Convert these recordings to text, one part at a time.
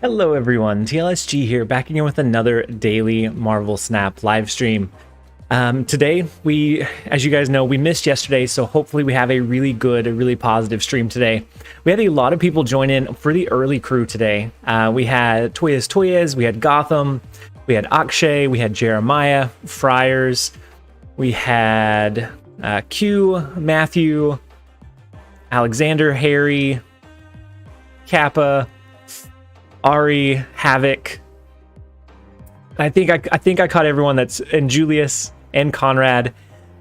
Hello everyone, TLSG here, back again with another daily Marvel Snap live stream. Today, as you guys know, we missed yesterday, so hopefully we have a really good, a really positive stream today. We had a lot of people join in for the early crew today. We had Toyez, we had Gotham, we had Akshay, we had Jeremiah, Friars, we had Q, Matthew, Alexander, Harry, Kappa, Ari, Avik. I think I caught everyone and Julius and Conrad.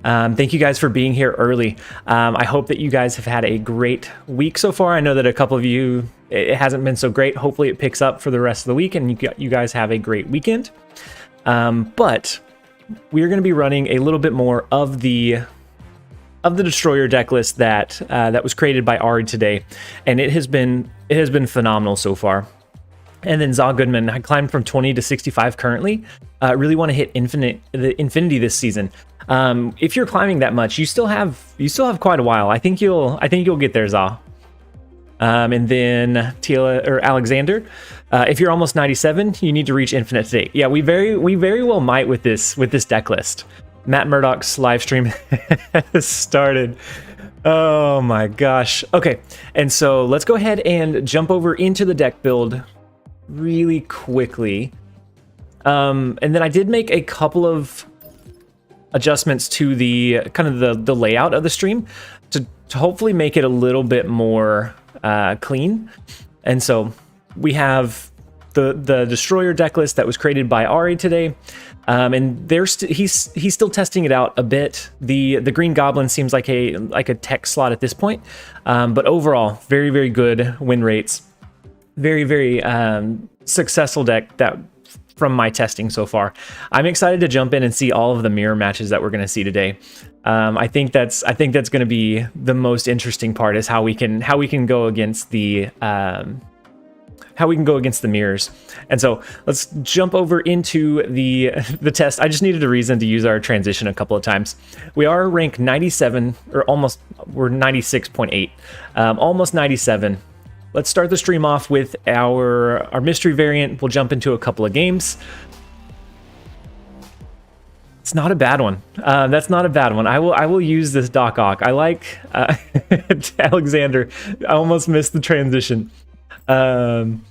Thank you guys for being here early. I hope that you guys have had a great week so far. I know that a couple of you, it hasn't been so great. Hopefully it picks up for the rest of the week and you guys have a great weekend. But we're going to be running a little bit more of the destroyer deck list that was created by Ari today, and it has been phenomenal so far. And then Zaw Goodman, I climbed from 20 to 65 currently. Really want to hit infinity this season. If you're climbing that much, you still have quite a while. I think you'll get there, Zaw. And then Alexander, if you're almost 97, you need to reach infinite today. Yeah, we very well might with this deck list. Matt Murdock's live stream has started. Oh my gosh. Okay, and so let's go ahead and jump over into the deck build really quickly. And then I did make a couple of adjustments to the kind of the layout of the stream to hopefully make it a little bit more clean. And so we have the destroyer deck list that was created by Ari today. And he's still testing it out a bit. The Green Goblin seems like a tech slot at this point, but overall very good win rates. Very successful deck that from my testing so far. I'm excited to jump in and see all of the mirror matches that we're going to see today. I think that's going to be the most interesting part, is how we can go against the mirrors. And so let's jump over into the test. I just needed a reason to use our transition a couple of times. We are ranked 97, or almost, we're 96.8, almost 97. Let's start the stream off with our mystery variant. We'll jump into a couple of games. It's not a bad one. That's not a bad one. I will use this Doc Ock. I like Alexander. I almost missed the transition. You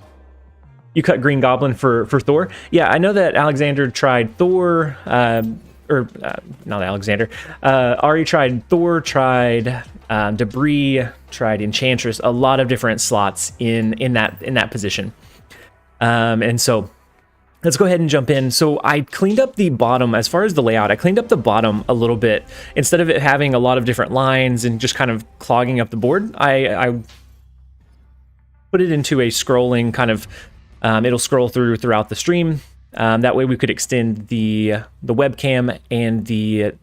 cut Green Goblin for Thor. Yeah, I know that Alexander tried Thor. Not Alexander. Ari tried Thor. Tried Debris. Tried Enchantress. A lot of different slots in that position. And so let's go ahead and jump in. So I cleaned up the bottom as far as the layout. I cleaned up the bottom a little bit. Instead of it having a lot of different lines and just kind of clogging up the board, I put it into a scrolling kind of, it'll scroll throughout the stream. That way we could extend the webcam and the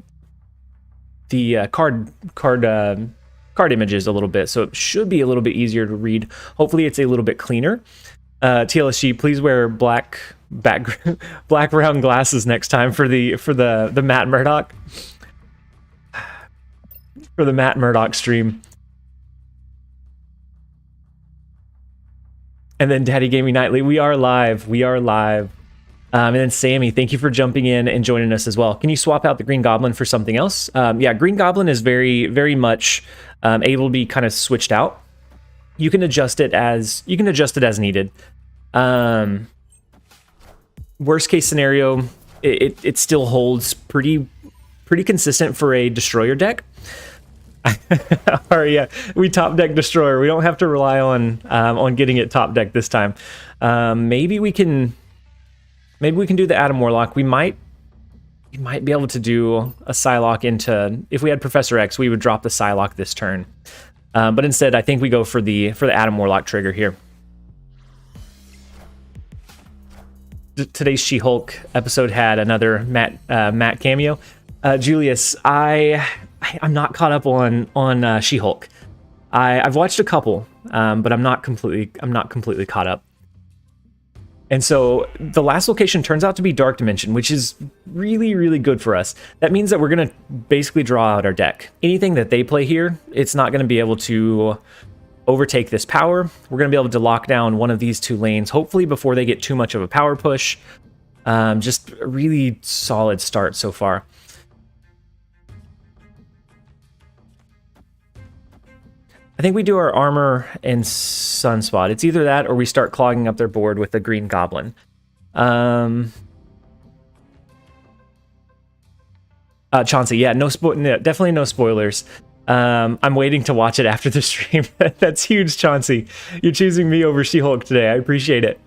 card images a little bit, so it should be a little bit easier to read. Hopefully it's a little bit cleaner. TLSG, please wear black round glasses next time for the Matt Murdock stream. And then DaddyGamingNightly, we are live. And then Sammy, thank you for jumping in and joining us as well. Can you swap out the Green Goblin for something else? Yeah, Green Goblin is very much able to be kind of switched out. You can adjust it as needed. Worst case scenario, it still holds pretty consistent for a destroyer deck. Or yeah, we top deck destroyer. We don't have to rely on getting it top deck this time. Maybe we can do the Adam Warlock. We might be able to do a Psylocke into, if we had Professor X, we would drop the Psylocke this turn. But instead, I think we go for the Adam Warlock trigger here. Today's She-Hulk episode had another Matt cameo. Julius, I'm not caught up on She-Hulk. I've watched a couple, but I'm not completely caught up. And so the last location turns out to be Dark Dimension, which is really good for us. That means that we're going to basically draw out our deck. Anything that they play here, it's not going to be able to overtake this power. We're going to be able to lock down one of these two lanes, hopefully before they get too much of a power push. Just a really solid start so far. I think we do our armor and sunspot. It's either that or we start clogging up their board with the green goblin. Chauncey, yeah, definitely no spoilers. I'm waiting to watch it after the stream. That's huge, Chauncey. You're choosing me over She-Hulk today. I appreciate it.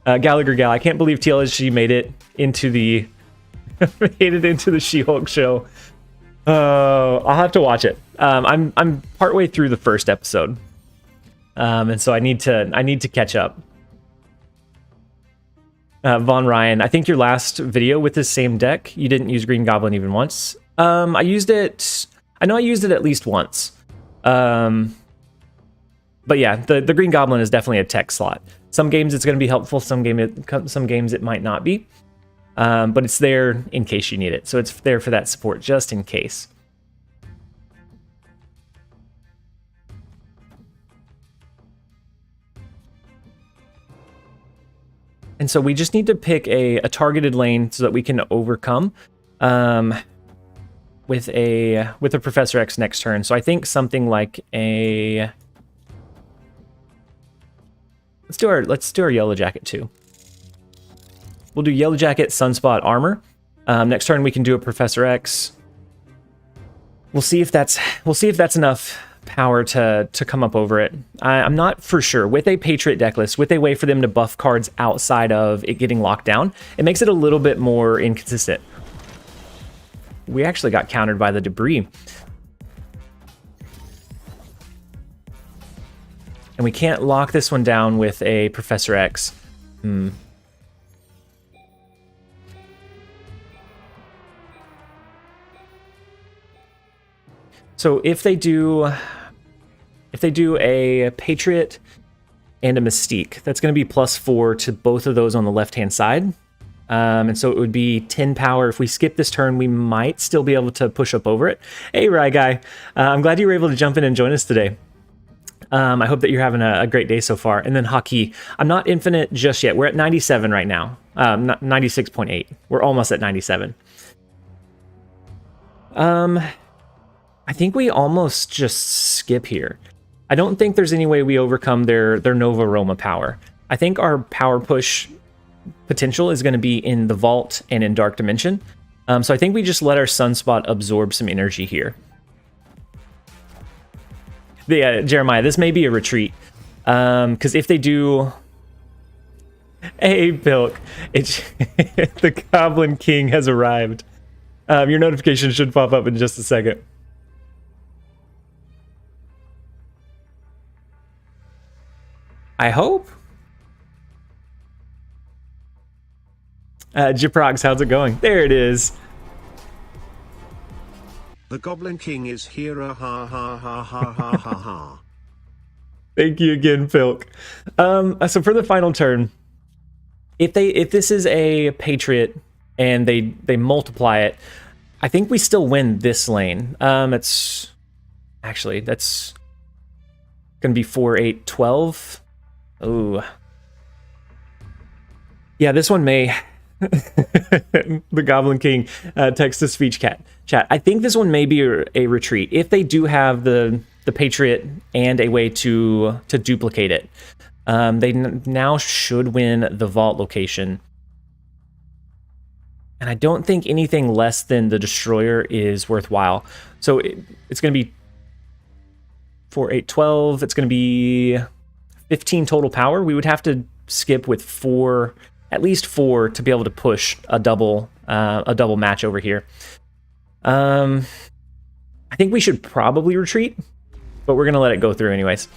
Gallagher Gal, I can't believe TLSG made it into the She-Hulk show. I'll have to watch it. I'm partway through the first episode, and so I need to catch up. Von Ryan, I think your last video with this same deck, you didn't use Green Goblin even once. I used it. I know I used it at least once. But yeah, the Green Goblin is definitely a tech slot. Some games it's going to be helpful. Some games it might not be. But it's there in case you need it. So it's there for that support just in case. And so we just need to pick a targeted lane so that we can overcome with a Professor X next turn. So I think something like a let's do our Yellow Jacket too. We'll do Yellow Jacket, Sunspot, Armor. Next turn we can do a Professor X. We'll see if that's enough power to come up over it. I'm not for sure. With a Patriot deck list, with a way for them to buff cards outside of it getting locked down, it makes it a little bit more inconsistent. We actually got countered by the debris. And we can't lock this one down with a Professor X. So if they do a Patriot and a Mystique, that's going to be +4 to both of those on the left-hand side. And so it would be 10 power. If we skip this turn, we might still be able to push up over it. Hey, Rye Guy. I'm glad you were able to jump in and join us today. I hope that you're having a great day so far. And then Hockey, I'm not infinite just yet. We're at 97 right now. 96.8. We're almost at 97. I think we almost just skip here. I don't think there's any way we overcome their Nova Roma power. I think our power push potential is going to be in the Vault and in Dark Dimension. So I think we just let our Sunspot absorb some energy here. Yeah, Jeremiah, this may be a retreat. Because if they do... Hey, Pilk. The Goblin King has arrived. Your notification should pop up in just a second. I hope. Jiprox, how's it going? There it is. The Goblin King is here, ha ha ha ha ha ha ha. Thank you again, Pilk. So for the final turn, if this is a Patriot and they multiply it, I think we still win this lane. That's gonna be 4, 8, 12. Ooh. Yeah, this one may. The Goblin King text-to-speech chat. I think this one may be a retreat. If they do have the Patriot and a way to duplicate it, they now should win the Vault location. And I don't think anything less than the Destroyer is worthwhile. So it's going to be 4, 8, 12. It's going to be 15 total power. We would have to skip with 4, at least 4, to be able to push a double match over here. I think we should probably retreat, but we're gonna let it go through anyways.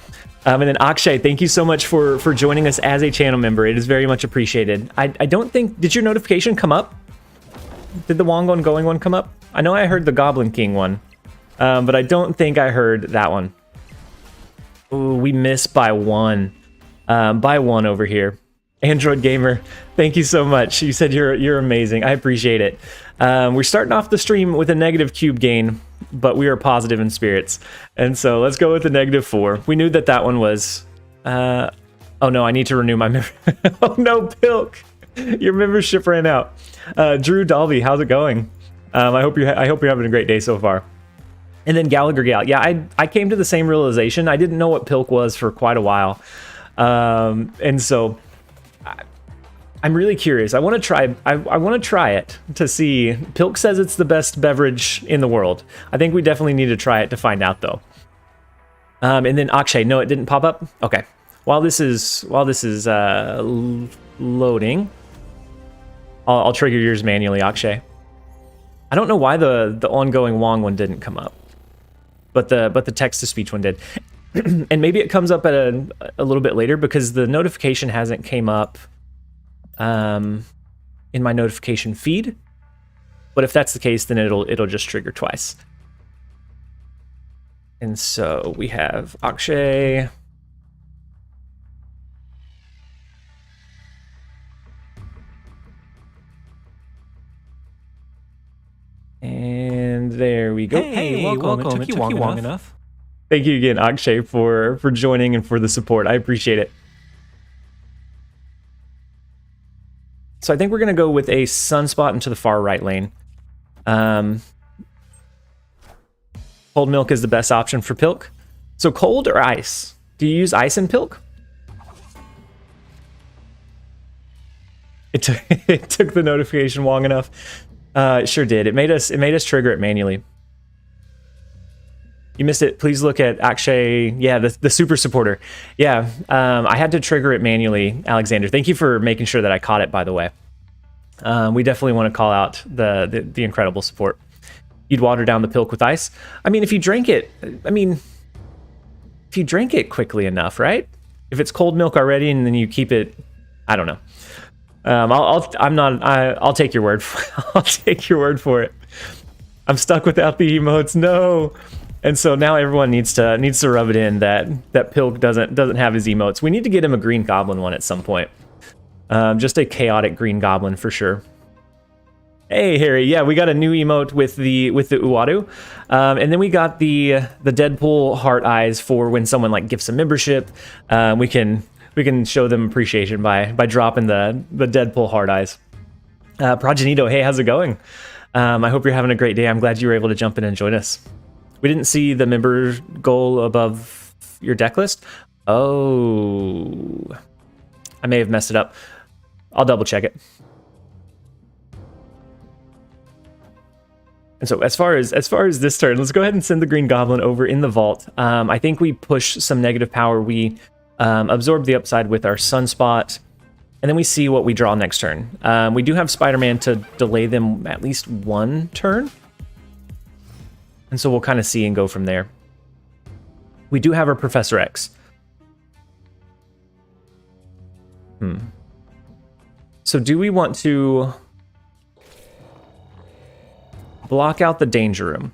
And then Akshay, thank you so much for joining us as a channel member. It is very much appreciated. I don't think, did your notification come up? Did the Wongon Going one come up? I know I heard the Goblin King one, but I don't think I heard that one. Ooh, we missed by 1. By 1 over here. Android Gamer, thank you so much. You said you're amazing. I appreciate it. We're starting off the stream with a negative cube gain. but we are positive in spirits. And so let's go with the -4. We knew that that one was... oh no, I need to renew my oh no, Pilk! Your membership ran out. Drew Davi, how's it going? I hope you're having a great day so far. And then Gallagher Gal. Yeah, I came to the same realization. I didn't know what Pilk was for quite a while. And so I'm really curious. I want to try. I want to try it to see. Pilk says it's the best beverage in the world. I think we definitely need to try it to find out, though. And then Akshay. No, it didn't pop up. Okay. While this is loading, I'll trigger yours manually, Akshay. I don't know why the ongoing Wong one didn't come up, but the text to speech one did. And maybe it comes up at a little bit later because the notification hasn't came up in my notification feed. But if that's the case, then it'll just trigger twice. And so we have Akshay. And there we go. Hey, welcome. It took you long enough. Thank you again, Akshay, for joining and for the support. I appreciate it. So I think we're going to go with a Sunspot into the far right lane. Cold milk is the best option for Pilk. So cold or ice? Do you use ice in Pilk? It took the notification long enough. It sure did. It made us trigger it manually. You missed it. Please look at Akshay. Yeah, the super supporter. Yeah, I had to trigger it manually, Alexander. Thank you for making sure that I caught it, by the way. We definitely want to call out the incredible support. You'd water down the Pilk with ice. I mean, if you drank it, quickly enough, right? If it's cold milk already and then you keep it, I don't know. I'll take your word. I'll take your word for it. I'm stuck without the emotes. No. And so now everyone needs to rub it in that Pilk doesn't have his emotes. We need to get him a green goblin one at some point. Just a chaotic green goblin for sure. Hey Harry, yeah, we got a new emote with the Uatu, and then we got the Deadpool heart eyes for when someone like gifts a membership. We can show them appreciation by dropping the Deadpool heart eyes. Progenito, hey, how's it going? I hope you're having a great day. I'm glad you were able to jump in and join us. We didn't see the member goal above your deck list. Oh, I may have messed it up. I'll double check it. And so as far as this turn, let's go ahead and send the Green Goblin over in the vault. I think we push some negative power. We absorb the upside with our Sunspot, and then we see what we draw next turn. We do have Spider-Man to delay them at least one turn. And so we'll kind of see and go from there. We do have our Professor X. So do we want to block out the danger room?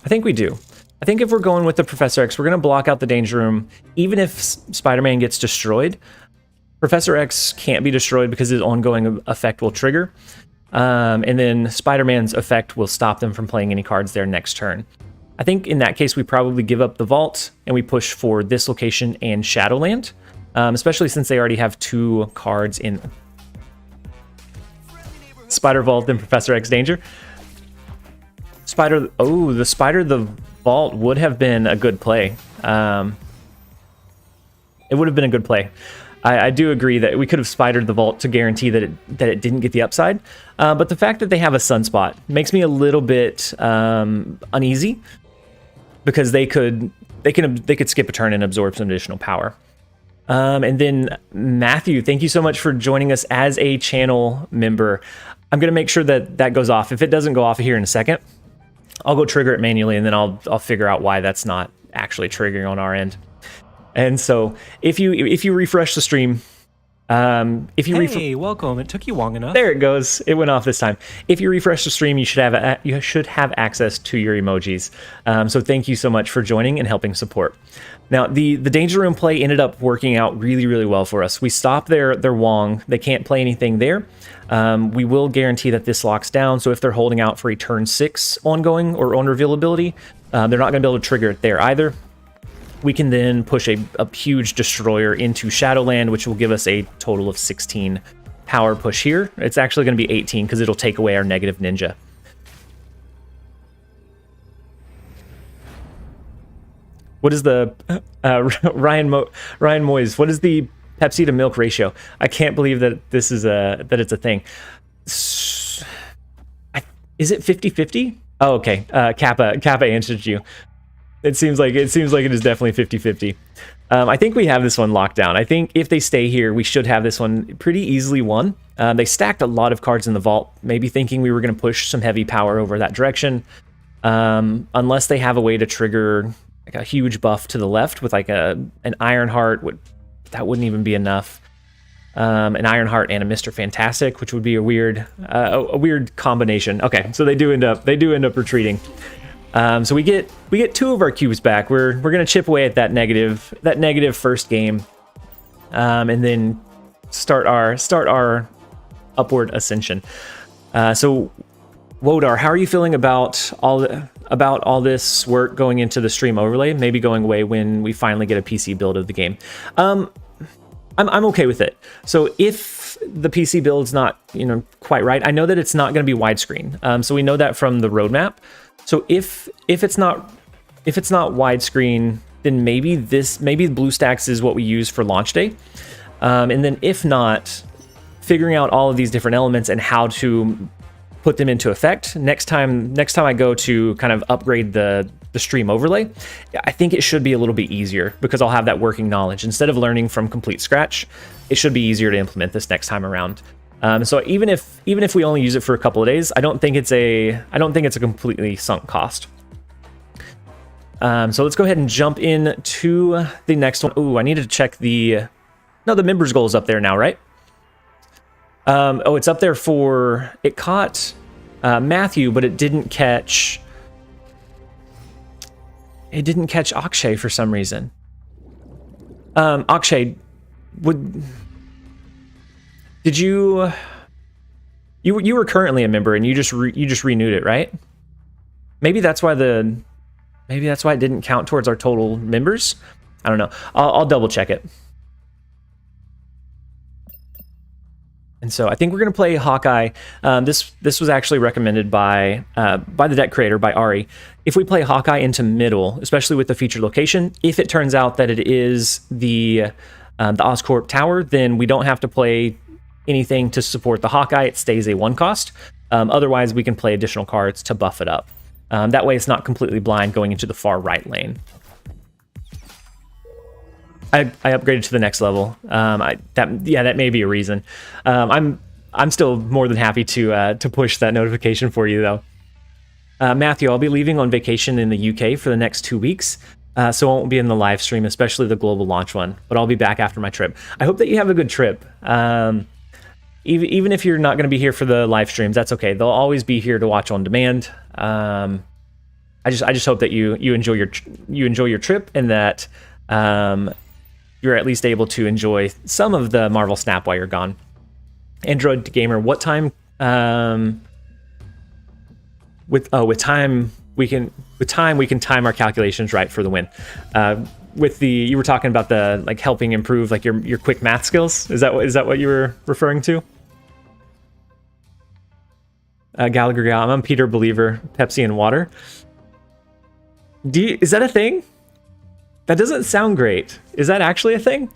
I think we do. I think if we're going with the Professor X, we're going to block out the danger room. Even if Spider-Man gets destroyed, Professor X can't be destroyed because his ongoing effect will trigger. And then Spider-Man's effect will stop them from playing any cards there next turn. I think in that case, we probably give up the vault and we push for this location and Shadowland, especially since they already have 2 cards in Spider Vault and Professor X Danger. The Spider the Vault would have been a good play. It would have been a good play. I do agree that we could have spidered the vault to guarantee that it didn't get the upside. But the fact that they have a Sunspot makes me a little bit uneasy because they could skip a turn and absorb some additional power. And then Matthew, thank you so much for joining us as a channel member. I'm gonna make sure that goes off. If it doesn't go off here in a second, I'll go trigger it manually, and then I'll figure out why that's not actually triggering on our end. And so if you refresh the stream, If you Hey, welcome. It took you long enough. there it goes. It went off this time. If you refresh the stream, you should have access to your emojis. So thank you so much for joining and helping support. Now, the Danger Room play ended up working out really, really well for us. We stopped their Wong. They can't play anything there. We will guarantee that this locks down. So if they're holding out for a turn 6 ongoing or on reveal ability, they're not going to be able to trigger it there either. We can then push a huge destroyer into Shadowland, which will give us a total of 16 power push here. It's actually going to be 18 because it'll take away our negative ninja. What is the Ryan Moyes? What is the Pepsi to milk ratio? I can't believe that this is that it's a thing. Is it 50-50? Oh, okay. Kappa answered you. It seems like it is definitely 50-50. I think we have this one locked down. I think if they stay here, we should have this one pretty easily won. They stacked a lot of cards in the vault, maybe thinking we were going to push some heavy power over that direction. Unless they have a way to trigger like a huge buff to the left with like an Iron Heart, that wouldn't even be enough. An Iron Heart and a Mr. Fantastic, which would be a weird combination. Okay, so they do end up retreating. So we get 2 of our cubes back. We're gonna chip away at that negative first game, and then start our upward ascension. So Wodar, how are you feeling about all this work going into the stream overlay? Maybe going away when we finally get a PC build of the game. I'm okay with it. So if the PC build's not quite right, I know that it's not going to be widescreen. So we know that from the roadmap. So if it's not widescreen, then maybe BlueStacks is what we use for launch day. And then if not, figuring out all of these different elements and how to put them into effect next time I go to kind of upgrade the stream overlay, I think it should be a little bit easier because I'll have that working knowledge instead of learning from complete scratch. It should be easier to implement this next time around. So even if we only use it for a couple of days, I don't think it's a completely sunk cost. So let's go ahead and jump in to the next one. Ooh, I needed to check the members goal is up there now, right? Oh, it's up there for it caught Matthew, but it didn't catch Akshay for some reason. Akshay, did you were currently a member and you just renewed it, right? Maybe that's why it didn't count towards our total members. I don't know. I'll double check it. And so I think we're going to play Hawkeye. This was actually recommended by the deck creator, by Ari. If we play Hawkeye into middle, especially with the featured location, if it turns out that it is the Oscorp tower, then we don't have to play anything to support the Hawkeye. It stays a 1 cost. Otherwise, we can play additional cards to buff it up. That way, it's not completely blind going into the far right lane. I upgraded to the next level. That may be a reason. I'm still more than happy to push that notification for you though. Matthew, I'll be leaving on vacation in the UK for the next 2 weeks, so I won't be in the live stream, especially the global launch one. But I'll be back after my trip. I hope that you have a good trip. Even if you're not going to be here for the live streams, that's okay. They'll always be here to watch on demand. I just hope that you enjoy your trip and that you're at least able to enjoy some of the Marvel Snap while you're gone. Android Gamer, what time? With time we can time our calculations right for the win. You were talking about the helping improve your quick math skills. Is that what you were referring to? Gallagher, I'm Peter Believer, Pepsi and water. Is that a thing? That doesn't sound great. Is that actually a thing?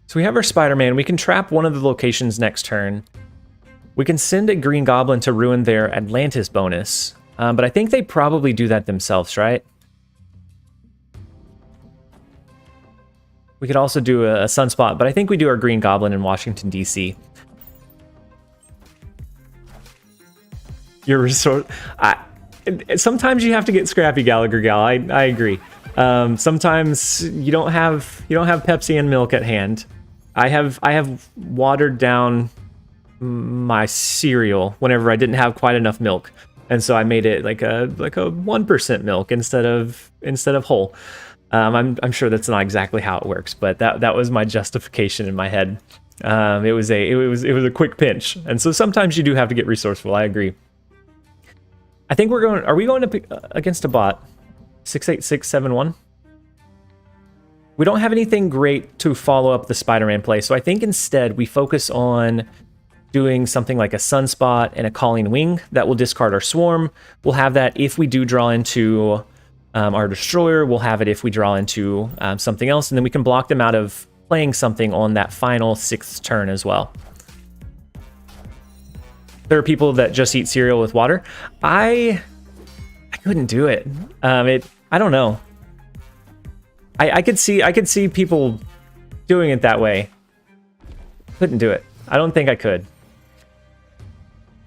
So we have our Spider-Man. We can trap one of the locations next turn. We can send a Green Goblin to ruin their Atlantis bonus. But I think they probably do that themselves, right? We could also do a Sunspot, but I think we do our Green Goblin in Washington, D.C. Your resource... sometimes you have to get scrappy, Gallagher Gal. I agree. Sometimes you don't have Pepsi and milk at hand. I have watered down my cereal whenever I didn't have quite enough milk, and so I made it like a 1% milk instead of whole. I'm sure that's not exactly how it works, but that was my justification in my head. It was a quick pinch, and so sometimes you do have to get resourceful. I agree. I think are we going to against a bot? 68671. We don't have anything great to follow up the Spider-Man play, so I think instead we focus on doing something like a Sunspot and a Calling Wing that will discard our Swarm. We'll have that if we do draw into our Destroyer. We'll have it if we draw into something else, and then we can block them out of playing something on that final 6th turn as well. There are people that just eat cereal with water. I couldn't do it. I don't know. I could see people doing it that way. Couldn't do it. I don't think I could.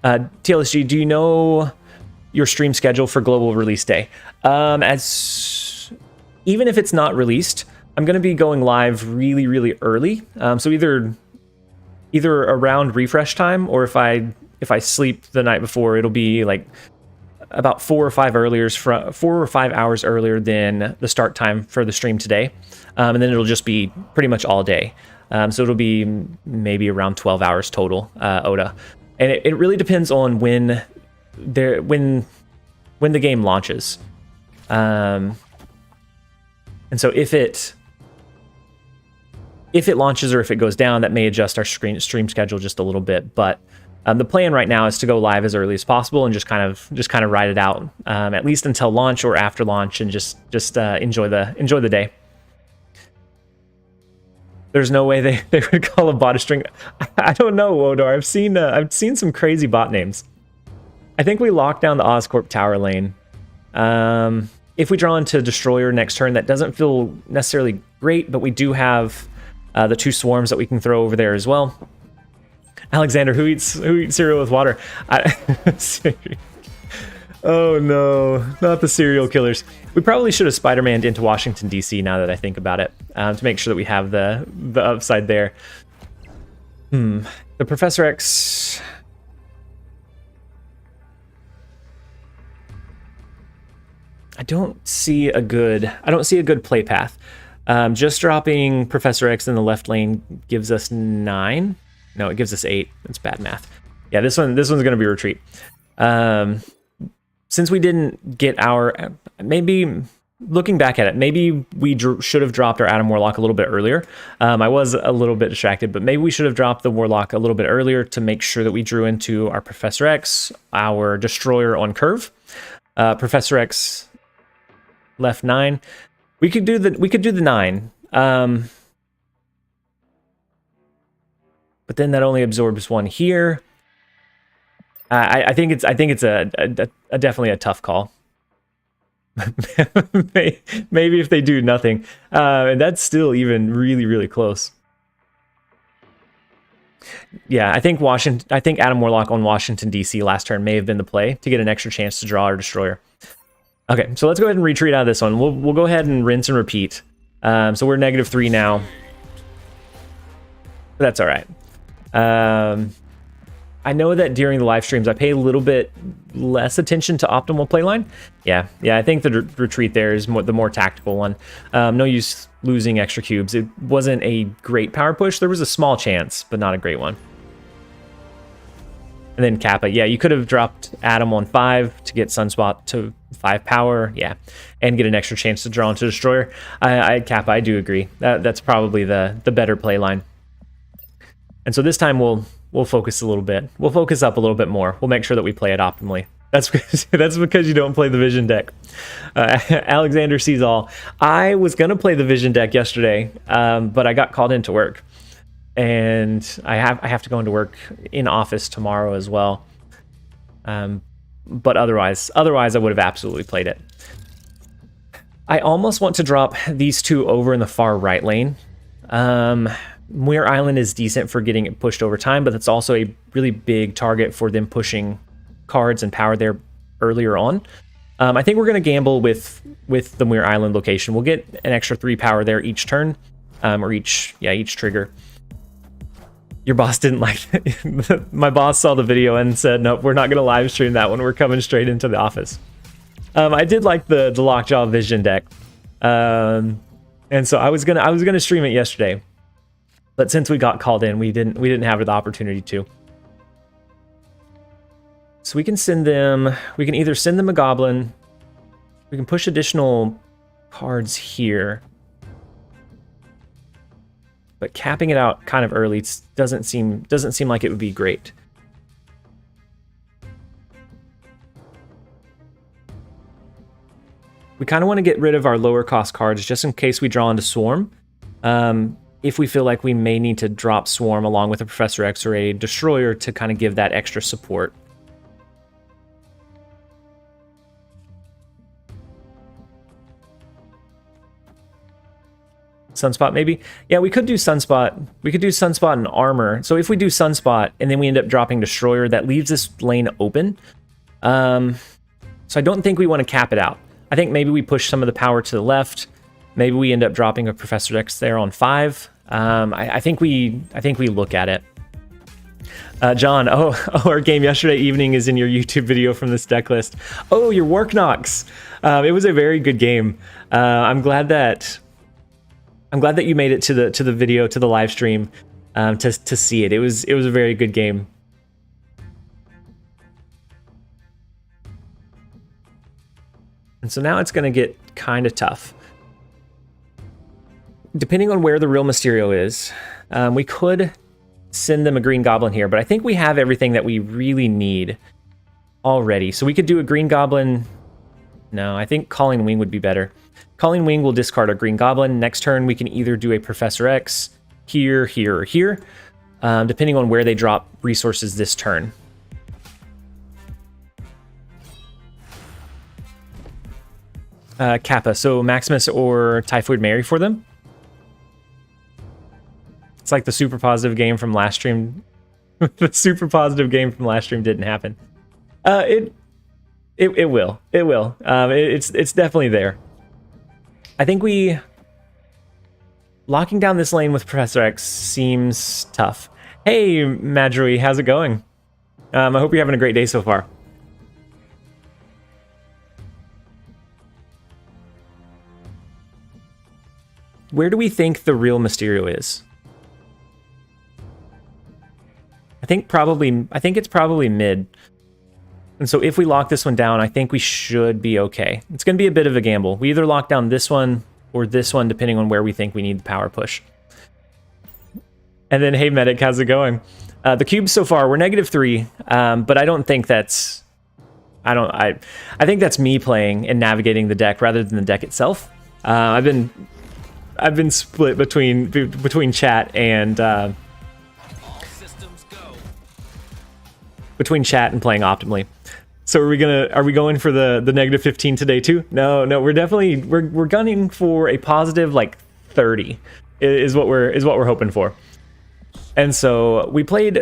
TLSG, do you know your stream schedule for global release day? As even if it's not released, I'm going to be going live really, really early. So either around refresh time, or if I sleep the night before, it'll be like about 4 or 5 hours earlier than the start time for the stream today, and then it'll just be pretty much all day. So it'll be maybe around 12 hours total, Oda, and it really depends on when the game launches. And so if it launches or if it goes down, that may adjust our stream schedule just a little bit. But the plan right now is to go live as early as possible and just kind of ride it out, at least until launch or after launch, and just enjoy the day. There's no way they would call a bot a string. I don't know, Wodar. I've seen some crazy bot names. I think we locked down the Oscorp tower lane. If we draw into Destroyer next turn, that doesn't feel necessarily great, but we do have the 2 swarms that we can throw over there as well. Alexander, who eats cereal with water? Oh no, not the serial killers. We probably should have Spider-Man'd into Washington, D.C. now that I think about it, to make sure that we have the upside there. The Professor X... I don't see a good play path. Just dropping Professor X in the left lane gives us 9. No, it gives us 8. That's bad math. Yeah, this one's going to be retreat. Since we didn't get maybe looking back at it, maybe we should have dropped our Adam Warlock a little bit earlier. I was a little bit distracted, but maybe we should have dropped the Warlock a little bit earlier to make sure that we drew into our Professor X, our Destroyer on curve. Professor X left 9. We could do the 9. But then that only absorbs 1 here. I think it's definitely a tough call. Maybe if they do nothing, and that's still even really, really close. Yeah, I think Adam Warlock on Washington D.C. last turn may have been the play to get an extra chance to draw our Destroyer. Okay, so let's go ahead and retreat out of this one. We'll go ahead and rinse and repeat. So we're -3 now. That's all right. I know that during the live streams I pay a little bit less attention to optimal playline. Yeah, I think the retreat there is the more tactical one. No use losing extra cubes. It wasn't a great power push. There was a small chance, but not a great one. And then Kappa, yeah, you could have dropped Adam on 5 to get Sunspot to 5 power, yeah, and get an extra chance to draw into Destroyer. Kappa, I do agree. That's probably the better play line. And so this time we'll focus a little bit. We'll focus up a little bit more. We'll make sure that we play it optimally. That's because you don't play the Vision deck. Alexander sees all. I was gonna play the Vision deck yesterday, but I got called into work. And I have to go into work in office tomorrow as well. But otherwise I would have absolutely played it. I almost want to drop these 2 over in the far right lane. Muir Island is decent for getting it pushed over time, but it's also a really big target for them pushing cards and power there earlier on. I think we're going to gamble with the Muir Island location. We'll get an extra 3 power there each turn, or each trigger. Your boss didn't like it. My boss saw the video and said, nope, we're not going to live stream that one. We're coming straight into the office. I did like the Lockjaw Vision deck. And so I was gonna stream it yesterday. But since we got called in, we didn't have the opportunity to. So we can send them, we can either send them a goblin, we can push additional cards here. But capping it out kind of early doesn't seem like it would be great. We kind of want to get rid of our lower cost cards just in case we draw into Swarm. If we feel like we may need to drop Swarm along with a Professor X or a Destroyer to kind of give that extra support. Sunspot maybe? Yeah, we could do Sunspot. We could do Sunspot and Armor. So if we do Sunspot and then we end up dropping Destroyer, that leaves this lane open. So I don't think we want to cap it out. I think maybe we push some of the power to the left. Maybe we end up dropping a Professor X there on 5. I think we look at it. John, our game yesterday evening is in your YouTube video from this deck list. Oh, your Work Knocks. It was a very good game. I'm glad that you made it to the video, to the live stream, to see it. It was a very good game. And so now it's going to get kind of tough. Depending on where the real Mysterio is, we could send them a Green Goblin here, but I think we have everything that we really need already. So we could do a Green Goblin. No, I think Calling Wing would be better. Calling Wing will discard our Green Goblin. Next turn, we can either do a Professor X here, here, or here, depending on where they drop resources this turn. Kappa, so Maximus or Typhoid Mary for them. It's like the super positive game from last stream. The super positive game from last stream didn't happen. It will. It's definitely there. I think locking down this lane with Professor X seems tough. Hey, Madrui, how's it going? I hope you're having a great day so far. Where do we think the real Mysterio is? I think it's probably mid. And so if we lock this one down, I think we should be okay. It's going to be a bit of a gamble. We either lock down this one or this one, depending on where we think we need the power push. And then, hey, Medic, how's it going? The cubes so far, we're -3, but I don't think that's... I think that's me playing and navigating the deck rather than the deck itself. I've been split between chat and... between chat and playing optimally. So are we going for the -15 today too? No, we're gunning for a positive like 30 is what we're hoping for. And so we played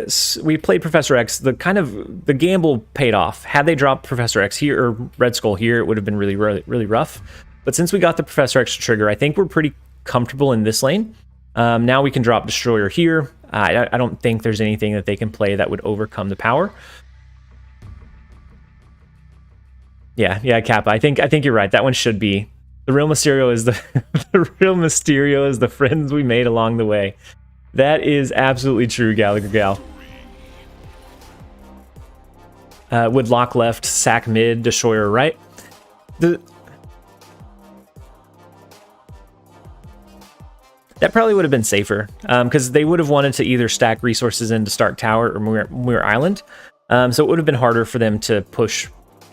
Professor X. The gamble paid off. Had they dropped Professor X here or Red Skull here, it would have been really rough. But since we got the Professor X trigger, I think we're pretty comfortable in this lane. Now we can drop Destroyer here. I don't think there's anything that they can play that would overcome the power. Yeah, Kappa. I think you're right. That one should be the real Mysterio is the friends we made along the way. That is absolutely true, Gallagher Gal. Would lock left, sack mid, Destroyer right. That probably would have been safer, because they would have wanted to either stack resources into Stark Tower or Muir Island. So it would have been harder for them to push,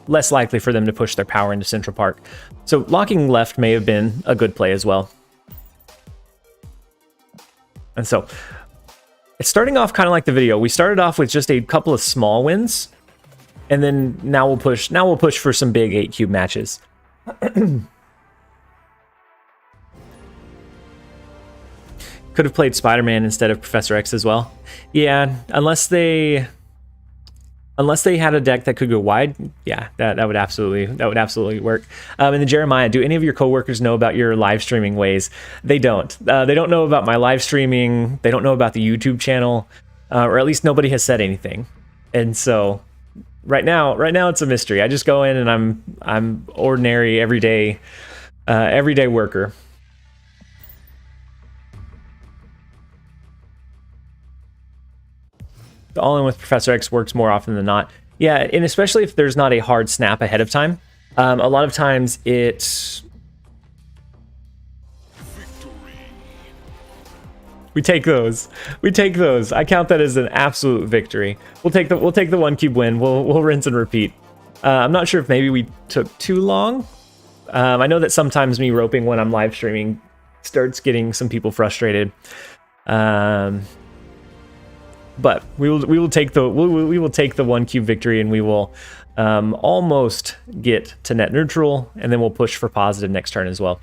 less likely for them to push their power into Central Park. So locking left may have been a good play as well. And so it's starting off kind of like the video. We started off with just a couple of small wins, and then now we'll push for some big 8-cube matches. Could have played Spider-Man instead of Professor X as well. Yeah, unless they Unless they had a deck that could go wide, yeah, that would absolutely work. And then Jeremiah, do any of your coworkers know about your live streaming ways? They don't. They don't know about my live streaming. They don't know about the YouTube channel, or at least nobody has said anything. And so right now it's a mystery. I just go in and I'm ordinary everyday worker. The all-in with Professor X works more often than not. Yeah, and especially if there's not a hard snap ahead of time. A lot of times it's... We take those. We take those. I count that as an absolute victory. We'll take the 1 cube win. We'll rinse and repeat. I'm not sure if maybe we took too long. I know that sometimes me roping when I'm live streaming starts getting some people frustrated. But we will take the 1 cube victory, and we will almost get to net neutral, and then we'll push for positive next turn as well.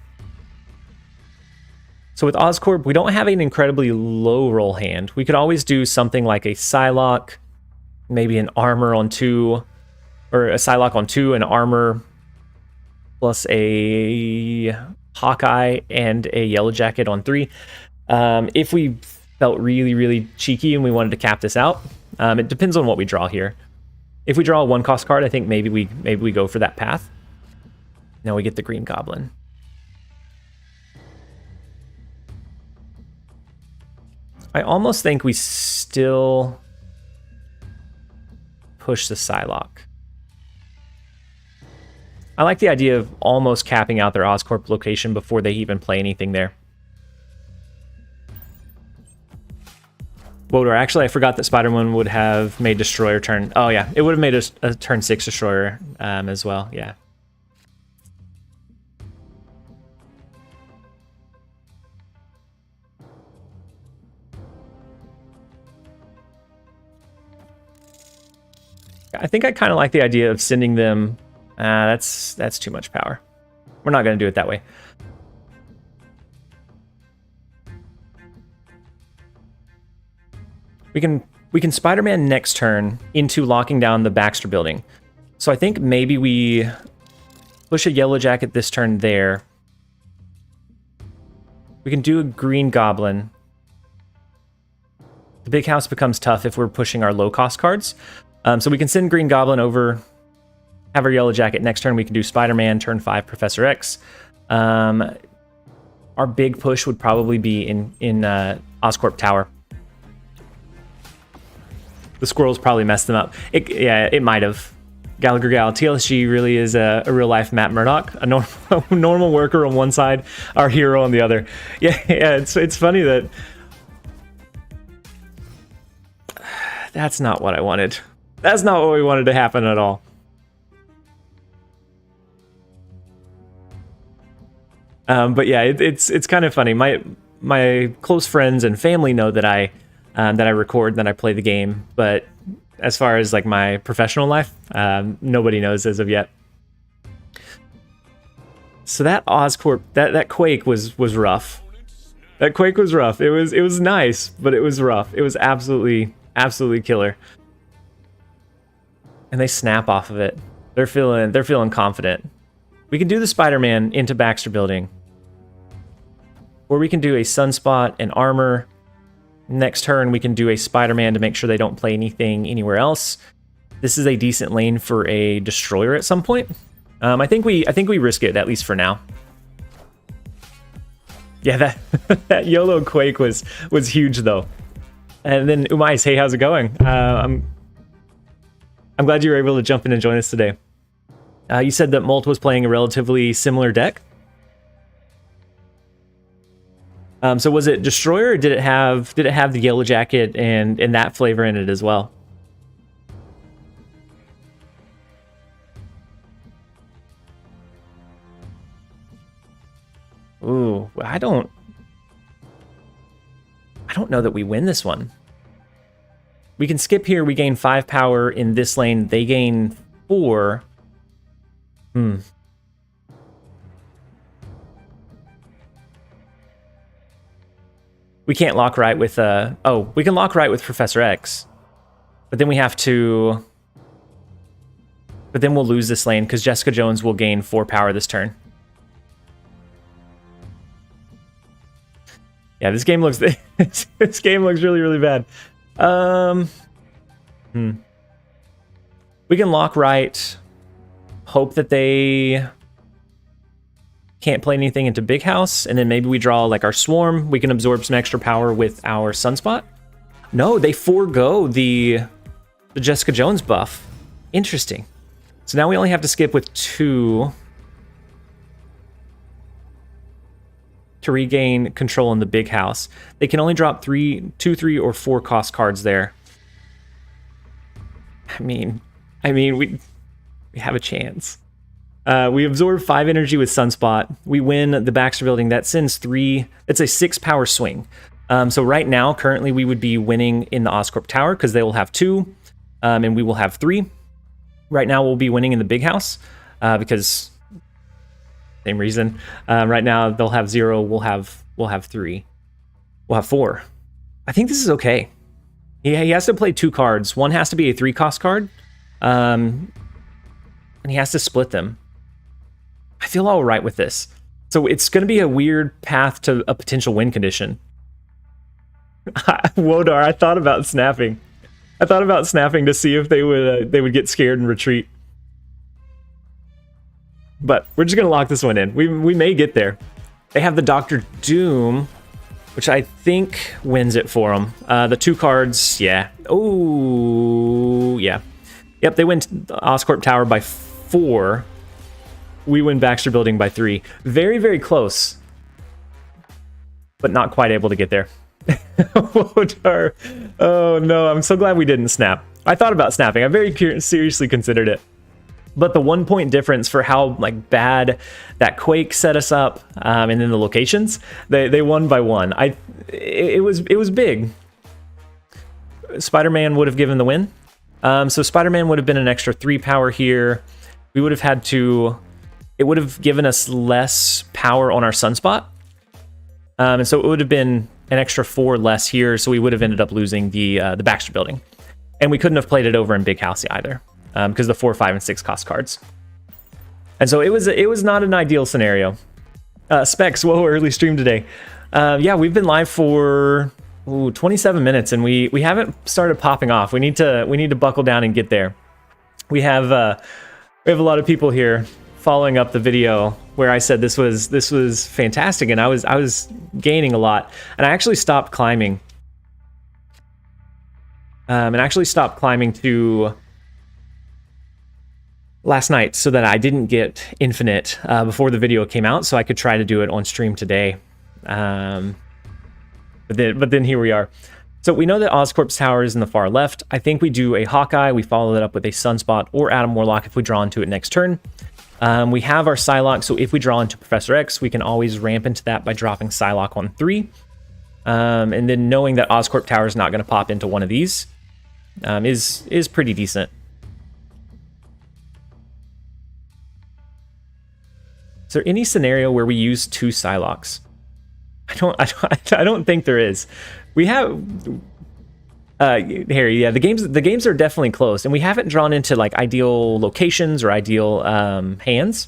So with Oscorp, we don't have an incredibly low roll hand. We could always do something like a Psylocke, maybe an armor on 2, or a Psylocke on 2, an armor plus a Hawkeye and a Yellow Jacket on 3. If we felt really cheeky and we wanted to cap this out, it depends on what we draw here. If we draw a 1-cost card, I think maybe we go for that path. Now we get the Green Goblin. I almost think we still push the Psylocke. I like the idea of almost capping out their Oscorp location before they even play anything there. Woder, actually, I forgot that Spider-Man would have made Destroyer turn... Oh, yeah. It would have made a turn 6 Destroyer as well. Yeah. I think I kind of like the idea of sending them... that's too much power. We're not going to do it that way. We can Spider-Man next turn into locking down the Baxter building. So I think maybe we push a Yellow Jacket this turn there. We can do a Green Goblin. The big house becomes tough if we're pushing our low-cost cards. So we can send Green Goblin over, have our Yellow Jacket. Next turn we can do Spider-Man, turn 5 Professor X. Our big push would probably be in Oscorp Tower. The squirrels probably messed them up. It might have. Gallagher Gal, TLSG really is a real-life Matt Murdock, a normal worker on one side, our hero on the other. Yeah, it's funny that... That's not what I wanted. That's not what we wanted to happen at all. But yeah, it's kind of funny. My close friends and family know that I record, that I play the game, but as far as like my professional life, nobody knows as of yet. So that Oscorp, that Quake was rough. That Quake was rough. It was nice, but it was rough. It was absolutely killer. And they snap off of it. They're feeling confident. We can do the Spider-Man into Baxter building, or we can do a Sunspot and armor. Next turn, we can do a Spider-Man to make sure they don't play anything anywhere else. This is a decent lane for a Destroyer at some point. I think we risk it, at least for now. Yeah, that YOLO Quake was huge though. And then Umais, hey, how's it going? I'm glad you were able to jump in and join us today. You said that Molt was playing a relatively similar deck. So was it Destroyer, or did it have the Yellow Jacket and that flavor in it as well? Ooh, I don't know that we win this one. We can skip here. We gain 5 power in this lane. They gain 4. We can't lock right with we can lock right with Professor X, but then we have to But then we'll lose this lane because Jessica Jones will gain 4 power this turn. Yeah, this game looks this game looks really, really bad. We can lock right. Hope that they can't play anything into Big House, and then maybe we draw like our Swarm. We can absorb some extra power with our Sunspot. No, they forego the Jessica Jones buff. Interesting. So now we only have to skip with 2 to regain control in the Big House. They can only drop 2, 3, or 4 cost cards there. I mean, we have a chance. We absorb 5 energy with Sunspot. We win the Baxter building. That sends 3. It's a 6 power swing. So right now, currently, we would be winning in the Oscorp Tower because they will have 2, and we will have 3. Right now, we'll be winning in the Big House because same reason. Right now, they'll have 0. We'll have 3. We'll have 4. I think this is okay. He has to play 2 cards. One has to be a 3 cost card, and he has to split them. I feel all right with this. So it's going to be a weird path to a potential win condition. Wodar, I thought about snapping. To see if they would get scared and retreat. But we're just going to lock this one in. We may get there. They have the Dr. Doom, which I think wins it for them. The 2 cards, yeah. Oh, yeah. Yep, they win Oscorp Tower by 4. We win Baxter Building by 3. Very, very close. But not quite able to get there. Oh no, I'm so glad we didn't snap. I thought about snapping. I very seriously considered it. But the 1 point difference for how like bad that Quake set us up, and then the locations, they won by 1. It was big. Spider-Man would have given the win. So Spider-Man would have been an extra 3 power here. We would have had to. It would have given us less power on our Sunspot. And so it would have been an extra 4 less here, so we would have ended up losing the Baxter building. And we couldn't have played it over in Big House either, because the 4, 5, and 6 cost cards. And so it was not an ideal scenario. Specs, whoa, early stream today. Yeah, we've been live for 27 minutes, and we haven't started popping off. We need to buckle down and get there. We have a lot of people here following up the video where I said this was fantastic, and I was gaining a lot, and I actually stopped climbing. To last night so that I didn't get infinite before the video came out, so I could try to do it on stream today. But then here we are. So we know that Oscorp's Tower is in the far left. I think we do a Hawkeye. We follow that up with a Sunspot or Adam Warlock if we draw into it next turn. We have our Psylocke, so if we draw into Professor X, we can always ramp into that by dropping Psylocke on 3. And then knowing that Oscorp Tower is not going to pop into one of these is pretty decent. Is there any scenario where we use 2 Psylocks? I don't think there is. We have Harry, yeah, the games are definitely close, and we haven't drawn into like ideal locations or ideal hands,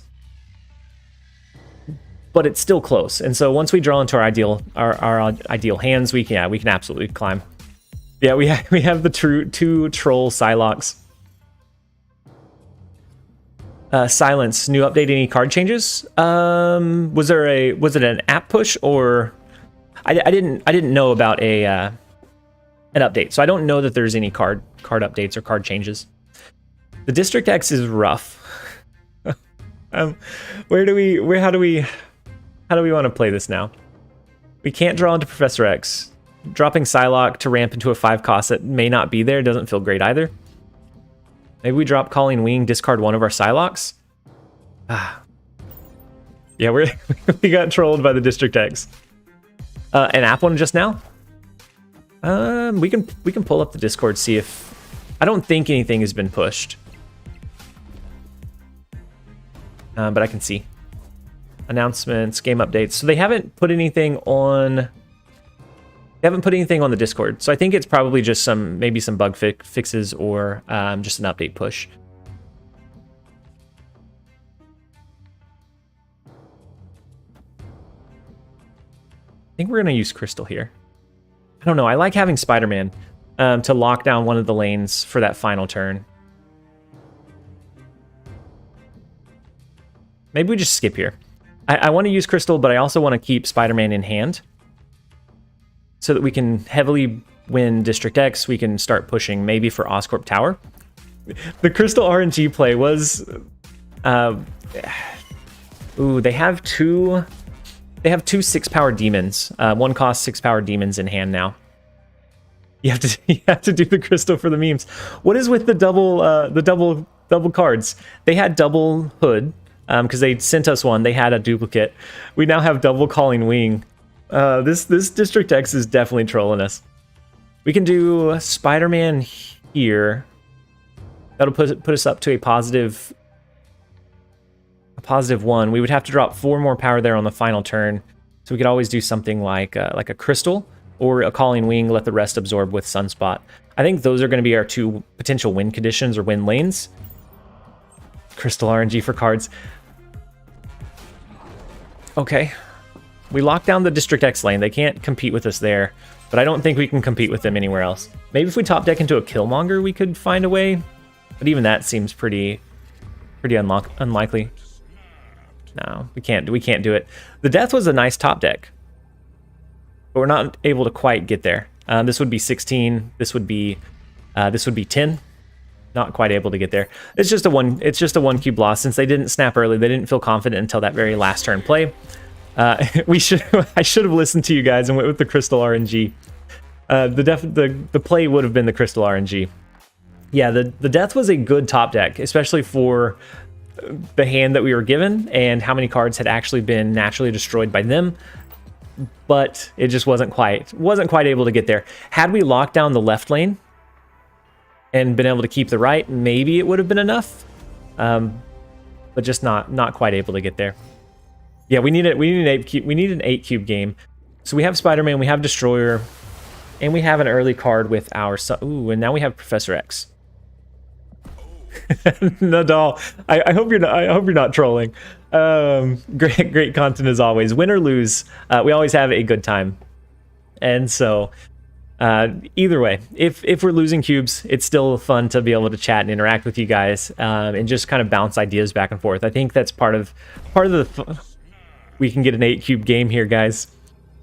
but it's still close. And so once we draw into our ideal hands, we can absolutely climb. Yeah, we have the 2 troll Psylocks. Silence, new update, any card changes? Was it an app push, or I didn't know about an update, so I don't know that there's any card updates or card changes. The District X is rough. How do we want to play this now? We can't draw into Professor X. Dropping Psylocke to ramp into a 5 cost that may not be there doesn't feel great either. Maybe we drop Colleen Wing, discard one of our Psylocks. Yeah, we got trolled by the District X. An app one just now. We can pull up the Discord, see if... I don't think anything has been pushed. But I can see. Announcements, game updates. So they haven't put anything on... They haven't put anything on the Discord. So I think it's probably just maybe some bug fixes or just an update push. I think we're going to use Crystal here. I don't know. I like having Spider-Man to lock down one of the lanes for that final turn. Maybe we just skip here. I want to use Crystal, but I also want to keep Spider-Man in hand so that we can heavily win District X. We can start pushing maybe for Oscorp Tower. The Crystal RNG play was... ooh, they have two 6-power demons. One cost 6-power demons in hand now. You have to do the Crystal for the memes. What is with the double cards? They had double Hood. Because they sent us one, they had a duplicate. We now have double calling Huynh. This District X is definitely trolling us. We can do Spider-Man here. That'll put us up to a positive 1. We would have to drop 4 more power there on the final turn. So we could always do something like a Crystal or a calling Huynh, let the rest absorb with Sunspot. I think those are going to be our 2 potential win conditions or win lanes. Crystal RNG for cards. Okay. We locked down the District X lane. They can't compete with us there, but I don't think we can compete with them anywhere else. Maybe if we top deck into a Killmonger, we could find a way, but even that seems pretty unlikely. No, we can't do it. The Death was a nice top deck, but we're not able to quite get there. This would be 16. This would be 10. Not quite able to get there. It's just a 1 cube loss. Since they didn't snap early, they didn't feel confident until that very last turn play. I should have listened to you guys and went with the Crystal RNG. The play would have been the Crystal RNG. Yeah, the Death was a good top deck, especially for the hand that we were given and how many cards had actually been naturally destroyed by them. But it just wasn't quite able to get there. Had we locked down the left lane and been able to keep the right, maybe it would have been enough, but just not quite able to get there. Yeah, we need an 8 cube game. So we have Spider-Man, we have Destroyer, and we have an early card with our and now we have Professor X. Nadal, I hope you're not trolling. Great content as always. Win or lose, we always have a good time, and so. Either way, if we're losing cubes, it's still fun to be able to chat and interact with you guys, and just kind of bounce ideas back and forth. I think that's part of the we can get an 8 cube game here, guys.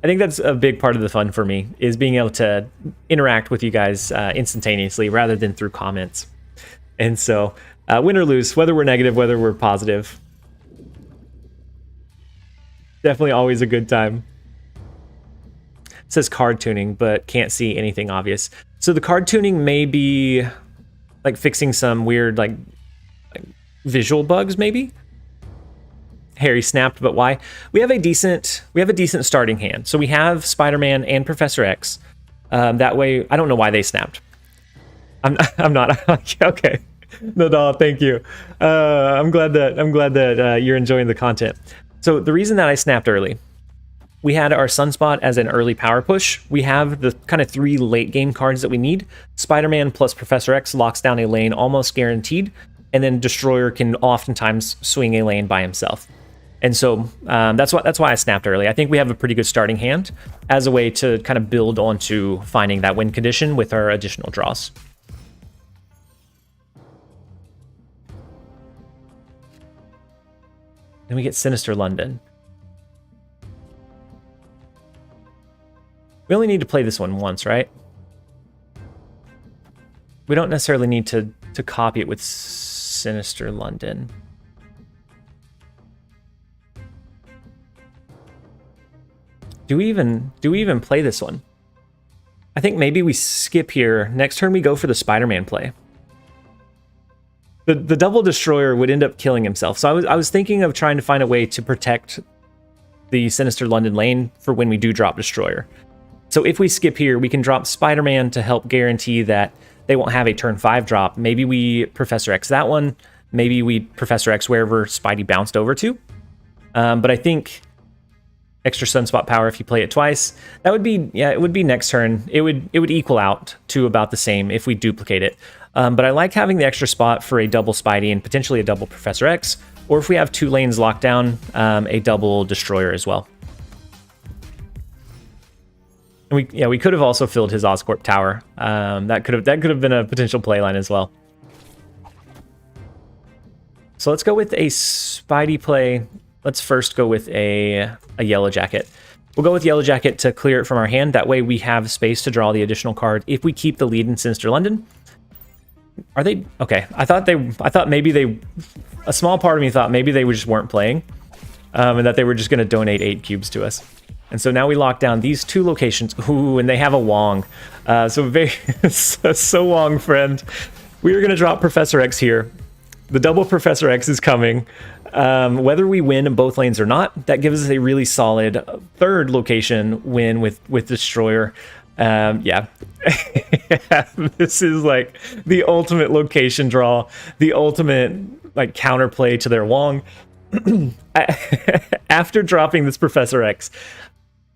I think that's a big part of the fun for me, is being able to interact with you guys instantaneously rather than through comments. And so, win or lose, whether we're negative, whether we're positive, definitely always a good time. It says card tuning, but can't see anything obvious. So the card tuning may be like fixing some weird like visual bugs, maybe. Harry snapped, but why? We have a decent starting hand. So we have Spider-Man and Professor X. That way, I don't know why they snapped. I'm not okay. No, thank you. I'm glad that you're enjoying the content. So the reason that I snapped early. We had our Sunspot as an early power push. We have the kind of 3 late game cards that we need. Spider-Man plus Professor X locks down a lane almost guaranteed, and then Destroyer can oftentimes swing a lane by himself. And so that's why I snapped early. I think we have a pretty good starting hand as a way to kind of build onto finding that win condition with our additional draws. Then we get Sinister London. We only need to play this one once, right? We don't necessarily need to copy it with Sinister London. Do we even play this one? I think maybe we skip here. Next turn we go for the Spider-Man play. The double Destroyer would end up killing himself. So I was thinking of trying to find a way to protect the Sinister London lane for when we do drop Destroyer. So if we skip here, we can drop Spider-Man to help guarantee that they won't have a turn 5 drop. Maybe we Professor X that one. Maybe we Professor X wherever Spidey bounced over to. But I think extra Sunspot power if you play it twice. That would be, yeah, it would be next turn. It would equal out to about the same if we duplicate it. But I like having the extra spot for a double Spidey and potentially a double Professor X. Or if we have 2 lanes locked down, a double Destroyer as well. And we could have also filled his Oscorp tower. That could have been a potential play line as well. So let's go with a Spidey play. Let's first go with a Yellow Jacket. We'll go with Yellow Jacket to clear it from our hand. That way we have space to draw the additional card if we keep the lead in Sinister London. Are they okay? I thought maybe a small part of me thought maybe they just weren't playing, and that they were just going to donate 8 cubes to us. And so now we lock down these 2 locations. Ooh, and they have a Wong. So Wong, friend. We are going to drop Professor X here. The double Professor X is coming. Whether we win in both lanes or not, that gives us a really solid 3rd location win with Destroyer. Yeah. This is like the ultimate location draw, the ultimate like counterplay to their Wong. After dropping this Professor X,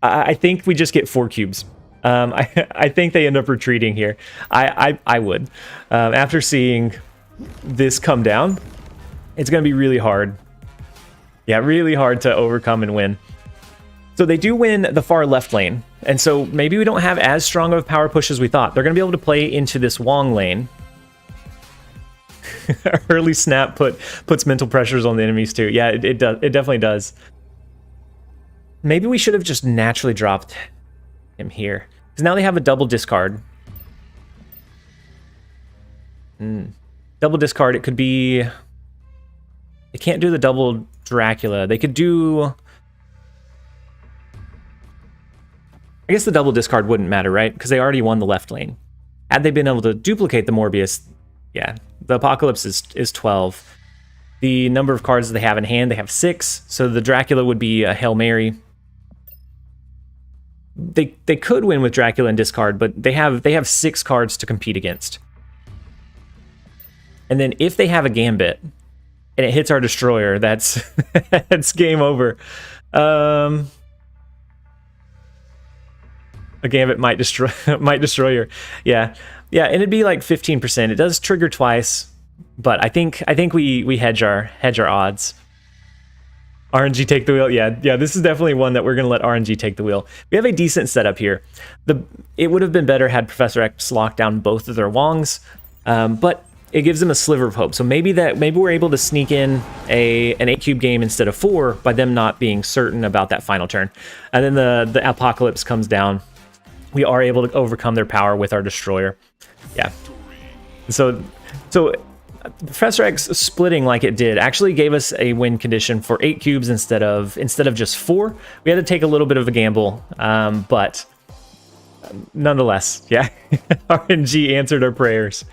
I think we just get 4 cubes. I think they end up retreating here. I would. After seeing this come down, it's going to be really hard. Yeah, really hard to overcome and win. So they do win the far left lane. And so maybe we don't have as strong of a power push as we thought. They're going to be able to play into this Wong lane. Early snap puts mental pressures on the enemies too. Yeah, it does. It definitely does. Maybe we should have just naturally dropped him here. Because now they have a double discard. Double discard, it could be... They can't do the double Dracula. They could do... I guess the double discard wouldn't matter, right? Because they already won the left lane. Had they been able to duplicate the Morbius, yeah, the Apocalypse is 12. The number of cards they have in hand, they have 6. So the Dracula would be a Hail Mary. They could win with Dracula and discard, but they have 6 cards to compete against. And then if they have a Gambit and it hits our Destroyer, that's that's game over. A Gambit might destroy Destroyer. Yeah, and it'd be like 15%. It does trigger twice, but I think we hedge our odds. RNG take the wheel. Yeah. This is definitely one that we're gonna let RNG take the wheel. We have a decent setup here. It would have been better had Professor X locked down both of their Wongs, but it gives them a sliver of hope. So maybe we're able to sneak in an 8 cube game instead of 4 by them not being certain about that final turn. And then the Apocalypse comes down. We are able to overcome their power with our Destroyer. Yeah. So Professor X splitting like it did actually gave us a win condition for 8 cubes instead of just 4. We had to take a little bit of a gamble, but nonetheless, yeah, RNG answered our prayers.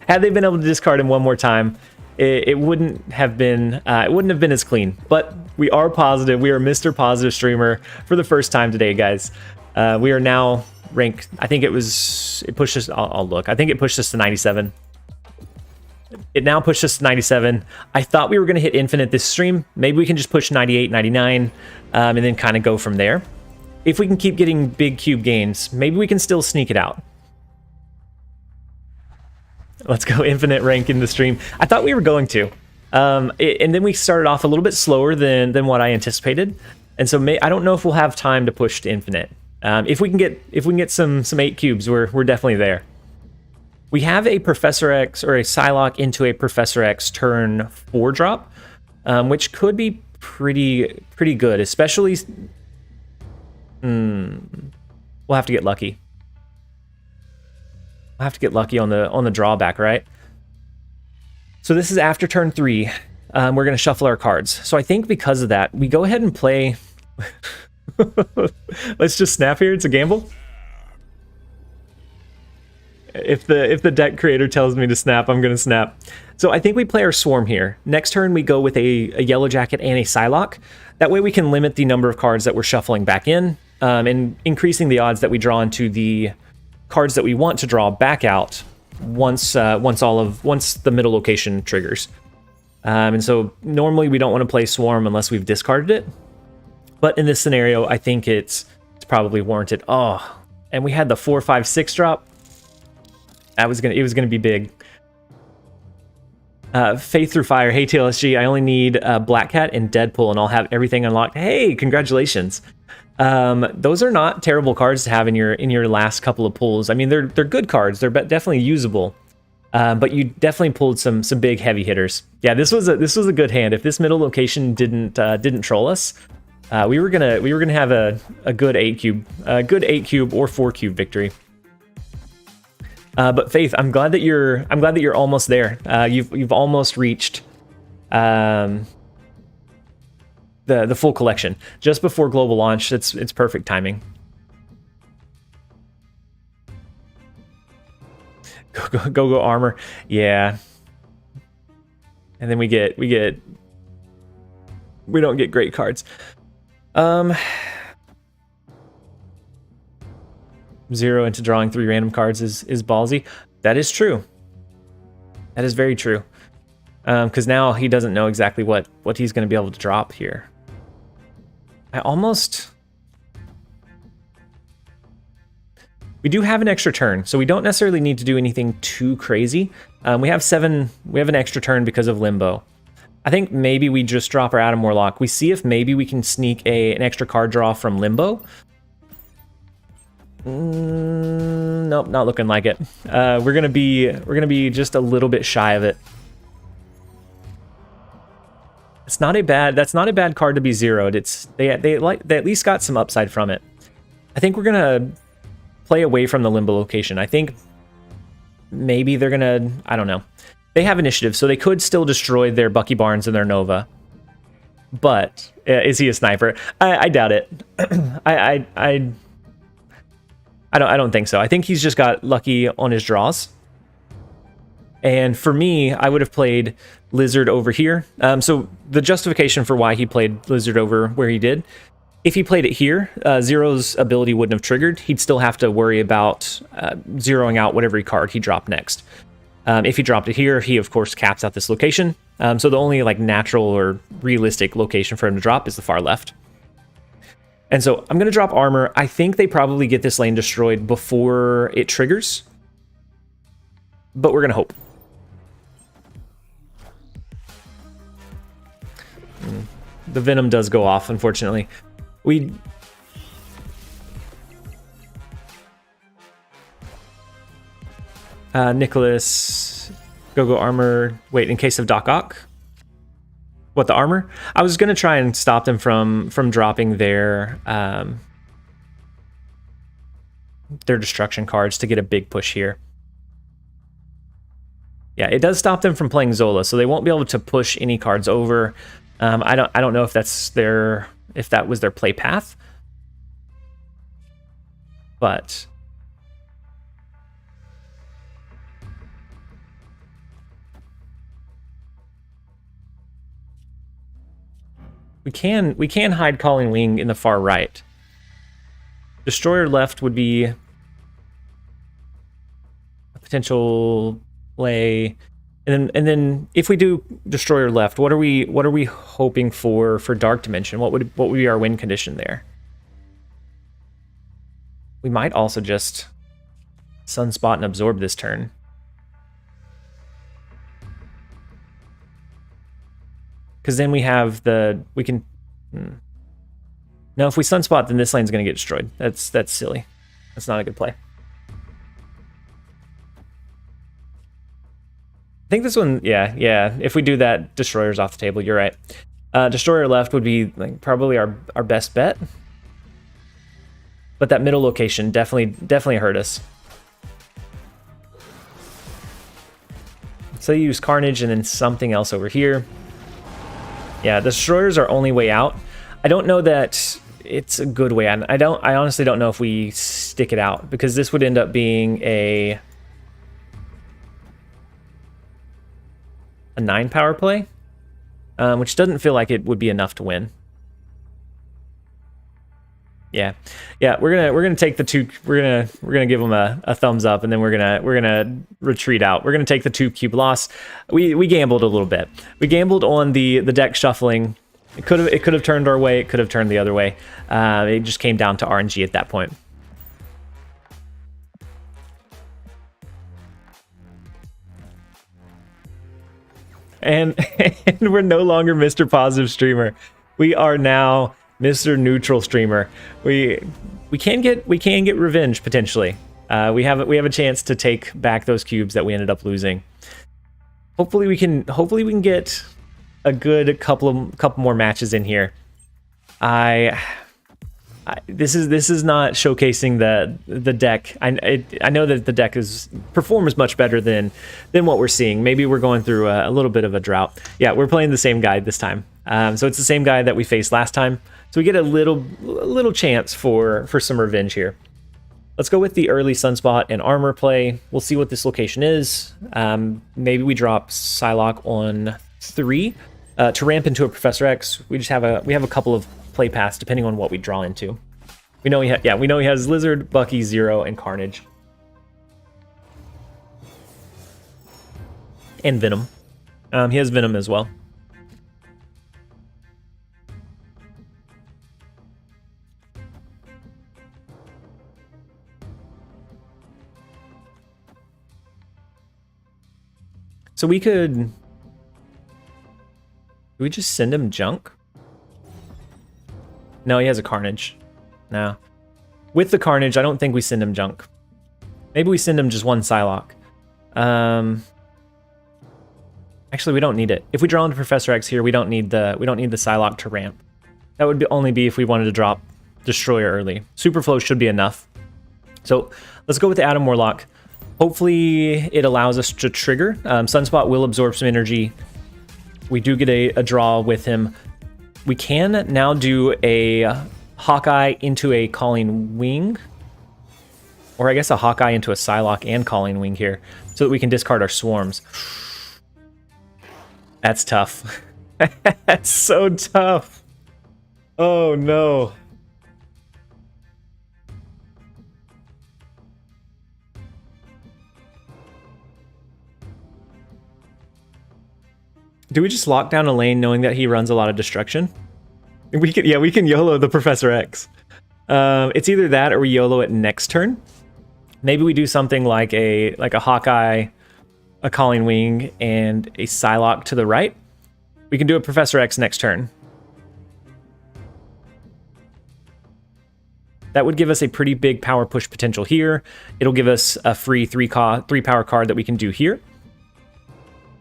Had they been able to discard him one more time, it wouldn't have been as clean. But we are positive. We are Mr. Positive Streamer for the first time today, guys. We are now ranked. I think it pushed us. I'll look. I think it pushed us to 97. It now pushed us to 97. I thought we were going to hit infinite this stream. Maybe we can just push 98, 99, and then kind of go from there. If we can keep getting big cube gains, maybe we can still sneak it out. Let's go infinite rank in the stream. I thought we were going to. And then we started off a little bit slower than what I anticipated. And so I don't know if we'll have time to push to infinite. If we can get some 8 cubes, we're definitely there. We have a Professor X or a Psylocke into a Professor X turn 4 drop, which could be pretty good, especially. We'll have to get lucky. We'll have to get lucky on the drawback, right? So this is after turn 3. We're going to shuffle our cards. So I think because of that, we go ahead and play. Let's just snap here. It's a gamble. If the deck creator tells me to snap, I'm going to snap. So I think we play our Swarm here. Next turn, we go with a Yellow Jacket and a Psylocke. That way we can limit the number of cards that we're shuffling back in, and increasing the odds that we draw into the cards that we want to draw back out once the middle location triggers. And so normally we don't want to play Swarm unless we've discarded it. But in this scenario, I think it's probably warranted. Oh, and we had the 4, 5, 6 drop. It was gonna be big. Faith Through Fire. Hey TLSG, I only need Black Cat and Deadpool, and I'll have everything unlocked. Hey, congratulations! Those are not terrible cards to have in your last couple of pulls. I mean, they're good cards. They're definitely usable. But you definitely pulled some big heavy hitters. Yeah, this was a good hand. If this middle location didn't troll us, we were gonna have a good 8 cube or 4 cube victory. But Faith, I'm glad that you're almost there. You've almost reached the full collection just before global launch. It's perfect timing. Go armor, yeah. And then we don't get great cards. 0 into drawing 3 random cards is ballsy. That is true. That is very true. Because now he doesn't know exactly what he's going to be able to drop here. We do have an extra turn, so we don't necessarily need to do anything too crazy. We have an extra turn because of Limbo. I think maybe we just drop our Adam Warlock. We see if maybe we can sneak an extra card draw from Limbo. Nope, not looking like it. We're gonna be just a little bit shy of it. That's not a bad card to be zeroed. They at least got some upside from it. I think we're gonna play away from the Limbo location. I think maybe they're gonna, I don't know. They have initiative, so they could still destroy their Bucky Barnes and their Nova. But is he a sniper? I doubt it. I don't think so. I think he's just got lucky on his draws. And for me, I would have played Lizard over here. So the justification for why he played Lizard over where he did, if he played it here, Zero's ability wouldn't have triggered. He'd still have to worry about zeroing out whatever card he dropped next. If he dropped it here, he of course caps out this location. So the only like natural or realistic location for him to drop is the far left. And so I'm going to drop armor. I think they probably get this lane destroyed before it triggers. But we're going to hope. The Venom does go off, unfortunately. Nicholas, go armor. Wait, in case of Doc Ock? What, the armor? I was going to try and stop them from dropping their destruction cards to get a big push here. Yeah, it does stop them from playing Zola, so they won't be able to push any cards over. I don't know if that was their play path, but we can hide Calling Wing in the far right. Destroyer left would be a potential play. And then if we do Destroyer left, what are we hoping for Dark Dimension? What would be our win condition there? We might also just Sunspot and absorb this turn. Because then we have no, if we Sunspot, then this lane's going to get destroyed. That's silly. That's not a good play. I think this one, yeah. If we do that, Destroyer's off the table. You're right. Destroyer left would be like probably our best bet. But that middle location definitely hurt us. So you use Carnage and then something else over here. Yeah, the Destroyer's our only way out. I don't know that it's a good way out. I honestly don't know if we stick it out, because this would end up being a 9 power play, which doesn't feel like it would be enough to win. Yeah, we're gonna take the 2. We're gonna give them a thumbs up, and then we're gonna retreat out. We're gonna take the 2 cube loss. We gambled a little bit. We gambled on the deck shuffling. It could have turned our way. It could have turned the other way. It just came down to RNG at that point. And we're no longer Mr. Positive Streamer. We are now Mr. Neutral Streamer. We can get revenge potentially. We have a chance to take back those cubes that we ended up losing. Hopefully we can get a good couple more matches in here. This is not showcasing the deck. I know that the deck performs much better than what we're seeing. Maybe we're going through a little bit of a drought. Yeah, we're playing the same guy this time. So it's the same guy that we faced last time. So we get a little chance for some revenge here. Let's go with the early Sunspot and armor play. We'll see what this location is. Maybe we drop Psylocke on 3 to ramp into a Professor X. We have a couple of play paths depending on what we draw into. We know he has Lizard, Bucky, Zero, and Carnage, and Venom. He has Venom as well. So do we just send him junk? No, he has a Carnage. No. With the Carnage, I don't think we send him junk. Maybe we send him just one Psylocke. Actually, we don't need it. If we draw into Professor X here, we don't need the Psylocke to ramp. That would only be if we wanted to drop Destroyer early. Superflow should be enough. So let's go with the Atom Warlock. Hopefully it allows us to trigger. Sunspot will absorb some energy. We do get a draw with him. We can now do a Hawkeye into a Calling Wing. Or I guess a Hawkeye into a Psylocke and Calling Wing here, so that we can discard our swarms. That's tough. That's so tough. Oh no. Do we just lock down a lane knowing that he runs a lot of destruction? We can YOLO the Professor X. It's either that or we YOLO it next turn. Maybe we do something like a Hawkeye, a Calling Wing, and a Psylocke to the right. We can do a Professor X next turn. That would give us a pretty big power push potential here. It'll give us a free 3 power card that we can do here.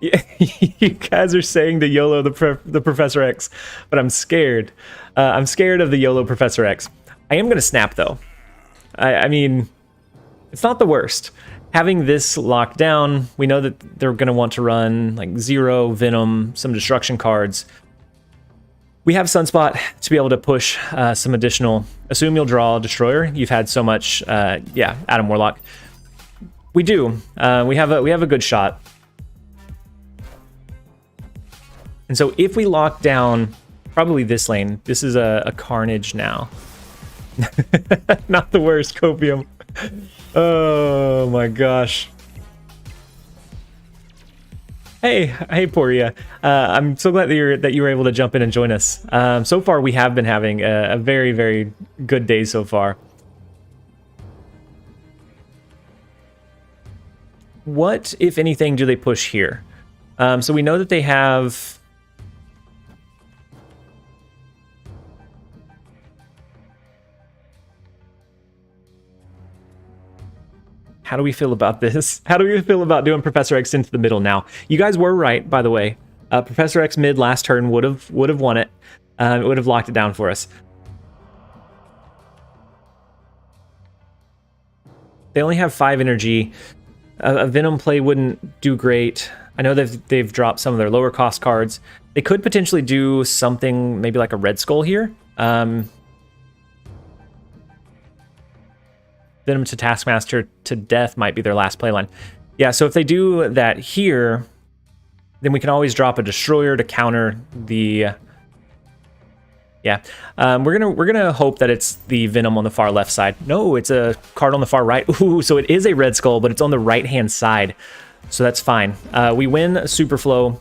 Yeah, you guys are saying to YOLO the Professor X, but I'm scared. I'm scared of the YOLO Professor X. I am going to snap, though. I mean, it's not the worst. Having this locked down, we know that they're going to want to run like Zero, Venom, some destruction cards. We have Sunspot to be able to push some additional. Assume you'll draw a Destroyer. You've had so much, yeah, Atom Warlock. We do. We have a good shot. And so if we lock down probably this lane, this is a Carnage now. Not the worst, Copium. Oh my gosh. Hey, Poria. I'm so glad that you were able to jump in and join us. So far, we have been having a very, very good day so far. What, if anything, do they push here? So we know that they have... How do we feel about this? How do we feel about doing Professor X into the middle now? You guys were right, by the way. Professor X mid last turn would have won it. It would have locked it down for us. They only have 5 energy. A Venom play wouldn't do great. I know they've dropped some of their lower cost cards. They could potentially do something maybe like a Red Skull here. Venom to Taskmaster to death might be their last playline. Yeah, so if they do that here, then we can always drop a Destroyer to counter the... Yeah, we're gonna hope that it's the Venom on the far left side. No, it's a card on the far right. Ooh, so it is a Red Skull, but it's on the right-hand side. So that's fine. We win Superflow.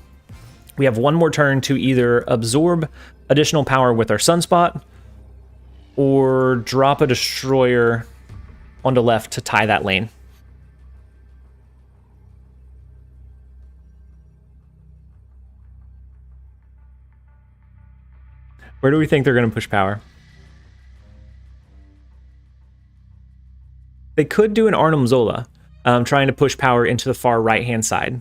We have one more turn to either absorb additional power with our Sunspot or drop a Destroyer onto left to tie that lane. Where do we think they're going to push power? They could do an Arnhem Zola, trying to push power into the far right-hand side.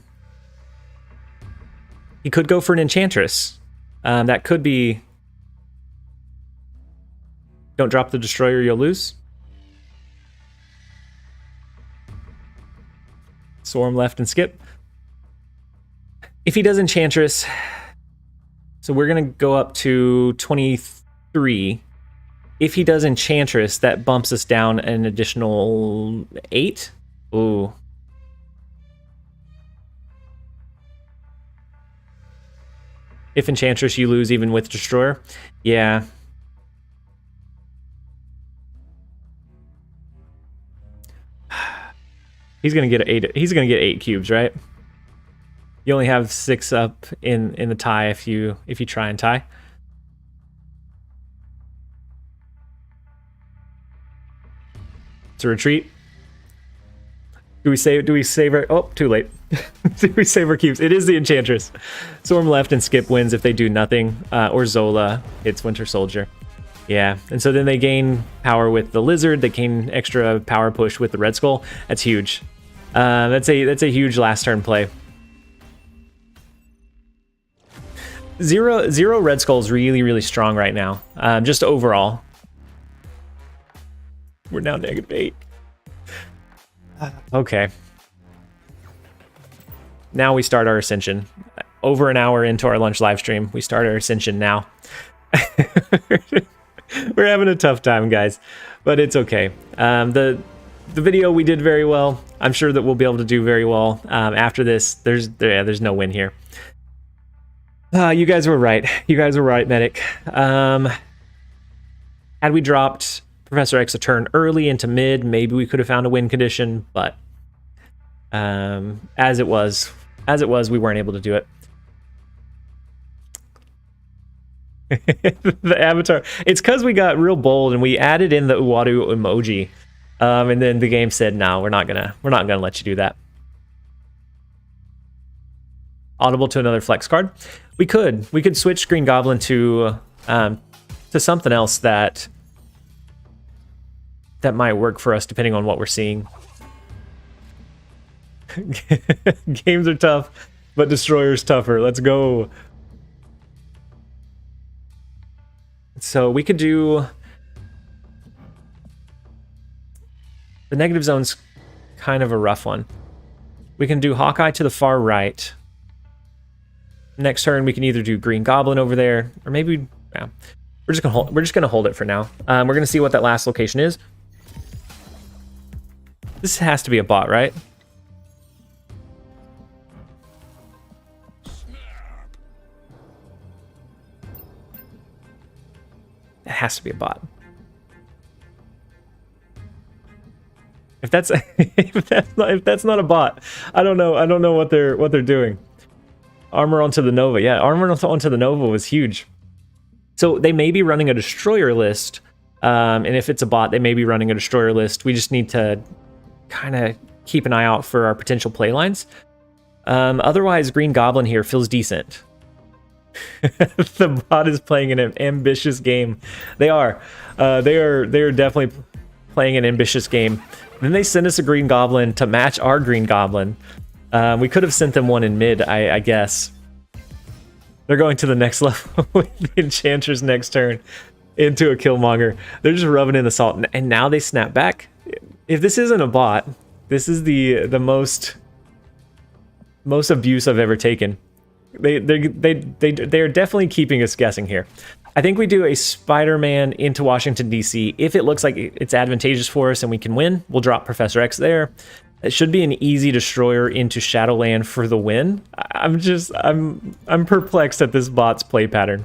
He could go for an Enchantress. That could be... Don't drop the Destroyer, you'll lose. Swarm left and skip. If he does Enchantress... So we're going to go up to 23. If he does Enchantress, that bumps us down an additional 8. Ooh. If Enchantress, you lose even with Destroyer. Yeah. He's gonna get 8. He's gonna get 8 cubes, right? You only have 6 up in the tie if you try and tie. To retreat. Do we save our... Oh, too late. Do we save our cubes? It is the Enchantress. Storm left and skip wins if they do nothing. Or Zola hits Winter Soldier. Yeah, and so then they gain power with the Lizard. They gain extra power push with the Red Skull. That's huge. That's a huge last turn play. Zero Red Skull is really strong right now. Just overall. We're now -8. Okay. Now we start our ascension. Over an hour into our lunch live stream, we start our ascension now. We're having a tough time, guys, but it's okay. The video, we did very well. I'm sure that we'll be able to do very well after this. There's no win here. You guys were right. You guys were right, Medic. Had we dropped Professor X a turn early into mid, maybe we could have found a win condition, but as it was, we weren't able to do it. The avatar. It's because we got real bold and we added in the Uwadu emoji, and then the game said, "No, we're not gonna let you do that." Audible to another flex card. We could switch Green Goblin to something else that might work for us depending on what we're seeing. Games are tough, but Destroyer's tougher. Let's go. So we could do... The negative zone's kind of a rough one. We can do Hawkeye to the far right. Next turn, we can either do Green Goblin over there, or maybe... Yeah, we're just gonna hold it for now. We're gonna see what that last location is. This has to be a bot, right? It has to be a bot. If that's if that's not a bot, I don't know what they're doing. Armor onto the Nova. Yeah, armor onto the Nova was huge. So they may be running a Destroyer list, and if it's a bot, they may be running a Destroyer list. We just need to kind of keep an eye out for our potential play lines. Otherwise, Green Goblin here feels decent. The bot is playing an ambitious game. They are definitely playing an ambitious game. Then they send us a Green Goblin to match our Green Goblin. We could have sent them one in mid, I guess. They're going to the next level with the Enchantress next turn into a Killmonger. They're just rubbing in the salt, and now they snap back. If this isn't a bot, this is the most abuse I've ever taken. They are definitely keeping us guessing here. I think we do a Spider-Man into Washington, D.C. If it looks like it's advantageous for us and we can win, we'll drop Professor X there. It should be an easy Destroyer into Shadowland for the win. I'm perplexed at this bot's play pattern.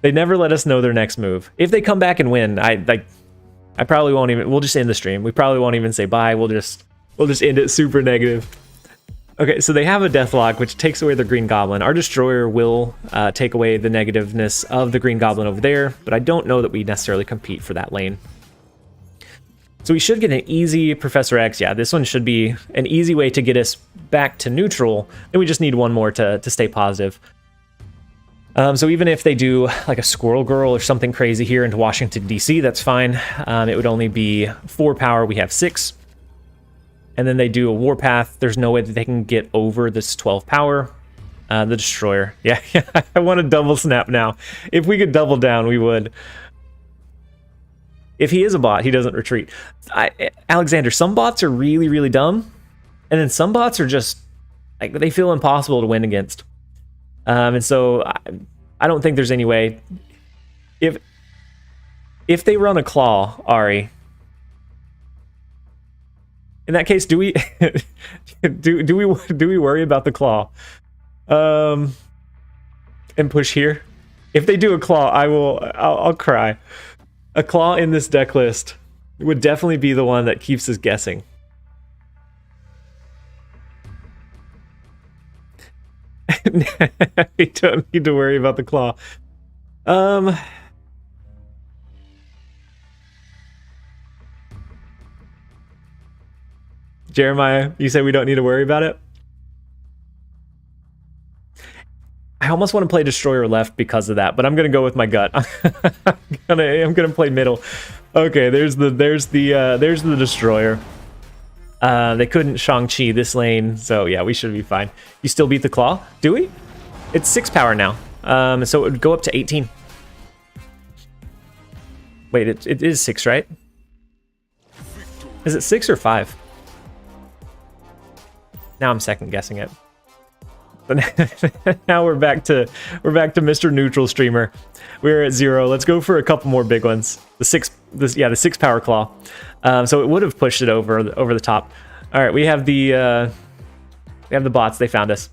They never let us know their next move. If they come back and win, I probably won't even... We'll just end the stream. We probably won't even say bye. We'll just end it super negative. Okay, so they have a Deathlock, which takes away the Green Goblin. Our Destroyer will take away the negativeness of the Green Goblin over there, but I don't know that we necessarily compete for that lane. So we should get an easy Professor X. Yeah, this one should be an easy way to get us back to neutral, and we just need one more to stay positive. So even if they do like a Squirrel Girl or something crazy here into Washington, D.C., that's fine. It would only be 4 power. We have 6. And then they do a Warpath. There's no way that they can get over this 12 power. The Destroyer. Yeah, I want to double snap now. If we could double down, we would. If he is a bot, he doesn't retreat. Alexander, some bots are really, really dumb. And then some bots are just, like, they feel impossible to win against. And so I don't think there's any way. If they run a claw, Ari, in that case, do we do we worry about the claw? And push here. If they do a claw, I'll cry. A claw in this deck list would definitely be the one that keeps us guessing. We don't need to worry about the claw. Jeremiah, you say we don't need to worry about it? I almost want to play Destroyer left because of that, but I'm gonna go with my gut. I'm gonna play middle. Okay, there's the Destroyer. They couldn't Shang-Chi this lane, so yeah, we should be fine. You still beat the claw? Do we? It's 6 power now, so it would go up to 18. Wait, it is 6, right? Is it 6 or 5? Now I'm second guessing it. But now we're back to Mr. Neutral Streamer. We're at 0. Let's go for a couple more big ones. The 6 power claw. So it would have pushed it over the top. All right, we have the bots. They found us.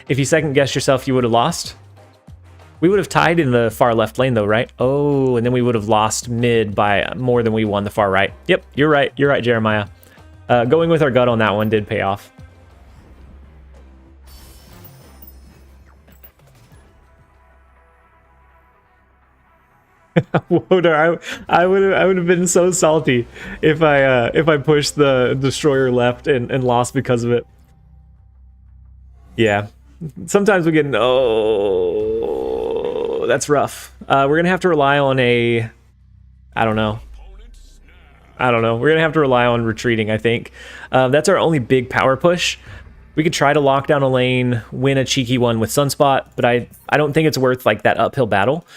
If you second guessed yourself, you would have lost. We would have tied in the far left lane though, right? Oh, and then we would have lost mid by more than we won the far right. Yep, you're right. You're right, Jeremiah. Going with our gut on that one did pay off. Wodar, I would have been so salty if I pushed the Destroyer left and lost because of it. Yeah, sometimes we get that's rough. We're gonna have to rely on I don't know. We're gonna have to rely on retreating, I think. That's our only big power push. We could try to lock down a lane, win a cheeky one with Sunspot, but I don't think it's worth like that uphill battle.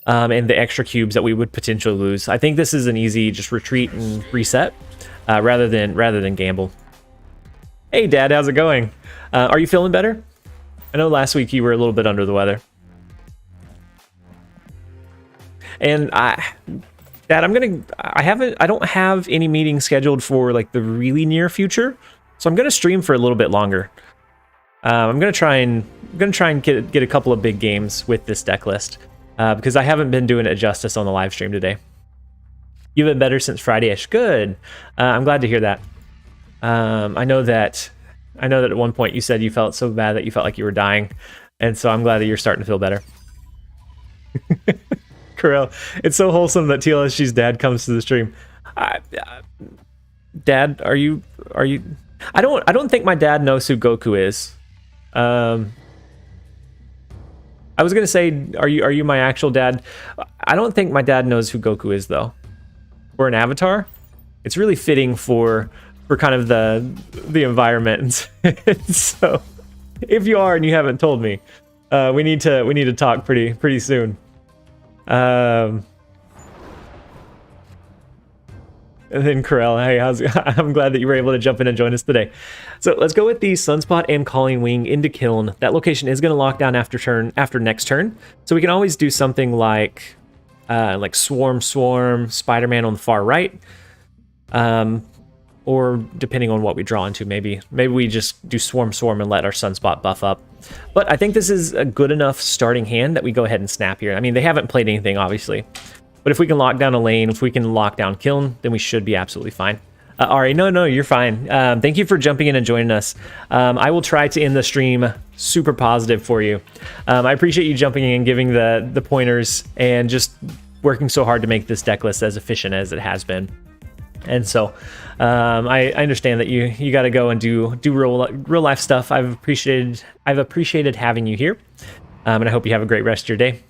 And the extra cubes that we would potentially lose. I think this is an easy just retreat and reset rather than gamble. Hey Dad, how's it going? Are you feeling better? I know last week you were a little bit under the weather. And Dad, I don't have any meetings scheduled for like the really near future, so I'm gonna stream for a little bit longer. I'm gonna try and get a couple of big games with this deck list. Because I haven't been doing it justice on the live stream today. You've been better since Friday-ish. Good. I'm glad to hear that. I know that at one point you said you felt so bad that you felt like you were dying, and so I'm glad that you're starting to feel better. Corel, it's so wholesome that TLSG's dad comes to the stream. Dad, are you? I don't think my dad knows who Goku is. I was gonna say, are you my actual dad? I don't think my dad knows who Goku is though. Or an avatar. It's really fitting for kind of the environment. So if you are and you haven't told me, we need to talk pretty soon. And then Corel, hey, I'm glad that you were able to jump in and join us today. So let's go with the Sunspot and Calling Wing into Kiln. That location is going to lock down after next turn. So we can always do something like Swarm, Spider-Man on the far right. Or depending on what we draw into, maybe we just do Swarm and let our Sunspot buff up. But I think this is a good enough starting hand that we go ahead and snap here. I mean, they haven't played anything, obviously. But if we can lock down a lane, if we can lock down Kiln, then we should be absolutely fine. Ari, no, you're fine. Thank you for jumping in and joining us. I will try to end the stream super positive for you. I appreciate you jumping in and giving the pointers and just working so hard to make this deck list as efficient as it has been. And so I understand that you got to go and do real life stuff. I've appreciated having you here, and I hope you have a great rest of your day.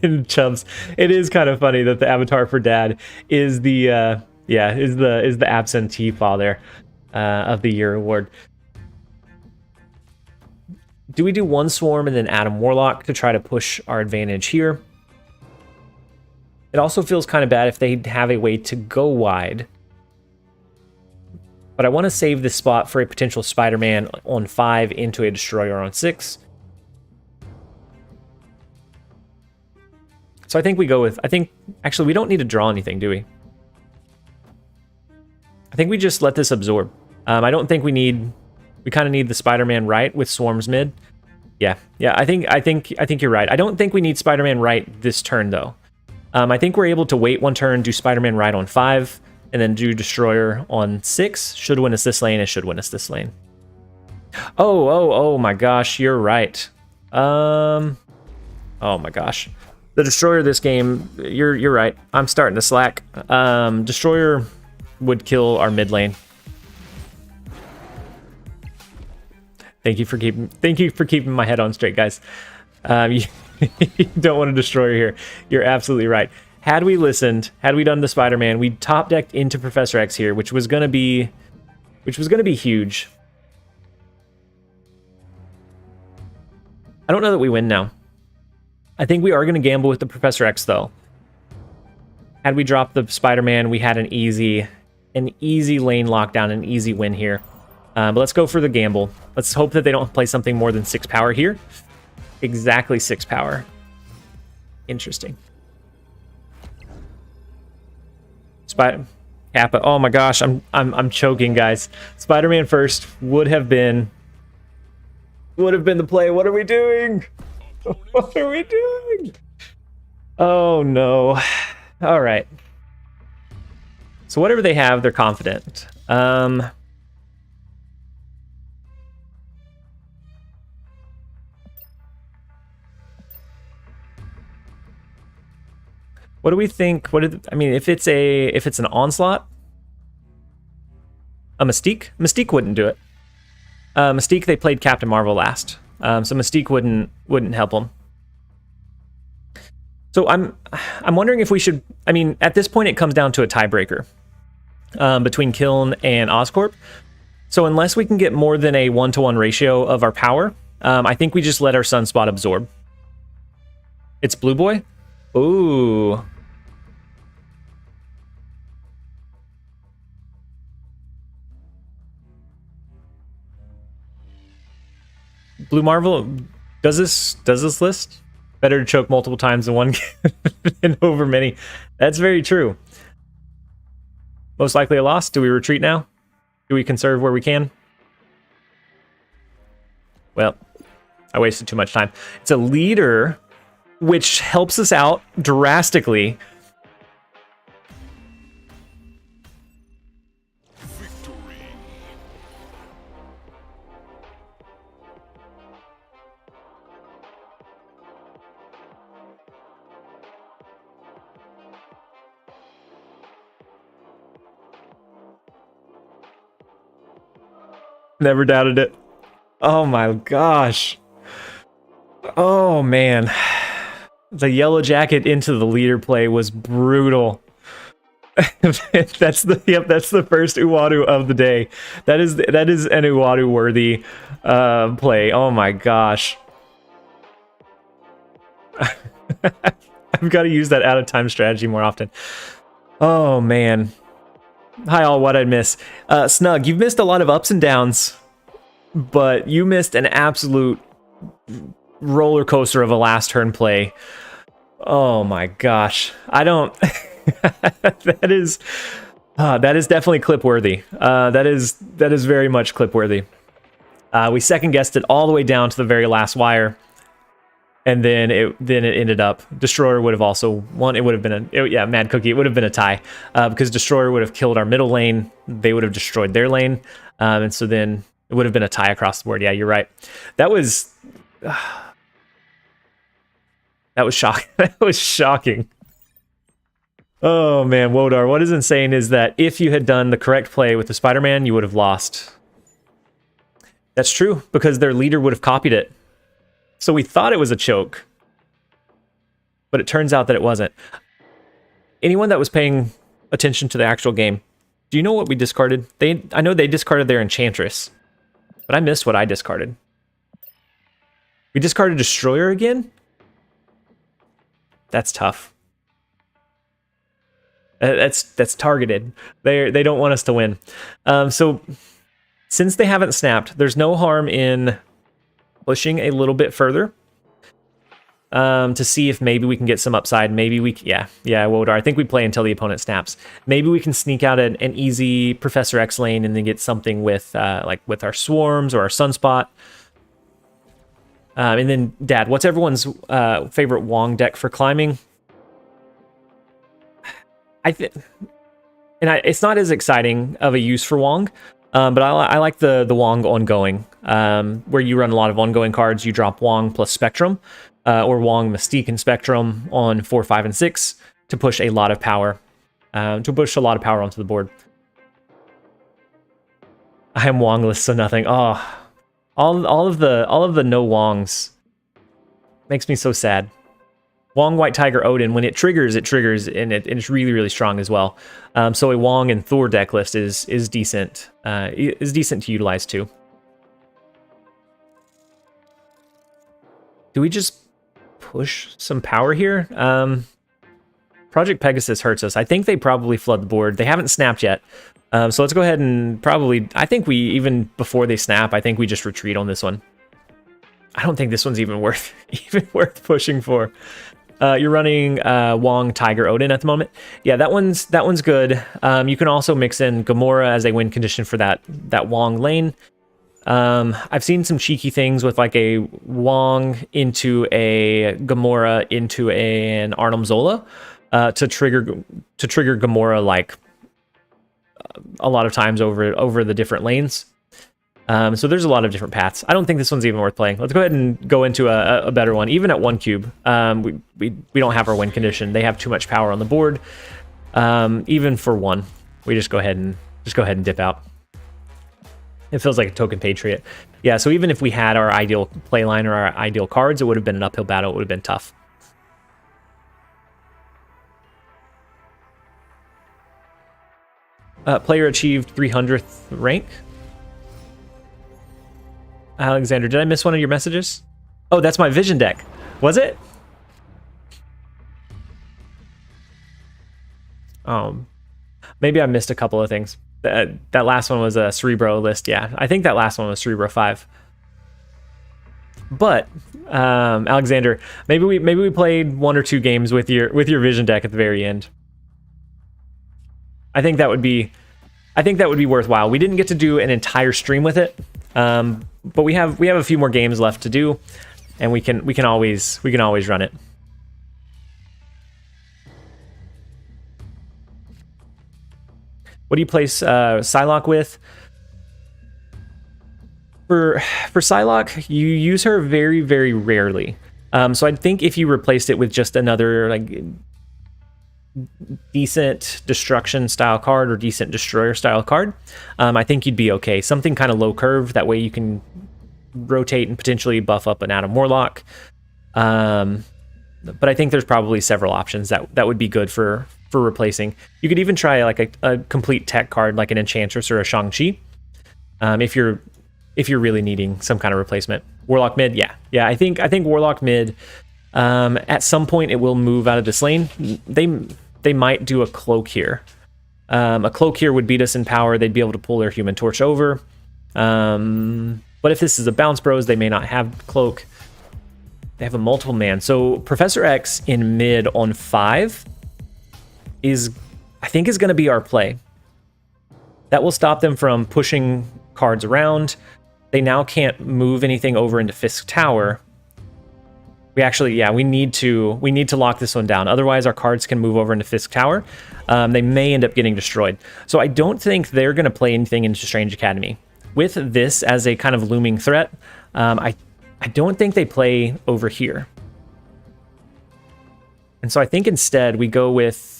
And Chubbs, it is kind of funny that the avatar for Dad is the is the absentee father of the year award. Do we do one swarm and then Adam Warlock to try to push our advantage here? It also feels kind of bad if they have a way to go wide. But I want to save this spot for a potential Spider-Man on 5 into a Destroyer on 6. So I think we go with... Actually, we don't need to draw anything, do we? I think we just let this absorb. I don't think we need... We kind of need the Spider-Man right with Swarms mid. Yeah, I think you're right. I don't think we need Spider-Man right this turn, though. I think we're able to wait one turn, do Spider-Man right on 5, and then do Destroyer on 6. Should win us this lane, it should win us this lane. Oh my gosh, you're right. Oh my gosh. The Destroyer this game, you're right. I'm starting to slack. Destroyer would kill our mid lane. Thank you for keeping my head on straight, guys. You don't want to Destroyer here. You're absolutely right. Had we listened, had we done the Spider-Man, we top decked into Professor X here, which was gonna be huge. I don't know that we win now. I think we are gonna gamble with the Professor X though. Had we dropped the Spider-Man, we had an easy lane lockdown, an easy win here. But let's go for the gamble. Let's hope that they don't play something more than 6 power here. Exactly 6 power. Interesting. Kappa. Oh my gosh, I'm choking, guys. Spider-Man first would have been the play. What are we doing? What are we doing? Oh no. All right. So whatever they have, they're confident. What do we think? I mean, if it's an onslaught, a Mystique wouldn't do it. Mystique, they played Captain Marvel last, so Mystique wouldn't help them. So I'm wondering if we should. I mean, at this point, it comes down to a tiebreaker between Kiln and Oscorp. So unless we can get more than a 1-to-1 ratio of our power, I think we just let our Sunspot absorb. It's Blue Boy. Ooh. Blue Marvel, does this list? Better to choke multiple times in one than over many. That's very true. Most likely a loss. Do we retreat now? Do we conserve where we can? Well, I wasted too much time. It's a leader, which helps us out drastically. Victory. Never doubted it. Oh my gosh. Oh man. The yellow jacket into the leader play was brutal. That's the first Uwadu of the day. That is an Uwadu worthy play. Oh my gosh. I've got to use that out of time strategy more often. Oh man. Hi all, what I miss. Snug, you've missed a lot of ups and downs, but you missed an absolute roller coaster of a last turn play. Oh my gosh. I don't that is definitely clip worthy. That is very much clip worthy. We second guessed it all the way down to the very last wire, and then it ended up Destroyer would have also won. It would have been Mad Cookie. It would have been a tie because Destroyer would have killed our middle lane. They would have destroyed their lane, and so then it would have been a tie across the board. Yeah, you're right. That was shocking. That was shocking. Oh man, Wodar, what is insane is that if you had done the correct play with the Spider-Man, you would have lost. That's true, because their leader would have copied it. So we thought it was a choke. But it turns out that it wasn't. Anyone that was paying attention to the actual game, do you know what we discarded? I know they discarded their Enchantress, but I missed what I discarded. We discarded Destroyer again? That's tough. That's targeted. They don't want us to win. So since they haven't snapped, there's no harm in pushing a little bit further to see if maybe we can get some upside. Maybe we yeah, Wodar. I think we play until the opponent snaps. Maybe we can sneak out an easy Professor X lane and then get something with like with our swarms or our sunspot. And then, Dad, what's everyone's favorite Wong deck for climbing? It's not as exciting of a use for Wong, but I like the Wong ongoing, where you run a lot of ongoing cards. You drop Wong plus Spectrum, or Wong Mystique and Spectrum on 4, 5, and 6 to push a lot of power, onto the board. I am Wongless, so nothing. Oh, all of the no Wongs makes me so sad. Wong, White Tiger, Odin, when it triggers, and it's really, really strong as well. So a Wong and Thor deck list is decent. Is decent to utilize too. Do we just push some power here? Project Pegasus hurts us. I think they probably flood the board. They haven't snapped yet. So let's go ahead and probably, I think we, even before they snap, I think we just retreat on this one. I don't think this one's even worth pushing for. You're running Wong, Tiger, Odin at the moment. Yeah, that one's good. You can also mix in Gamora as a win condition for that Wong lane. I've seen some cheeky things with like a Wong into a Gamora into an Arnim Zola to trigger Gamora like a lot of times over the different lanes. So there's a lot of different paths. I don't think this one's even worth playing. Let's go ahead and go into a better one. Even at 1 cube, we don't have our win condition. They have too much power on the board. Even for 1, we just go ahead and dip out. It feels like a token patriot. Yeah, so even if we had our ideal play line or our ideal cards, it would have been an uphill battle. It would have been tough. Player achieved 300th rank. Alexander, did I miss one of your messages? Oh, that's my vision deck. Was it? Maybe I missed a couple of things. That last one was a Cerebro list. Yeah, I think that last one was Cerebro 5. But Alexander, maybe we played 1 or 2 games with your vision deck at the very end. I think that would be worthwhile. We didn't get to do an entire stream with it, but we have a few more games left to do, and we can always run it. What do you place Psylocke with? For Psylocke, you use her very, very rarely. So I think if you replaced it with just another like decent destruction style card or decent destroyer style card, I think you'd be okay. Something kind of low curve, that way you can rotate and potentially buff up an Adam Warlock. But I think there's probably several options that would be good for replacing. You could even try like a complete tech card like an Enchantress or a Shang-Chi, if you're really needing some kind of replacement. Warlock mid, yeah, I think Warlock mid. At some point it will move out of this lane. They might do a cloak here. A cloak here would beat us in power. They'd be able to pull their Human Torch over. But if this is a bounce bros, they may not have cloak. They have a multiple man. So Professor X in mid on 5 I think is going to be our play. That will stop them from pushing cards around. They now can't move anything over into Fisk Tower. We need to lock this one down. Otherwise, our cards can move over into Fisk Tower. They may end up getting destroyed. So I don't think they're going to play anything into Strange Academy. With this as a kind of looming threat, I don't think they play over here. And so I think instead we go with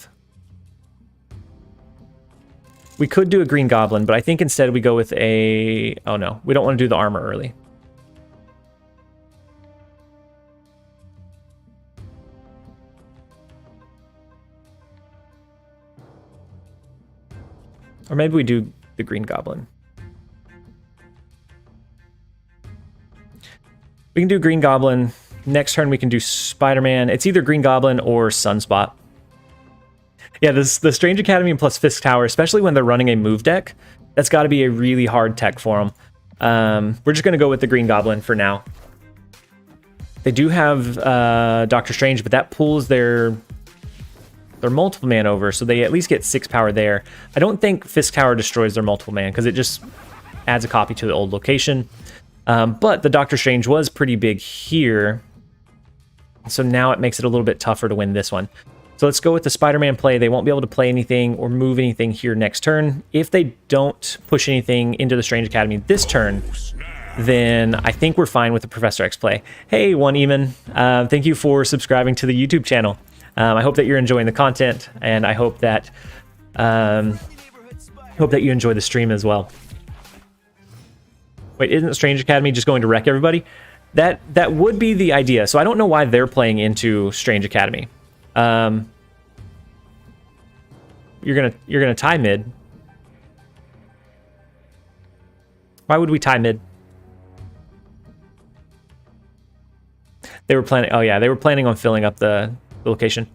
We could do a green goblin, but I think instead we go with a... Oh no, we don't want to do the armor early. Or maybe we do the green goblin. We can do green goblin. Next turn we can do Spider-Man. It's either green goblin or Sunspot. Yeah, the Strange Academy plus Fisk Tower, especially when they're running a move deck, that's got to be a really hard tech for them. We're just going to go with the green goblin for now. They do have Doctor Strange, but that pulls their multiple man over, so they at least get 6 power there. I don't think Fisk Tower destroys their multiple man because it just adds a copy to the old location. But the Doctor Strange was pretty big here, so now it makes it a little bit tougher to win this one. So let's go with the Spider-Man play. They won't be able to play anything or move anything here next turn. If they don't push anything into the Strange Academy this turn, then I think we're fine with the Professor X play. Hey, One Eamon, thank you for subscribing to the YouTube channel. I hope that you're enjoying the content, and I hope that you enjoy the stream as well. Wait, isn't Strange Academy just going to wreck everybody? That would be the idea. So I don't know why they're playing into Strange Academy. You're gonna tie mid. Why would we tie mid? They were planning. Oh yeah, they were planning on filling up the location.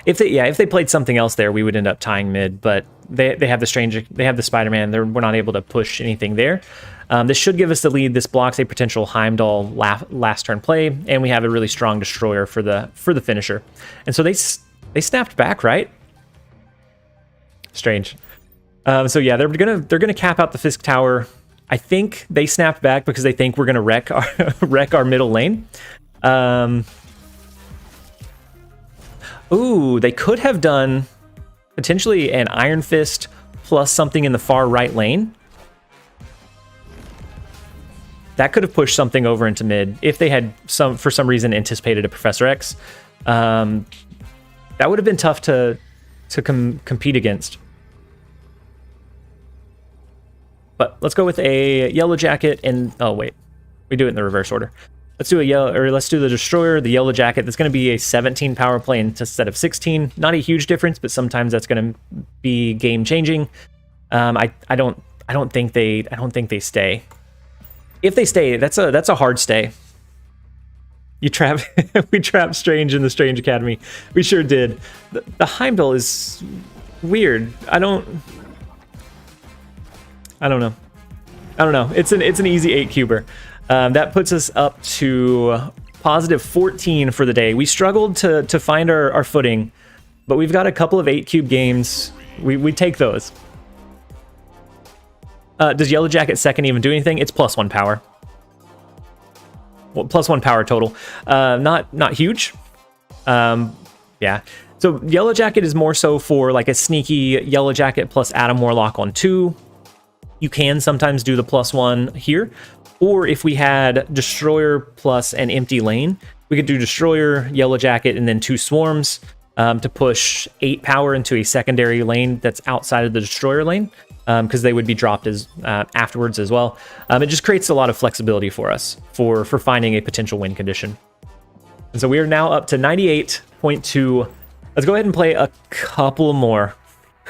If they played something else there, we would end up tying mid. But they have the Spider-Man. We're not able to push anything there. This should give us the lead. This blocks a potential Heimdall last turn play, and we have a really strong destroyer for the finisher. And so they snapped back, right? Strange. So yeah, they're gonna cap out the Fisk Tower. I think they snapped back because they think we're gonna wreck our middle lane. Ooh, they could have done potentially an Iron Fist plus something in the far right lane. That could have pushed something over into mid if they had for some reason anticipated a Professor X. That would have been tough to compete against. But let's go with a Yellow Jacket and oh wait, we do it in the reverse order. Let's do let's do the Destroyer, the Yellow Jacket. That's going to be a 17 power play instead of 16. Not a huge difference, but sometimes that's going to be game changing. I don't think they stay. If they stay, that's a hard stay. We trapped Strange in the Strange Academy. We sure did. The Heimdall is weird. I don't know. It's an easy 8-cuber. That puts us up to positive 14 for the day. We struggled to find our footing, but we've got a couple of 8-cube games. We take those. Does Yellow Jacket second even do anything? It's +1 power. Well, +1 power total. Not huge. Yeah. So Yellow Jacket is more so for like a sneaky Yellow Jacket plus Adam Warlock on 2. You can sometimes do the +1 here. Or if we had Destroyer plus an empty lane, we could do Destroyer, Yellow Jacket, and then 2 Swarms to push 8 power into a secondary lane that's outside of the Destroyer lane, because they would be dropped as afterwards as well. It just creates a lot of flexibility for us for finding a potential win condition. And so we are now up to 98.2. Let's go ahead and play a couple more.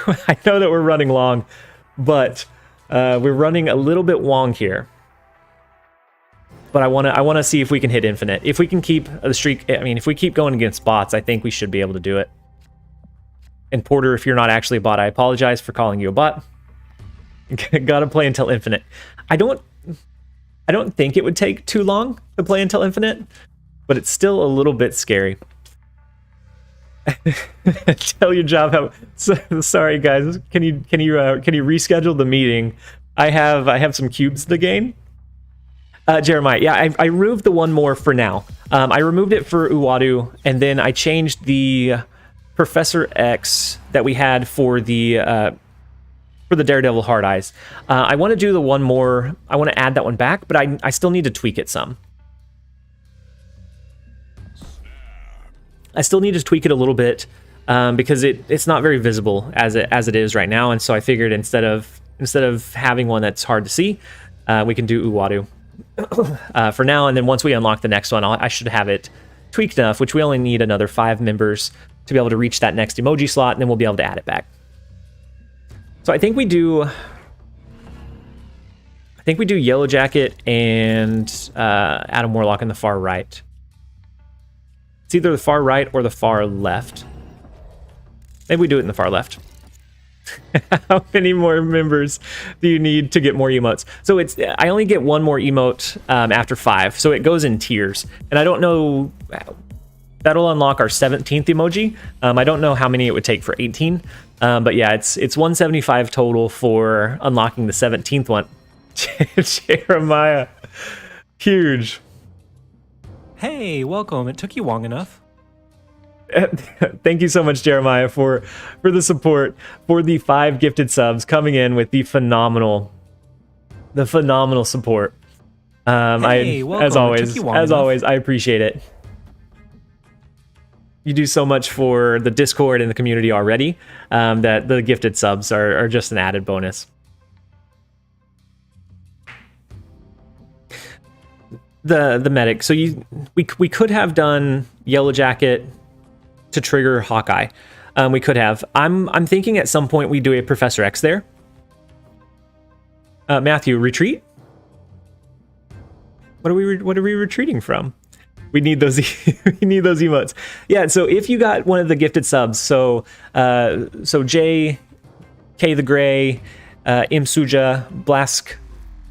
I know that we're running long, but we're running a little bit long here. But I want to see if we can hit infinite. If we can keep the streak, I mean, if we keep going against bots, I think we should be able to do it. And Porter, if you're not actually a bot, I apologize for calling you a bot. Gotta play until infinite. I don't think it would take too long to play until infinite, but it's still a little bit scary. Tell your job how. Sorry guys, can you reschedule the meeting? I have some cubes to gain. Jeremiah, yeah, I removed the one more for now. I removed it for Uwadu, and then I changed the Professor X that we had for the Daredevil Hard Eyes. I want to do the one more. I want to add that one back, but I still need to tweak it some. I still need to tweak it a little bit because it's not very visible as it is right now. And so I figured instead of having one that's hard to see, we can do Uwadu for now. And then once we unlock the next one, I should have it tweaked enough, which we only need another 5 members to be able to reach that next emoji slot, and then we'll be able to add it back. So I think we do Yellow Jacket and Adam Warlock on the far right. It's either the far right or the far left. Maybe we do it in the far left. How many more members do you need to get more emotes? So I only get 1 more emote after 5, so it goes in tiers. And I don't know, that'll unlock our 17th emoji. I don't know how many it would take for 18, but yeah, it's 175 total for unlocking the 17th one. Jeremiah, huge. Hey, welcome. It took you long enough. Thank you so much, Jeremiah, for the support, for the 5 gifted subs, coming in with the phenomenal support. Hey, welcome. As always, I appreciate it. You do so much for the Discord and the community already, that the gifted subs are just an added bonus. The medic. So we could have done Yellow Jacket to trigger Hawkeye. We could have. I'm thinking at some point we do a Professor X there. Matthew, retreat? What are we retreating from? We need those we need those emotes. Yeah, so if you got one of the gifted subs, so Jay, K the Gray, Imsuja, Blask,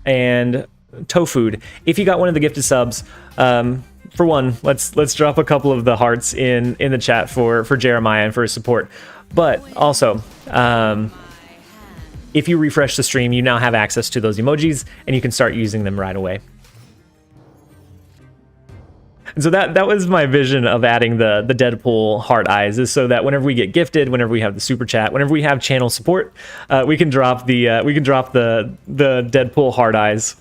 and Tofood. If you got one of the gifted subs, for one, let's drop a couple of the hearts in the chat for Jeremiah and for his support. But also, if you refresh the stream, you now have access to those emojis and you can start using them right away. And so that was my vision of adding the Deadpool heart eyes, is so that whenever we get gifted, whenever we have the super chat, whenever we have channel support, we can drop the Deadpool heart eyes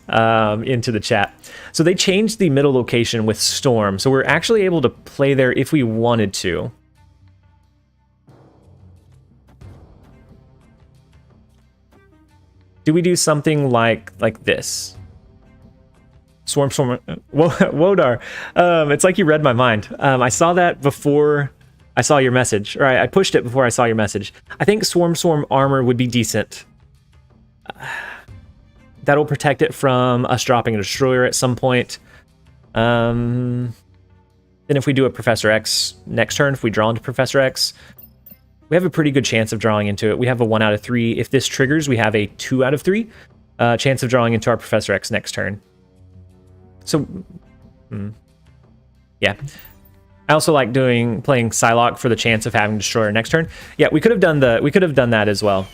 into the chat. So they changed the middle location with Storm, so we're actually able to play there if we wanted to. Do we do something like this? Swarm, Wodar. It's like you read my mind. I saw that before I saw your message. Or I pushed it before I saw your message. I think Swarm armor would be decent. That'll protect it from us dropping a destroyer at some point. Then if we do a Professor X next turn, if we draw into Professor X, we have a pretty good chance of drawing into it. We have a 1 out of 3. If this triggers, we have a 2 out of 3 chance of drawing into our Professor X next turn. So, yeah. I also like playing Psylocke for the chance of having Destroyer next turn. Yeah, we could have done that as well.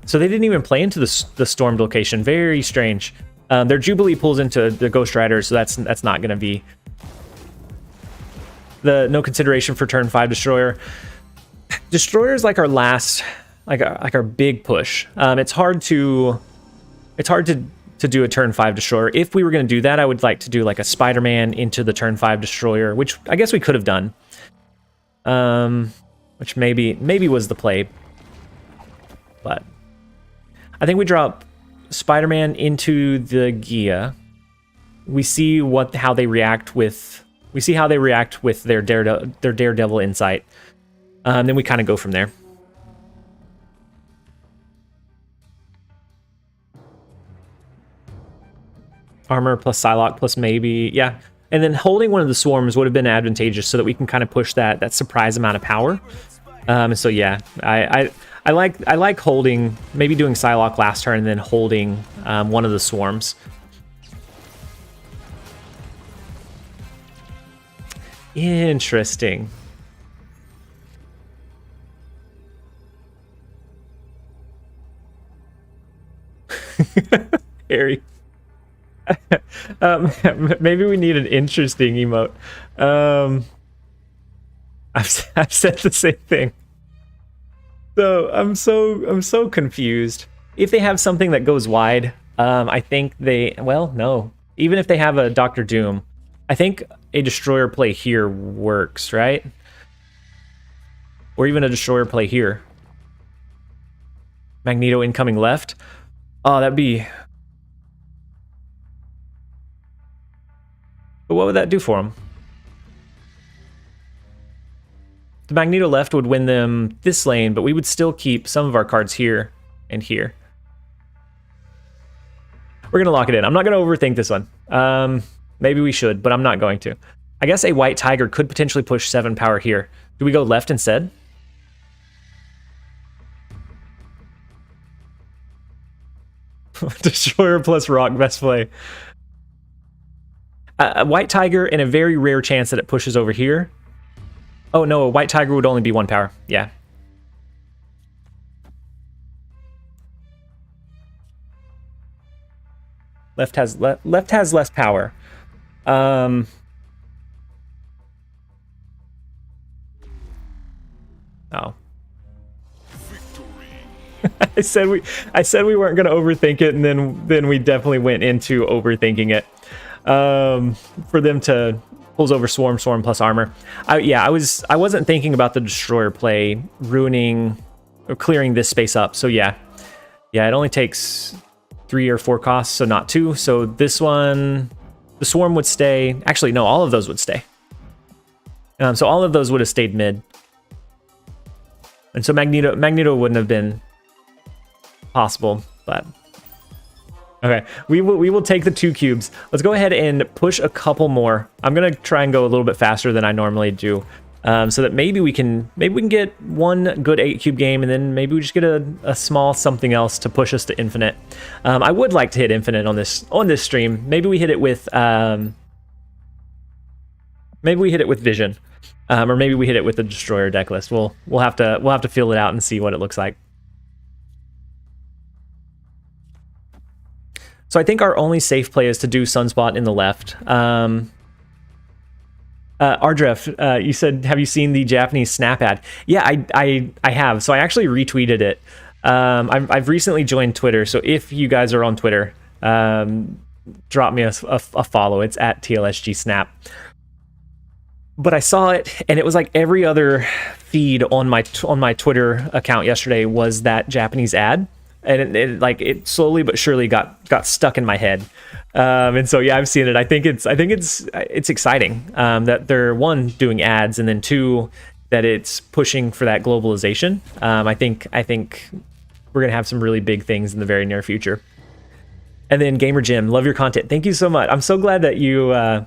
So they didn't even play into the stormed location. Very strange. Their Jubilee pulls into the Ghost Rider, so that's not going to be no consideration for turn 5 Destroyer. Destroyer is like our last, like our big push. It's hard to do a turn 5 Destroyer. If we were going to do that, I would like to do like a Spider-Man into the turn 5 Destroyer, which I guess we could have done. Which maybe was the play. But I think we drop Spider-Man into the Gia. We see how they react with their Daredevil insight. Then we kind of go from there. Armor plus Psylocke plus maybe, yeah. And then holding one of the swarms would have been advantageous so that we can kind of push that surprise amount of power. So yeah, I like holding, maybe doing Psylocke last turn and then holding one of the swarms. Interesting. Harry. Maybe we need an interesting emote. I've said the same thing. So I'm so confused. If they have something that goes wide, I think no. Even if they have a Doctor Doom, I think a destroyer play here works, right? Or even a destroyer play here. Magneto incoming left. Oh, that'd be... But what would that do for him? The Magneto left would win them this lane, but we would still keep some of our cards here and here. We're going to lock it in. I'm not going to overthink this one. Maybe we should, but I'm not going to. I guess a white tiger could potentially push 7 power here. Do we go left instead? Destroyer plus rock, best play. A white tiger and a very rare chance that it pushes over here. Oh no, a white tiger would only be 1 power. Yeah. Left has less power. Oh. I said we weren't going to overthink it, and then we definitely went into overthinking it. For them to pulls over swarm plus armor. I wasn't thinking about the destroyer play ruining or clearing this space up. So yeah, it only takes 3 or 4 costs, so not 2. So this one, the swarm would stay. Actually, no, all of those would stay. So all of those would have stayed mid, and so Magneto wouldn't have been possible, but. Okay, we will take the 2 cubes. Let's go ahead and push a couple more. I'm gonna try and go a little bit faster than I normally do, so that maybe we can get one good 8 cube game, and then maybe we just get a small something else to push us to infinite. I would like to hit infinite on this stream. Maybe we hit it with Vision, or maybe we hit it with the Destroyer deck list. We'll have to feel it out and see what it looks like. So I think our only safe play is to do Sunspot in the left. Ardref, you said, have you seen the Japanese Snap ad? Yeah, I have. So I actually retweeted it. I've recently joined Twitter, so if you guys are on Twitter, drop me a follow. It's at TLSG Snap. But I saw it, and it was like every other feed on my Twitter account yesterday was that Japanese ad. And it slowly but surely got stuck in my head, and so yeah, I've seen it. I think it's exciting that they're, 1, doing ads, and then 2, that it's pushing for that globalization. I think we're gonna have some really big things in the very near future. And then Gamer Jim, love your content. Thank you so much. I'm so glad that you're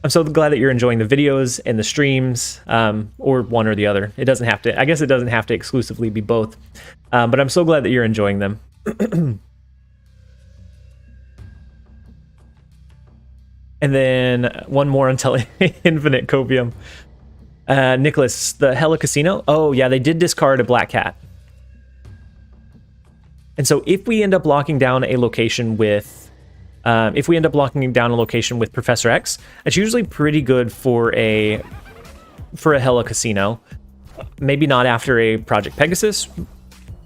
enjoying the videos and the streams, or one or the other. It doesn't have to. I guess it doesn't have to exclusively be both. But I'm so glad that you're enjoying them. And then one more until infinite copium. Nicholas, the Hella Casino. Oh yeah, they did discard a Black Cat. And so if we end up locking down a location with Professor X, it's usually pretty good for a Hella Casino. Maybe not after a Project Pegasus,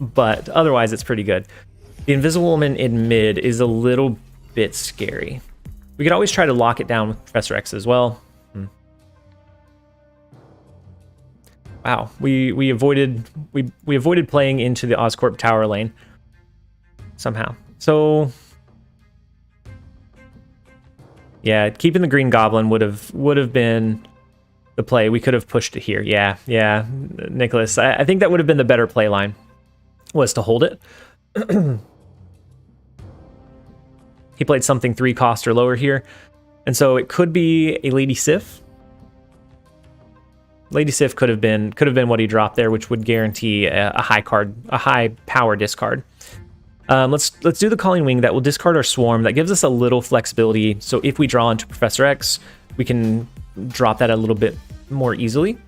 but otherwise it's pretty good. The Invisible Woman in mid is a little bit scary. We could always try to lock it down with Professor X as well. Wow, we avoided playing into the Oscorp tower lane somehow. So yeah, keeping the Green Goblin would have been the play. We could have pushed it here. Yeah, Nicholas, I think that would have been the better play line, was to hold it. He played something 3 cost or lower here, and so it could be a Lady Sif. Lady Sif could have been what he dropped there, which would guarantee a high power discard. Let's do the Calling Wing. That will discard our Swarm. That gives us a little flexibility. So if we draw into Professor X, we can drop that a little bit more easily.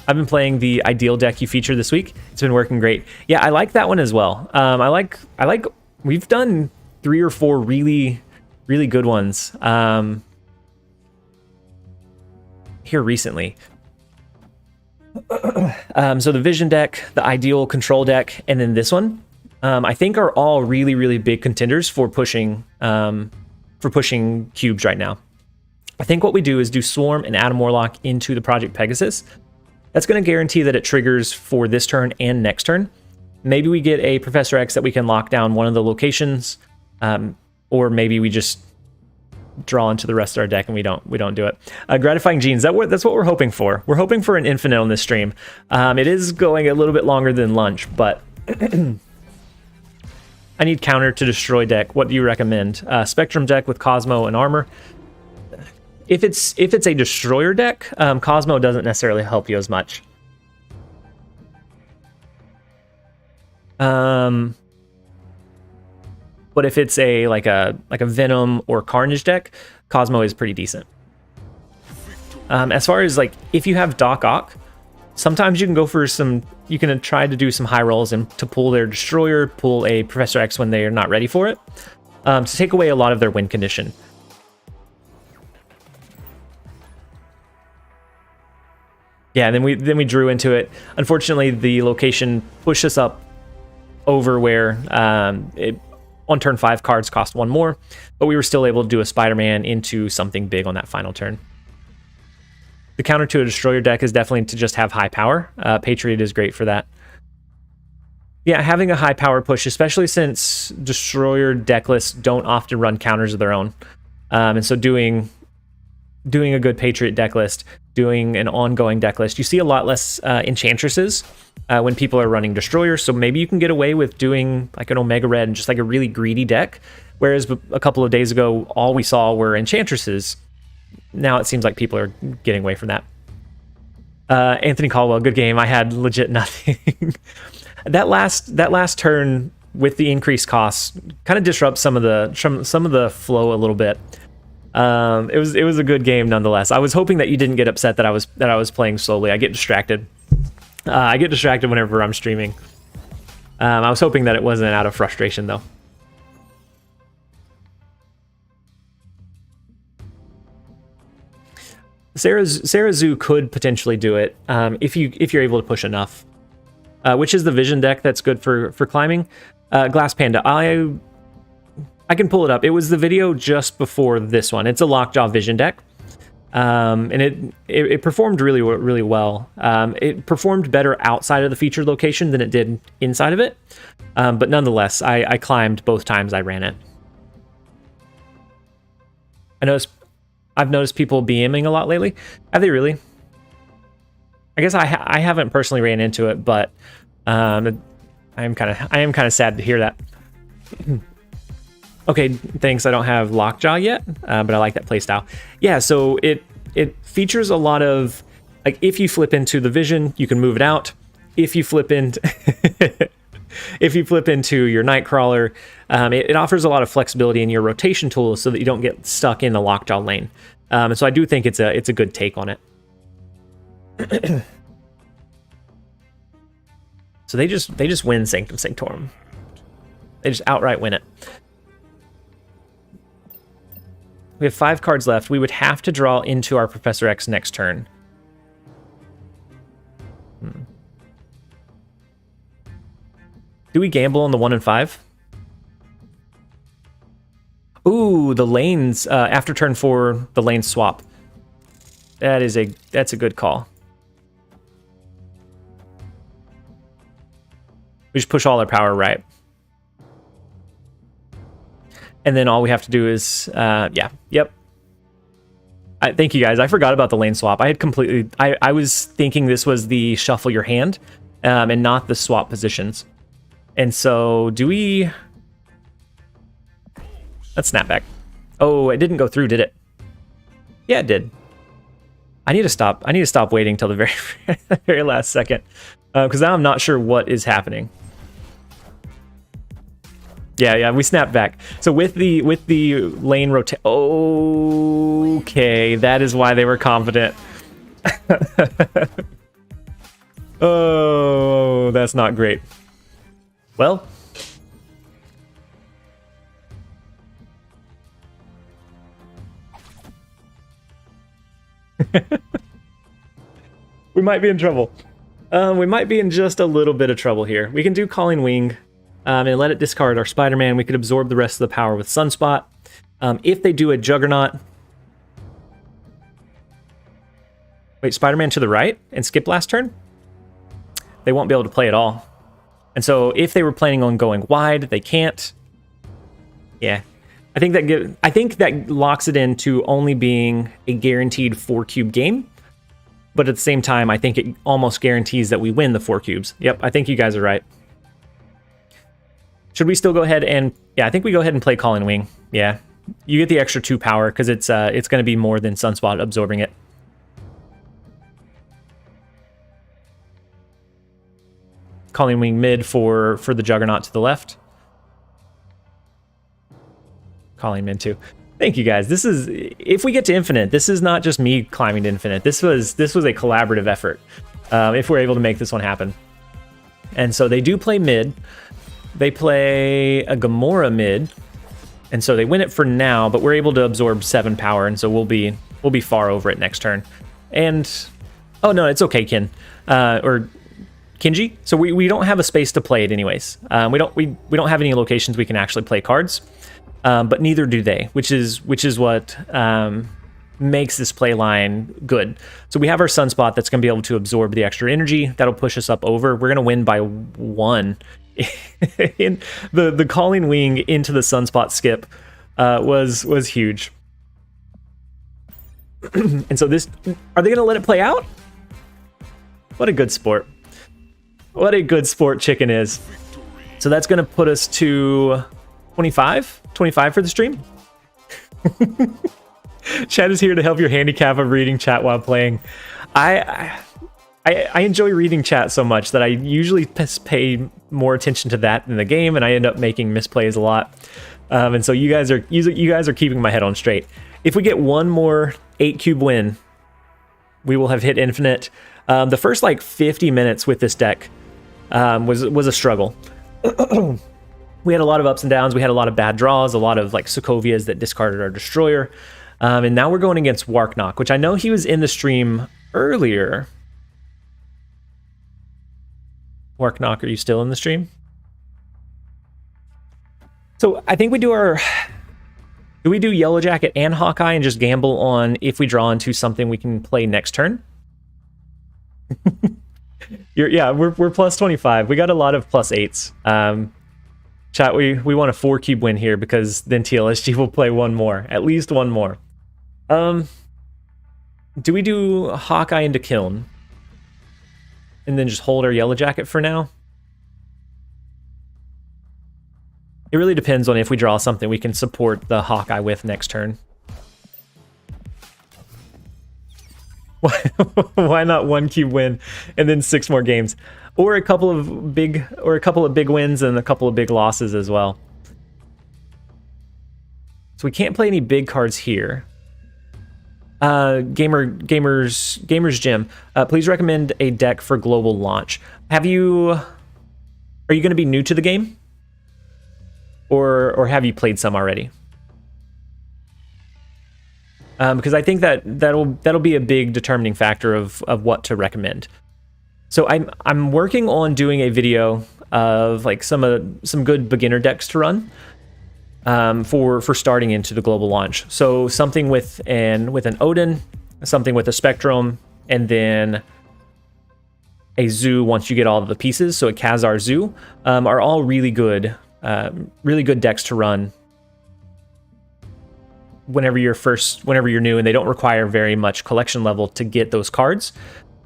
I've been playing the Ideal deck you featured this week. It's been working great. Yeah, I like that one as well. I like. We've done 3 or 4 really good ones here recently. So the Vision deck, the Ideal Control deck, and then this one, I think are all really big contenders for pushing for pushing cubes right now. I think what we do is do Swarm and Atom Warlock into the Project Pegasus. That's going to guarantee that it triggers for this turn and next turn. Maybe we get a Professor X that we can lock down one of the locations, or maybe we just draw into the rest of our deck and we don't do it. Gratifying Genes, that's what we're hoping for. We're hoping for an infinite on this stream. It is going a little bit longer than lunch, but I need counter to destroy deck. What do you recommend? Spectrum deck with Cosmo and armor. If it's a destroyer deck, Cosmo doesn't necessarily help you as much. But if it's like a Venom or Carnage deck, Cosmo is pretty decent. As far as like if you have Doc Ock, sometimes you can go for you can try to do some high rolls and to pull their destroyer, pull a Professor X when they are not ready for it, to take away a lot of their win condition. Yeah, then we drew into it. Unfortunately, the location pushed us up over where on turn 5 cards cost 1 more, but we were still able to do a Spider-Man into something big on that final turn. The counter to a destroyer deck is definitely to just have high power. Patriot is great for that. Yeah, having a high power push, especially since destroyer deck lists don't often run counters of their own, and so doing a good Patriot deck list, doing an ongoing deck list, you see a lot less Enchantresses when people are running destroyers. So maybe you can get away with doing like an Omega Red and just like a really greedy deck, whereas a couple of days ago all we saw were Enchantresses. Now it seems like people are getting away from that. Anthony Caldwell, good game. I had legit nothing. that last turn with the increased costs kind of disrupts some of the flow a little bit. It was a good game nonetheless. I was hoping that you didn't get upset that I was playing slowly. I get distracted. I get distracted whenever I'm streaming. I was hoping that it wasn't out of frustration though. Sarah Zoo could potentially do it if you're able to push enough. Which is the Vision deck that's good for climbing. Glass Panda. I can pull it up. It was the video just before this one. It's a Lockjaw Vision deck, and it performed really well. It performed better outside of the featured location than it did inside of it, but nonetheless, I climbed both times I ran it. I've noticed people BMing a lot lately. Have they really? I guess I haven't personally ran into it, but I am kind of sad to hear that. Okay, thanks. I don't have Lockjaw yet, but I like that playstyle. Yeah, so it features a lot of, like, if you flip into the Vision, you can move it out. If you flip into your Nightcrawler, it offers a lot of flexibility in your rotation tools so that you don't get stuck in the Lockjaw lane. And so I do think it's a good take on it. So they just win Sanctum Sanctorum. They just outright win it. We have 5 cards left. We would have to draw into our Professor X next turn. Do we gamble on the 1 and 5? Ooh, the lanes after turn 4, the lane swap. That's a good call. We just push all our power right. And then all we have to do is, yep. Thank you guys. I forgot about the lane swap. I was thinking this was the shuffle your hand, and not the swap positions. And so do we? Let's snap back. Oh, it didn't go through, did it? Yeah, it did. I need to stop waiting till the very last second, because now I'm not sure what is happening. Yeah, we snapped back. So with the lane rotate. Okay, that is why they were confident. Oh, that's not great. Well, we might be in trouble. We might be in just a little bit of trouble here. We can do Calling Wing. and let it discard our Spider-Man. We could absorb the rest of the power with Sunspot. If they do a Juggernaut... Wait, Spider-Man to the right and skip last turn? They won't be able to play at all. And so if they were planning on going wide, they can't. Yeah. I think that locks it into only being a guaranteed 4-cube game. But at the same time, I think it almost guarantees that we win the 4 cubes. Yep, I think you guys are right. Should we still go ahead and... Yeah, I think we go ahead and play Calling Wing. Yeah. You get the extra 2 power because it's going to be more than Sunspot absorbing it. Calling Wing mid for the Juggernaut to the left. Calling mid too. Thank you guys. This is, if we get to infinite, this is not just me climbing to infinite. This was a collaborative effort. If we're able to make this one happen. And so they do play mid. They play a Gamora mid. And so they win it for now, but we're able to absorb 7 power, and so we'll be far over it next turn. And oh no, it's okay, Kin. Or Kinji. So we don't have a space to play it anyways. We don't have any locations we can actually play cards. But neither do they, which is what makes this play line good. So we have our Sunspot that's going to be able to absorb the extra energy. That'll push us up over. We're going to win by 1. In the Calling Wing into the Sunspot skip was huge. And so this, are they going to let it play out? What a good sport. What a good sport Chicken is. So that's going to put us to 25 for the stream. Chat is here to help your handicap of reading chat while playing. I enjoy reading chat so much that I usually pay more attention to that in the game, and I end up making misplays a lot. And so you guys are keeping my head on straight. If we get one more 8-cube win, we will have hit infinite. The first like 50 minutes with this deck was a struggle. We had a lot of ups and downs. We had a lot of bad draws, a lot of like Sokovias that discarded our Destroyer. And now we're going against Warknock, which I know he was in the stream earlier. Warknock, are you still in the stream? So I think we do our... Do we do Yellow Jacket and Hawkeye and just gamble on if we draw into something we can play next turn? Yeah, we're plus 25. We got a lot of plus 8s. Chat, we want a 4-cube win here because then TLSG will play one more. At least one more. Do we do Hawkeye into Kiln? And then just hold our Yellow Jacket for now? It really depends on if we draw something we can support the Hawkeye with next turn. Why not 1-cube win and then 6 more games? Or a couple of big wins and a couple of big losses as well. So we can't play any big cards here. Gamers Gym, please recommend a deck for global launch. Are you going to be new to the game? Or have you played some already? Because I think that'll be a big determining factor of what to recommend. So I'm working on doing a video of like some good beginner decks to run for starting into the global launch. So something with an Odin, something with a Spectrum, and then a Zoo once you get all of the pieces. So a Khazar Zoo are all really good decks to run whenever you're new, and they don't require very much collection level to get those cards.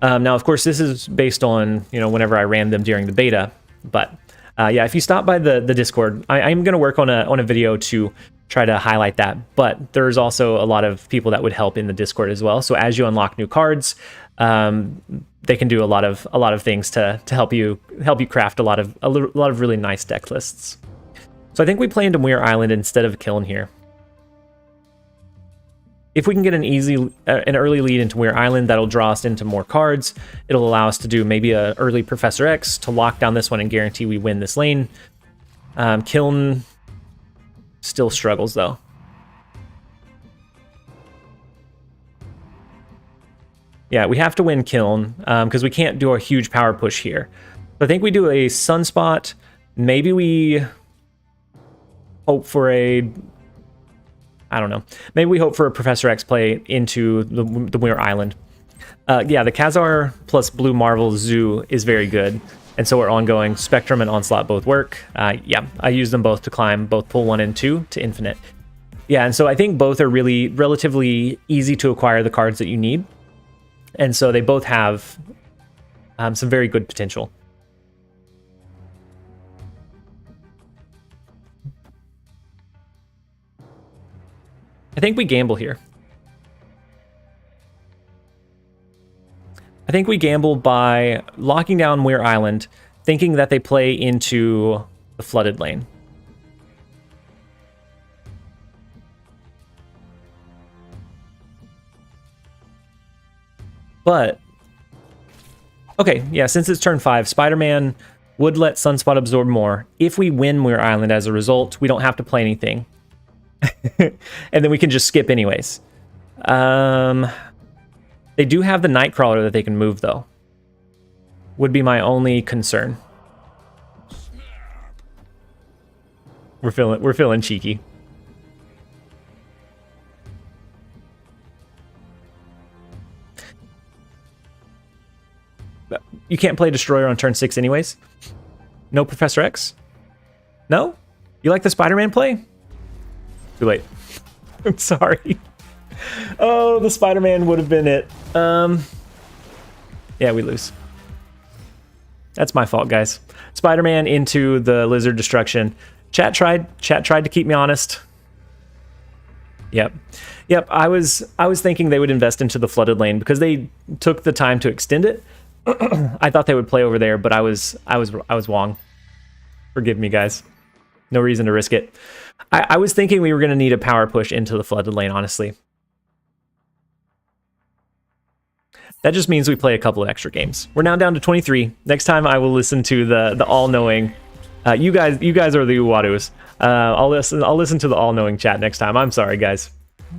Now, of course, this is based on whenever I ran them during the beta. But yeah, if you stop by the Discord, I'm going to work on a video to try to highlight that. But there's also a lot of people that would help in the Discord as well. So as you unlock new cards, they can do a lot of things to help you craft a lot of really nice deck lists. So I think we play into Muir Island instead of Kiln here. If we can get an early lead into Muir Island, that'll draw us into more cards. It'll allow us to do maybe an early Professor X to lock down this one and guarantee we win this lane. Kiln still struggles though. Yeah, we have to win Kiln because we can't do a huge power push here. So I think we do a Sunspot Maybe we hope for a... I don't know. Maybe we hope for a Professor X play into the Muir Island. Yeah, the Khazar plus Blue Marvel Zoo is very good. And so our ongoing Spectrum and Onslaught both work. Yeah, I use them both to climb both pull 1 and 2 to infinite. Yeah, and so I think both are really relatively easy to acquire the cards that you need. And so they both have some very good potential. I think we gamble here. I think we gamble by locking down Muir Island, thinking that they play into the flooded lane. But, okay, yeah, since it's turn 5, Spider-Man would let Sunspot absorb more. If we win Muir Island as a result, we don't have to play anything. And then we can just skip anyways. They do have the Nightcrawler that they can move, though. Would be my only concern. We're feeling cheeky. You can't play Destroyer on turn 6 anyways? No Professor X? No? You like the Spider-Man play? Too late. I'm sorry. Oh, the Spider-Man would have been it. Yeah, we lose. That's my fault, guys. Spider-Man into the Lizard Destruction. Chat tried to keep me honest. Yep. I was thinking they would invest into the flooded lane because they took the time to extend it. I thought they would play over there, but I was wrong. Forgive me, guys. No reason to risk it. I was thinking we were going to need a power push into the flooded lane, honestly. That just means we play a couple of extra games. We're now down to 23. Next time I will listen to the all-knowing. You guys are the Uwadus. I'll listen to the all-knowing chat next time. I'm sorry, guys.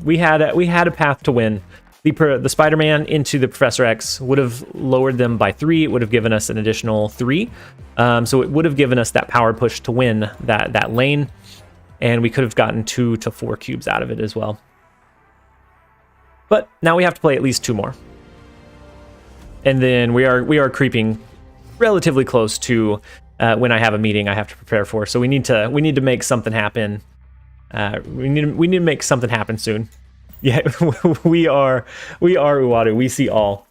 We had a path to win. The Spider-Man into the Professor X would have lowered them by 3. It would have given us an additional 3. So it would have given us that power push to win that lane. And we could have gotten 2 to 4 cubes out of it as well. But now we have to play at least 2 more. And then we are creeping relatively close to when I have a meeting I have to prepare for. So we need to make something happen. We need to make something happen soon. Yeah, we are Uwadu. We see all.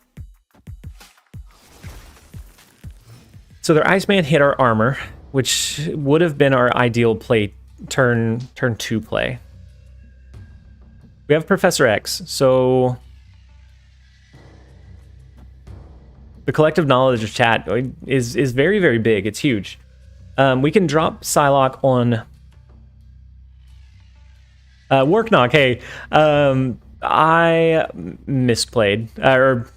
So their Iceman hit our armor, which would have been our ideal play turn 2 play. We have Professor X, so the collective knowledge of chat is very, very big. It's huge. We can drop Psylocke on Worknock. Hey, I misplayed, or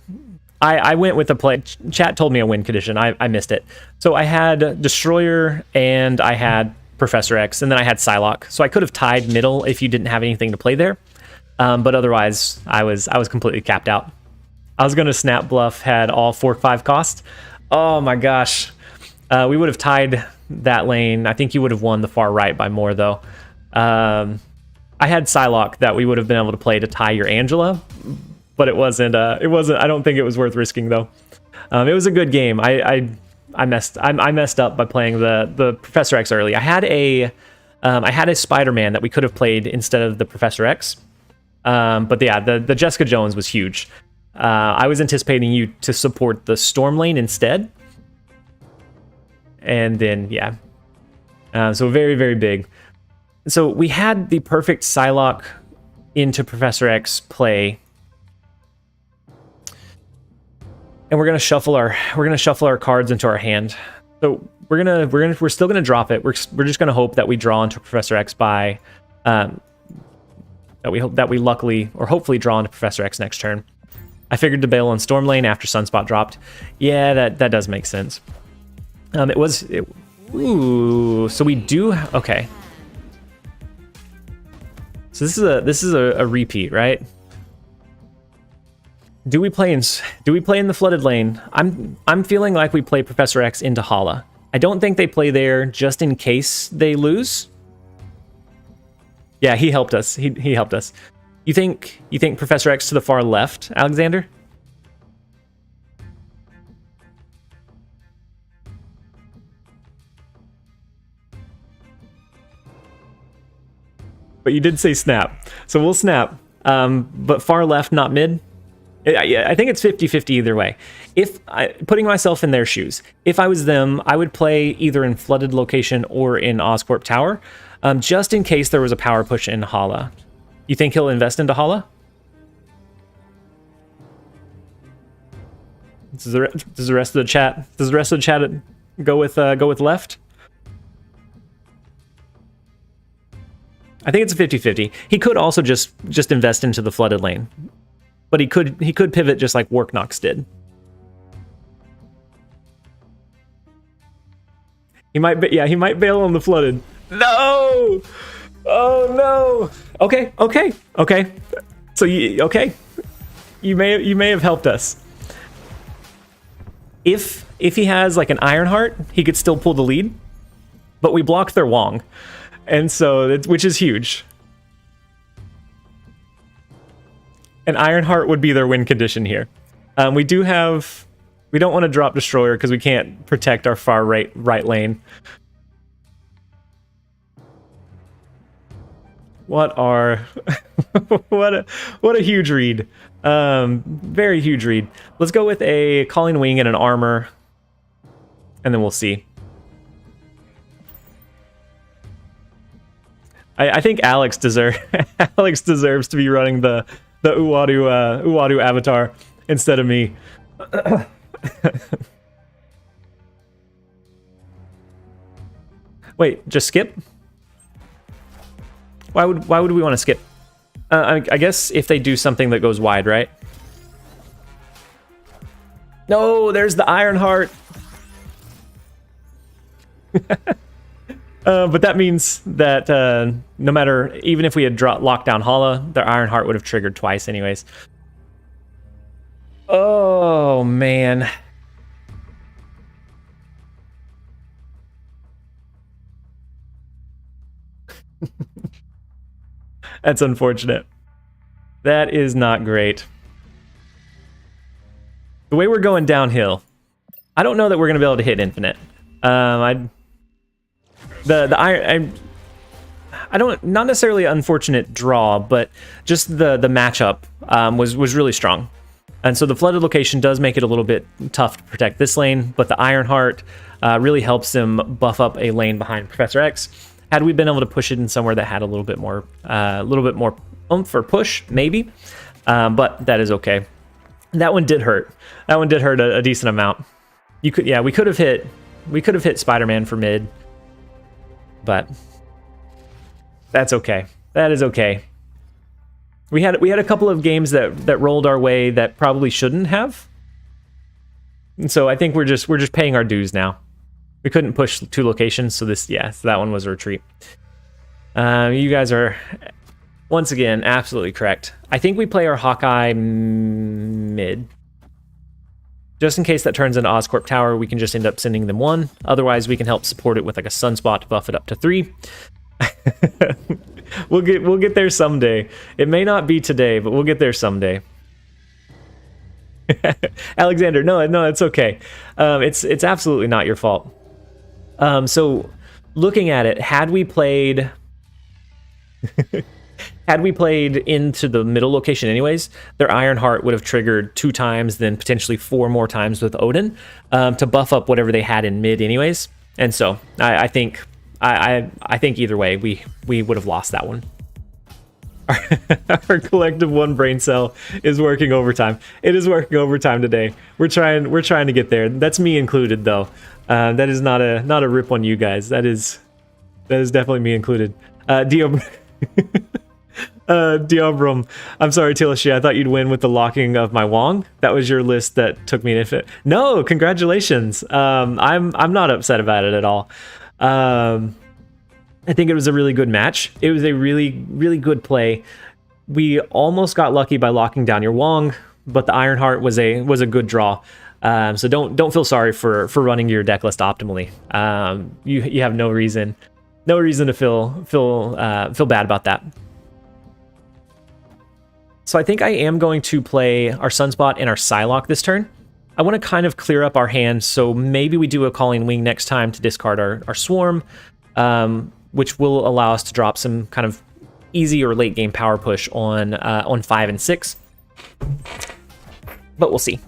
I went with the play. Chat told me a win condition. I missed it. So I had Destroyer and I had Professor X, and then I had Psylocke. So I could have tied middle if you didn't have anything to play there. But otherwise, I was completely capped out. I was going to snap bluff, had all 4/5 cost. Oh my gosh. We would have tied that lane. I think you would have won the far right by more, though. I had Psylocke that we would have been able to play to tie your Angela, but it wasn't. I don't think it was worth risking, though. It was a good game. I messed up by playing the Professor X early. I had a Spider-Man that we could have played instead of the Professor X. But yeah, the Jessica Jones was huge. I was anticipating you to support the Storm lane instead. And then, yeah. So very, very big. So we had the perfect Psylocke into Professor X play. And we're gonna shuffle our cards into our hand. So we're still gonna drop it. We're just gonna hope that we draw into Professor X by that we luckily or hopefully draw into Professor X next turn. I figured to bail on Storm Lane after Sunspot dropped. Yeah, that does make sense. Ooh, so we do okay. So this is a repeat, right? Do we play in the flooded lane? I'm feeling like we play Professor X into Hala. I don't think they play there just in case they lose. Yeah, he helped us. He helped us. You think Professor X to the far left, Alexander? But you did say snap. So we'll snap. But far left, not mid. I think it's 50-50 either way. Putting myself in their shoes, if I was them, I would play either in flooded location or in Oscorp Tower, just in case there was a power push in Hala. You think he'll invest into Hala? Does the rest of the chat go with left? I think it's a 50-50. He could also just invest into the flooded lane. But he could pivot just like Worknox did. He might bail on the flooded. No! Oh no! Okay. So you may have helped us. If he has like an Ironheart, he could still pull the lead. But we blocked their Wong. And so, which is huge. An Ironheart would be their win condition here. We don't want to drop Destroyer because we can't protect our far right lane. What a huge read. Very huge read. Let's go with a Calling Wing and an Armor, and then we'll see. I think Alex deserves to be running the Uwadu avatar instead of me. Wait, just skip? Why would we want to skip? I guess if they do something that goes wide, right? No, there's the Ironheart. But that means that no matter, even if we had locked down Hala, their Ironheart would have triggered twice anyways. Oh, man. That's unfortunate. That is not great. The way we're going downhill, I don't know that we're going to be able to hit infinite. I don't, not necessarily an unfortunate draw, but just the matchup was really strong. And so the flooded location does make it a little bit tough to protect this lane, but the Ironheart really helps him buff up a lane behind Professor X. Had we been able to push it in somewhere that had a little bit more oomph or push, maybe, but that is okay. That one did hurt. That one did hurt a decent amount. We could have hit Spider-Man for mid, but that's okay. That is okay. We had a couple of games that rolled our way that probably shouldn't have, and so I think we're just paying our dues now. We couldn't push 2 locations, so so that one was a retreat. You guys are once again absolutely correct. I think we play our Hawkeye mid. Just in case that turns into Oscorp Tower, we can just end up sending them 1. Otherwise, we can help support it with like a Sunspot to buff it up to 3. We'll get there someday. It may not be today, but we'll get there someday. Alexander, no, it's okay. It's absolutely not your fault. So looking at it, had we played into the middle location anyways, their Ironheart would have triggered 2 times, then potentially 4 more times with Odin, to buff up whatever they had in mid anyways. And so I think either way, we would have lost that one. Our collective 1 brain cell is working overtime. It is working overtime today. We're trying to get there. That's me included, though. That is not a rip on you guys. That is definitely me included. Diobrum, I'm sorry, TLSG. I thought you'd win with the locking of my Wong. That was your list that took me to infinite. No, congratulations. I'm not upset about it at all. I think it was a really good match. It was a really, really good play. We almost got lucky by locking down your Wong, but the Ironheart was a good draw. So don't feel sorry for running your deck list optimally. You have no reason to feel bad about that. So I think I am going to play our Sunspot and our Psylocke this turn. I want to kind of clear up our hand, so maybe we do a Calling Wing next time to discard our Swarm, which will allow us to drop some kind of easy or late game power push on 5 and 6. But we'll see.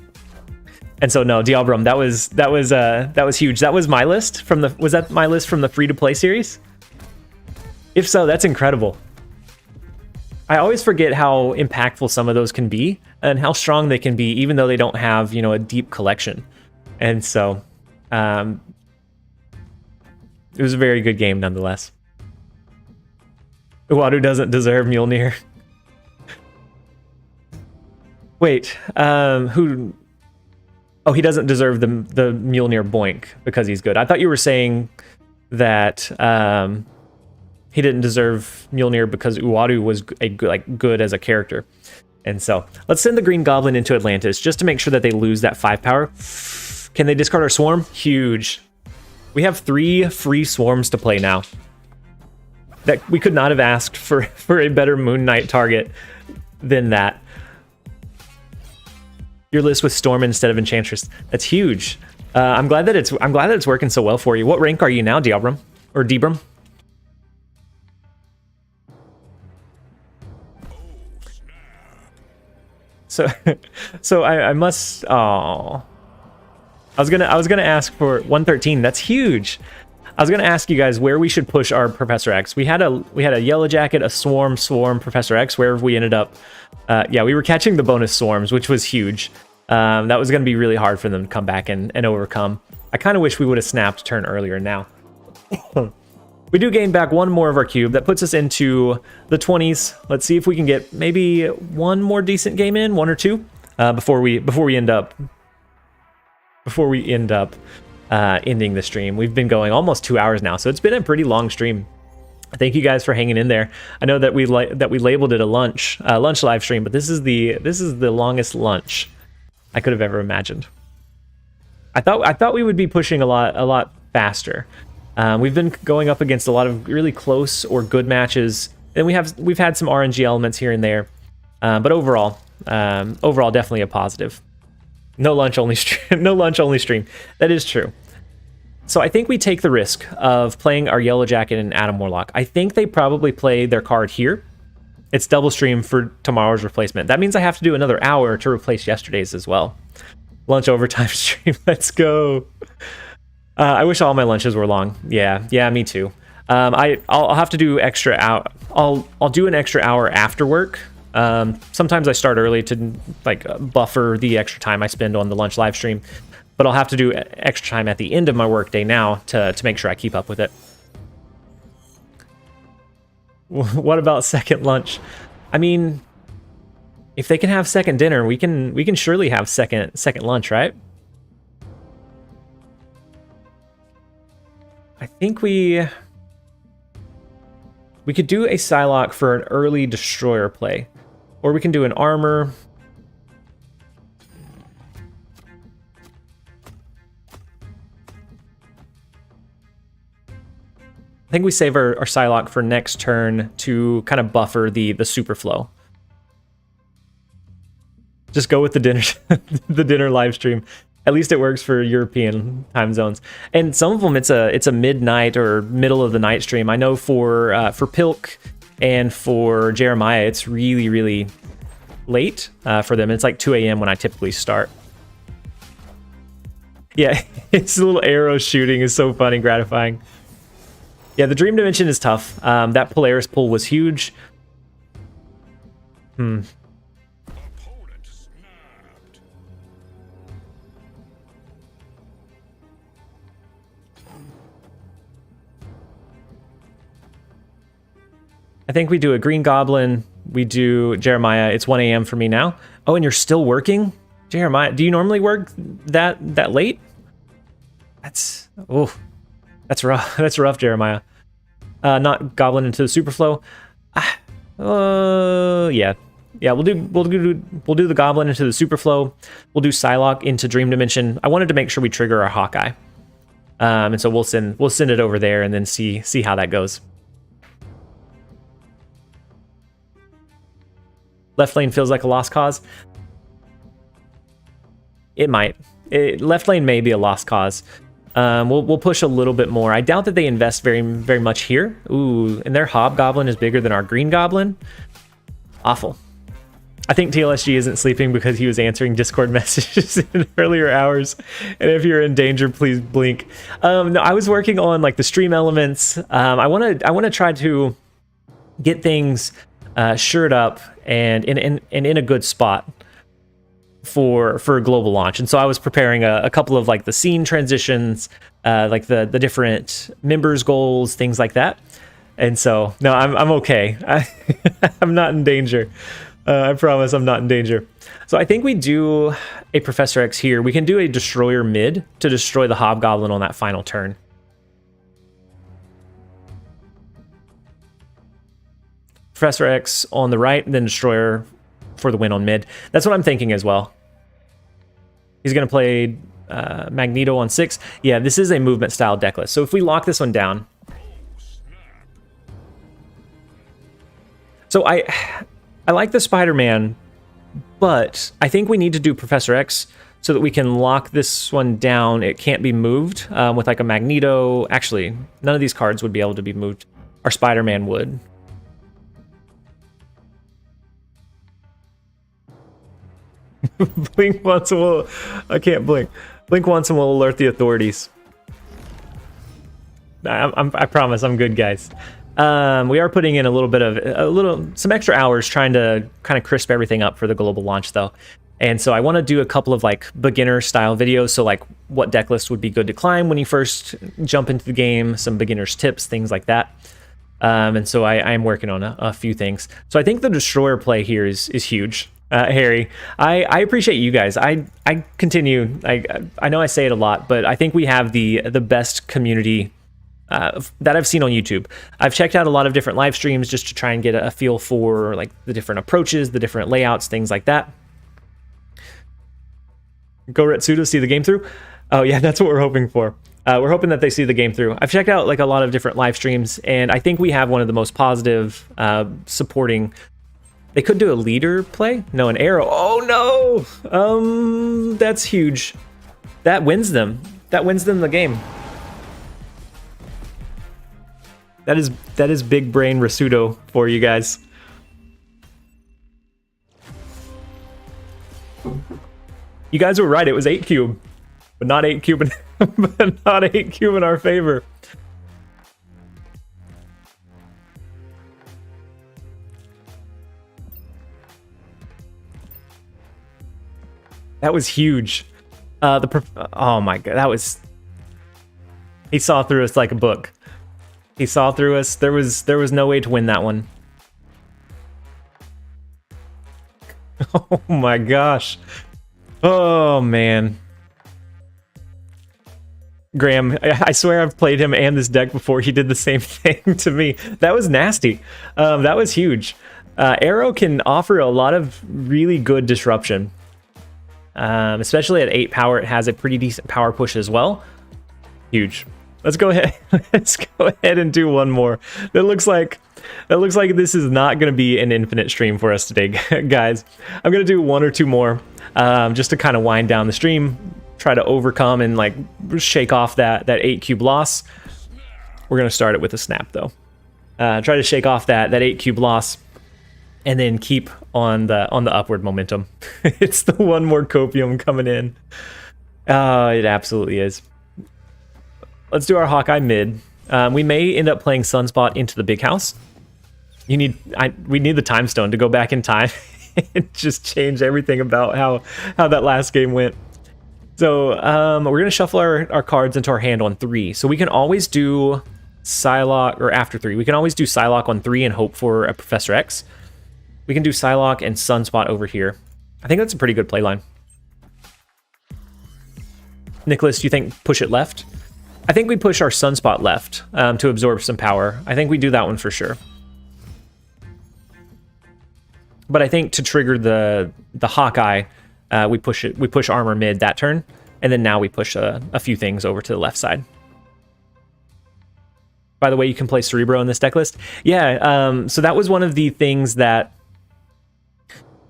And so no, Diabrum, that was huge. That was my list from the was that my list from the free to play series? If so, that's incredible. I always forget how impactful some of those can be and how strong they can be, even though they don't have, you know, a deep collection. And so, it was a very good game nonetheless. Uadu doesn't deserve Mjolnir. Wait, who? Oh, he doesn't deserve the Mjolnir Boink because he's good. I thought you were saying that he didn't deserve Mjolnir because Uadu was good as a character. And so let's send the Green Goblin into Atlantis just to make sure that they lose that 5 power. Can they discard our Swarm? Huge. We have 3 free Swarms to play now. That we could not have asked for a better Moon Knight target than that. Your list with Storm instead of Enchantress. That's huge. I'm glad that it's working so well for you. What rank are you now, Diabrum? Or Debrum? So I must. Oh, I was gonna ask for 113. That's huge. I was gonna ask you guys where we should push our Professor X. We had a Yellow Jacket, a Swarm, Professor X. Wherever we ended up, yeah, we were catching the bonus Swarms, which was huge. That was gonna be really hard for them to come back and overcome. I kind of wish we would have snapped turn earlier. Now, we do gain back 1 more of our cube. That puts us into the 20s. Let's see if we can get maybe 1 more decent game in, 1 or 2, before we end up ending the stream. We've been going almost 2 hours now, so it's been a pretty long stream. Thank you guys for hanging in there. I know that we labeled it a lunch live stream, but this is the longest lunch I could have ever imagined. I thought we would be pushing a lot faster. We've been going up against a lot of really close or good matches, and we've had some RNG elements here and there, but overall definitely a positive. No lunch only stream. No lunch only stream. That is true. So I think we take the risk of playing our Yellow Jacket and Adam Warlock. I think they probably play their card here. It's double stream for tomorrow's replacement. That means I have to do another hour to replace yesterday's as well. Lunch overtime stream. Let's go. I wish all my lunches were long. Yeah, me too. I'll have to do extra hour. I'll do an extra hour after work. Sometimes I start early to buffer the extra time I spend on the lunch live stream, but I'll have to do extra time at the end of my workday now to make sure I keep up with it. What about second lunch? I mean, if they can have second dinner, we can surely have second lunch, right? I think we could do a Psylocke for an early destroyer play, or we can do an armor. I think we save our Psylocke for next turn to kind of buffer the super flow. Just go with the dinner the dinner live stream. At least it works for European time zones. And some of them it's a midnight or middle of the night stream. I know for Pilk and for Jeremiah it's really late for them. It's like 2 a.m. when I typically start. Yeah, it's a little arrow shooting is so fun and gratifying. Yeah, the Dream Dimension is tough. That Polaris pull was huge. I think we do a Green Goblin. We do Jeremiah. It's 1 a.m. for me now. Oh, and you're still working? Jeremiah, do you normally work that late? That's rough. That's rough, Jeremiah. Not Goblin into the Superflow. Yeah. Yeah, we'll do the Goblin into the Superflow. We'll do Psylocke into Dream Dimension. I wanted to make sure we trigger our Hawkeye. And so we'll send it over there and then see how that goes. Left lane feels like a lost cause. It might. Left lane may be a lost cause. We'll push a little bit more. I doubt that they invest very much here. Ooh, and their Hobgoblin is bigger than our Green Goblin. Awful. I think TLSG isn't sleeping because he was answering Discord messages in earlier hours. And if you're in danger, please blink. No, I was working on like the stream elements. I want to try to get things shored up and in a good spot for a global launch. And so I was preparing a couple of like the scene transitions, like the different members goals, things like that. And so no, I'm okay. I'm not in danger. I promise I'm not in danger. So I think we do a Professor X here. We can do a Destroyer mid to destroy the Hobgoblin on that final turn. Professor X on the right, and then Destroyer for the win on mid. That's what I'm thinking as well. He's going to play Magneto on 6. Yeah, this is a movement style deck list. So if we lock this one down. So I like the Spider-Man, but I think we need to do Professor X so that we can lock this one down. It can't be moved with like a Magneto. Actually, none of these cards would be able to be moved. Our Spider-Man would. Blink once and we'll... I can't blink. Blink once and we'll alert the authorities. I promise I'm good, guys. We are putting in a little bit of... some extra hours trying to kind of crisp everything up for the global launch, though. And so I want to do a couple of like beginner style videos. So like what deck list would be good to climb when you first jump into the game, some beginner's tips, things like that. And so I am working on a few things. So I think the Destroyer play here is huge. Harry, I appreciate you guys. I continue. I know I say it a lot, but I think we have the best community that I've seen on YouTube. I've checked out a lot of different live streams just to try and get a feel for like the different approaches, the different layouts, things like that. Go Retsudo, see the game through. Oh yeah, that's what we're hoping for. We're hoping that they see the game through. I've checked out like a lot of different live streams, and I think we have one of the most positive supporting. They could do a leader play. No, an arrow. Oh no! That's huge. That wins them. That wins them the game. That is big brain Retsudo for you guys. You guys were right. It was 8 cube, but not 8 cube, but not 8 cube in our favor. That was huge. Oh my god, that was. He saw through us like a book. He saw through us. There was no way to win that one. Oh my gosh. Oh man. Graham, I swear I've played him and this deck before. He did the same thing to me. That was nasty. That was huge. Arrow can offer a lot of really good disruption. Especially at 8 power, it has a pretty decent power push as well. Huge. Let's go ahead. Let's go ahead and do one more. That looks like this is not going to be an infinite stream for us today, guys. I'm going to do 1 or 2 more, just to kind of wind down the stream, try to overcome and like shake off that 8 cube loss. We're going to start it with a snap though. Try to shake off that 8 cube loss, and then keep on the upward momentum. It's the one more copium coming in. It absolutely is. Let's do our Hawkeye mid. We may end up playing Sunspot into the big house. We need the time stone to go back in time and just change everything about how that last game went. So we're gonna shuffle our cards into our hand on 3. So we can always do Psylocke, or after 3. We can always do Psylocke on 3 and hope for a Professor X. We can do Psylocke and Sunspot over here. I think that's a pretty good playline. Nicholas, do you think push it left? I think we push our Sunspot left to absorb some power. I think we do that one for sure. But I think to trigger the Hawkeye, we push armor mid that turn, and then now we push a few things over to the left side. By the way, you can play Ribeiro in this deck list. Yeah, so that was one of the things that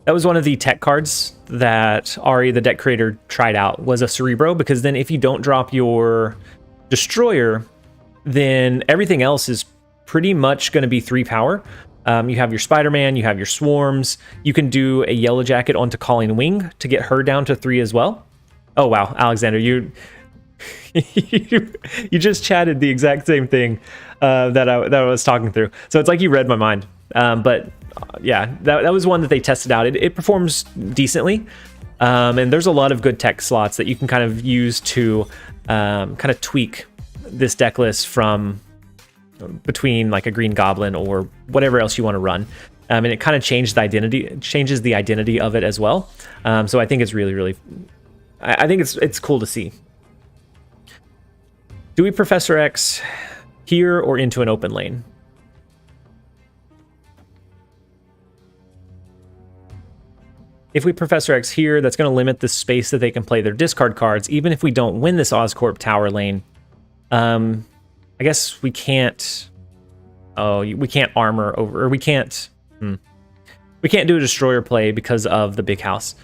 was one of the tech cards that Ari, the deck creator, tried out, was a Ribeiro, because then if you don't drop your Destroyer, then everything else is pretty much going to be 3 power. You have your Spider-Man, you have your Swarms. You can do a Yellow Jacket onto Calling Wing to get her down to 3 as well. Oh wow, Alexander, you you just chatted the exact same thing that I was talking through. So it's like you read my mind. But yeah, that was one that they tested out. It performs decently, and there's a lot of good tech slots that you can kind of use to kind of tweak this deck list from between like a Green Goblin or whatever else you want to run. And it kind of changes the identity of it as well. So I think it's really, I think it's cool to see. Do we Professor X here or into an open lane? If we Professor X here, that's going to limit the space that they can play their discard cards, even if we don't win this Oscorp tower lane. I guess we can't... Oh, we can't armor over... Or we can't... We can't do a Destroyer play because of the big house.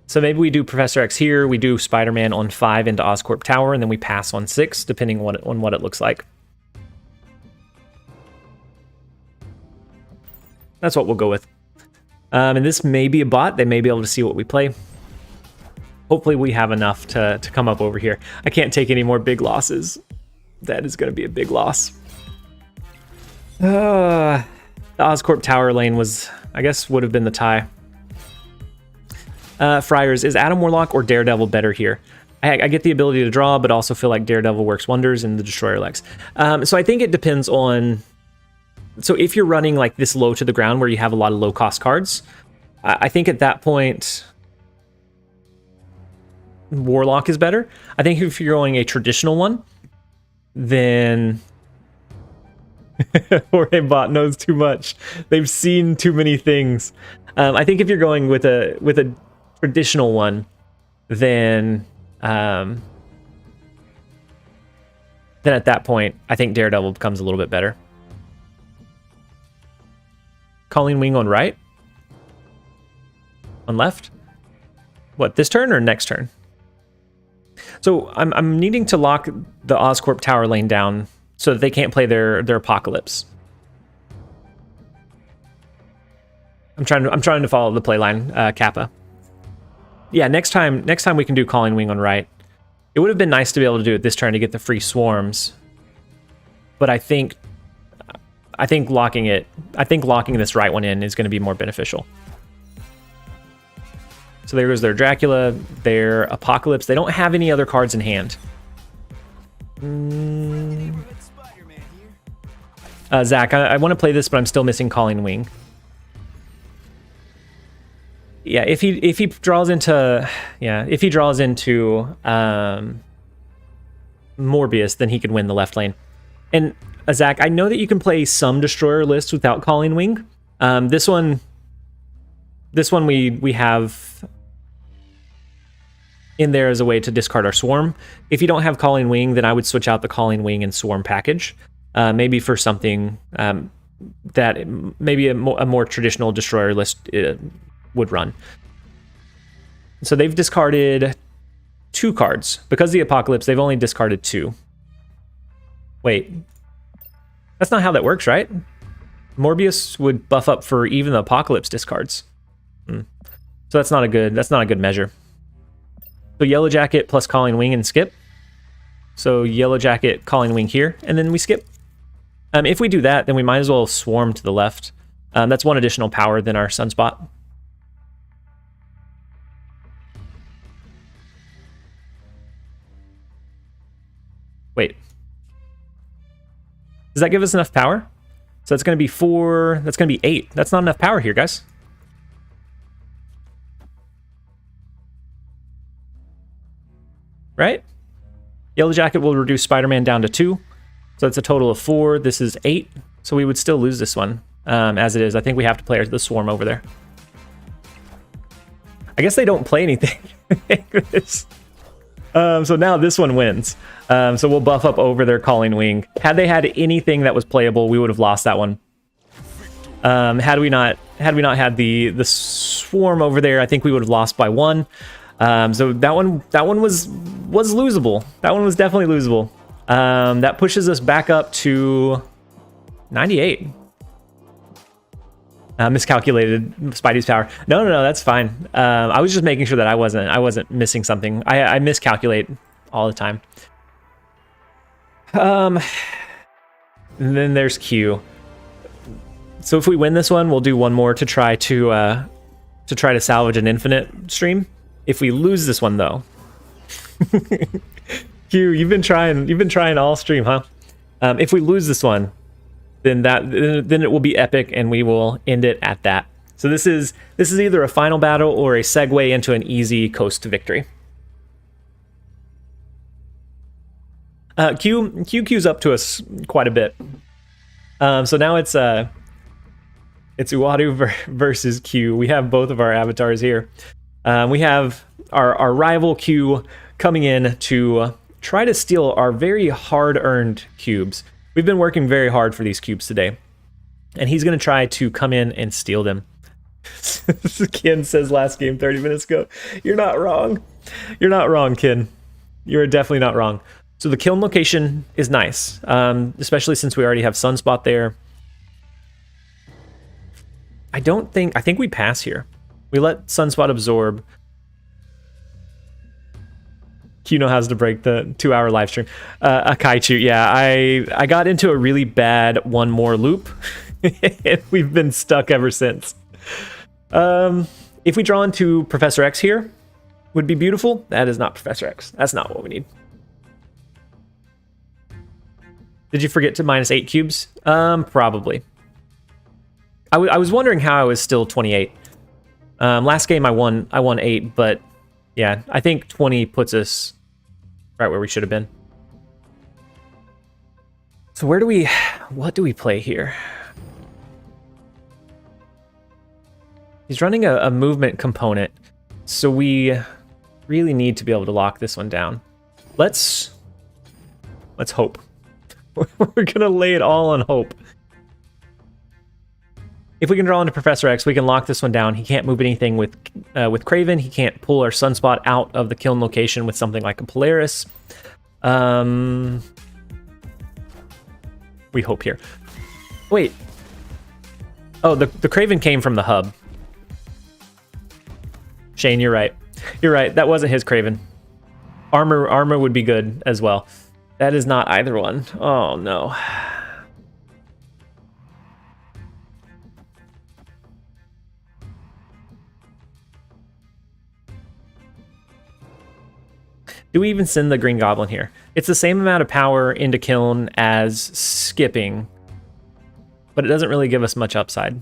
So maybe we do Professor X here, we do Spider-Man on 5 into Oscorp tower, and then we pass on 6, depending on what it looks like. That's what we'll go with. And this may be a bot. They may be able to see what we play. Hopefully we have enough to come up over here. I can't take any more big losses. That is going to be a big loss. The Oscorp tower lane was, I guess, would have been the tie. Friars, is Adam Warlock or Daredevil better here? I get the ability to draw, but also feel like Daredevil works wonders in the Destroyer legs. So I think it depends on... So if you're running like this low to the ground where you have a lot of low cost cards, I think at that point Warlock is better. I think if you're going a traditional one, then Jorge Bot knows too much. They've seen too many things. I think if you're going with a traditional one, then at that point I think Daredevil becomes a little bit better. Calling Wing on right? On left? What, this turn or next turn? So I'm needing to lock the Oscorp tower lane down so that they can't play their Apocalypse. I'm trying to follow the play line, Kappa. Yeah, next time we can do Calling Wing on right. It would have been nice to be able to do it this turn to get the free swarms. But I think locking this right one in is going to be more beneficial. So there goes their Dracula, their Apocalypse. They don't have any other cards in hand. Zach, I want to play this, but I'm still missing Calling Wing. Yeah, if he draws into Morbius, then he could win the left lane. And Zach, I know that you can play some Destroyer lists without Calling Wing. This one we have in there as a way to discard our Swarm. If you don't have Calling Wing, then I would switch out the Calling Wing and Swarm package, maybe for something that maybe a more traditional Destroyer list would run. So they've discarded 2 cards. Because of the Apocalypse, they've only discarded 2. Wait. That's not how that works, right? Morbius would buff up for even the Apocalypse discards. So that's not a good measure. So Yellow Jacket plus Calling Wing and skip. So Yellow Jacket, Calling Wing here, and then we skip. If we do that, then we might as well swarm to the left. That's 1 additional power than our Sunspot. Wait. Does that give us enough power? So that's going to be 4, that's going to be 8. That's not enough power here, guys. Right? Yellow Jacket will reduce Spider-Man down to 2. So that's a total of 4. This is 8. So we would still lose this one as it is. I think we have to play the Swarm over there. I guess they don't play anything. So now this one wins. So we'll buff up over their Calling Wing. Had they had anything that was playable, we would have lost that one. Had we not had the swarm over there, I think we would have lost by 1. So that one was losable. That one was definitely losable. That pushes us back up to 98. Miscalculated Spidey's power. No, that's fine. I was just making sure that I wasn't missing something. I miscalculate all the time. And then there's Q. So if we win this one, we'll do one more to try to salvage an infinite stream. If we lose this one, though, Q, you've been trying all stream, huh? If we lose this one, then it will be epic, and we will end it at that. So this is either a final battle or a segue into an easy coast to victory. Q's up to us quite a bit. So now it's Uatu versus Q. We have both of our avatars here. We have our rival Q coming in to try to steal our very hard-earned cubes. We've been working very hard for these cubes today, and he's going to try to come in and steal them. Ken says last game 30 minutes ago. You're not wrong. You're not wrong, Ken. You're definitely not wrong. So the kiln location is nice, especially since we already have Sunspot there. I think we pass here. We let Sunspot absorb. Q knows how to break the 2-hour live stream. Akaichu, yeah, I got into a really bad one more loop. And we've been stuck ever since. If we draw into Professor X here, would be beautiful. That is not Professor X. That's not what we need. Did you forget to -8 cubes? Probably. I was wondering how I was still 28. Last game I won 8, but yeah, I think 20 puts us right where we should have been. So what do we play here? He's running a movement component, so we really need to be able to lock this one down. Let's hope. We're gonna lay it all on hope. If we can draw into Professor X, we can lock this one down. He can't move anything with Kraven. He can't pull our Sunspot out of the kiln location with something like a Polaris. We hope here. Wait. Oh, the Kraven came from the hub. Shane, you're right. You're right. That wasn't his Kraven. Armor would be good as well. That is not either one. Oh, no. Do we even send the Green Goblin here? It's the same amount of power into Kiln as skipping, but it doesn't really give us much upside.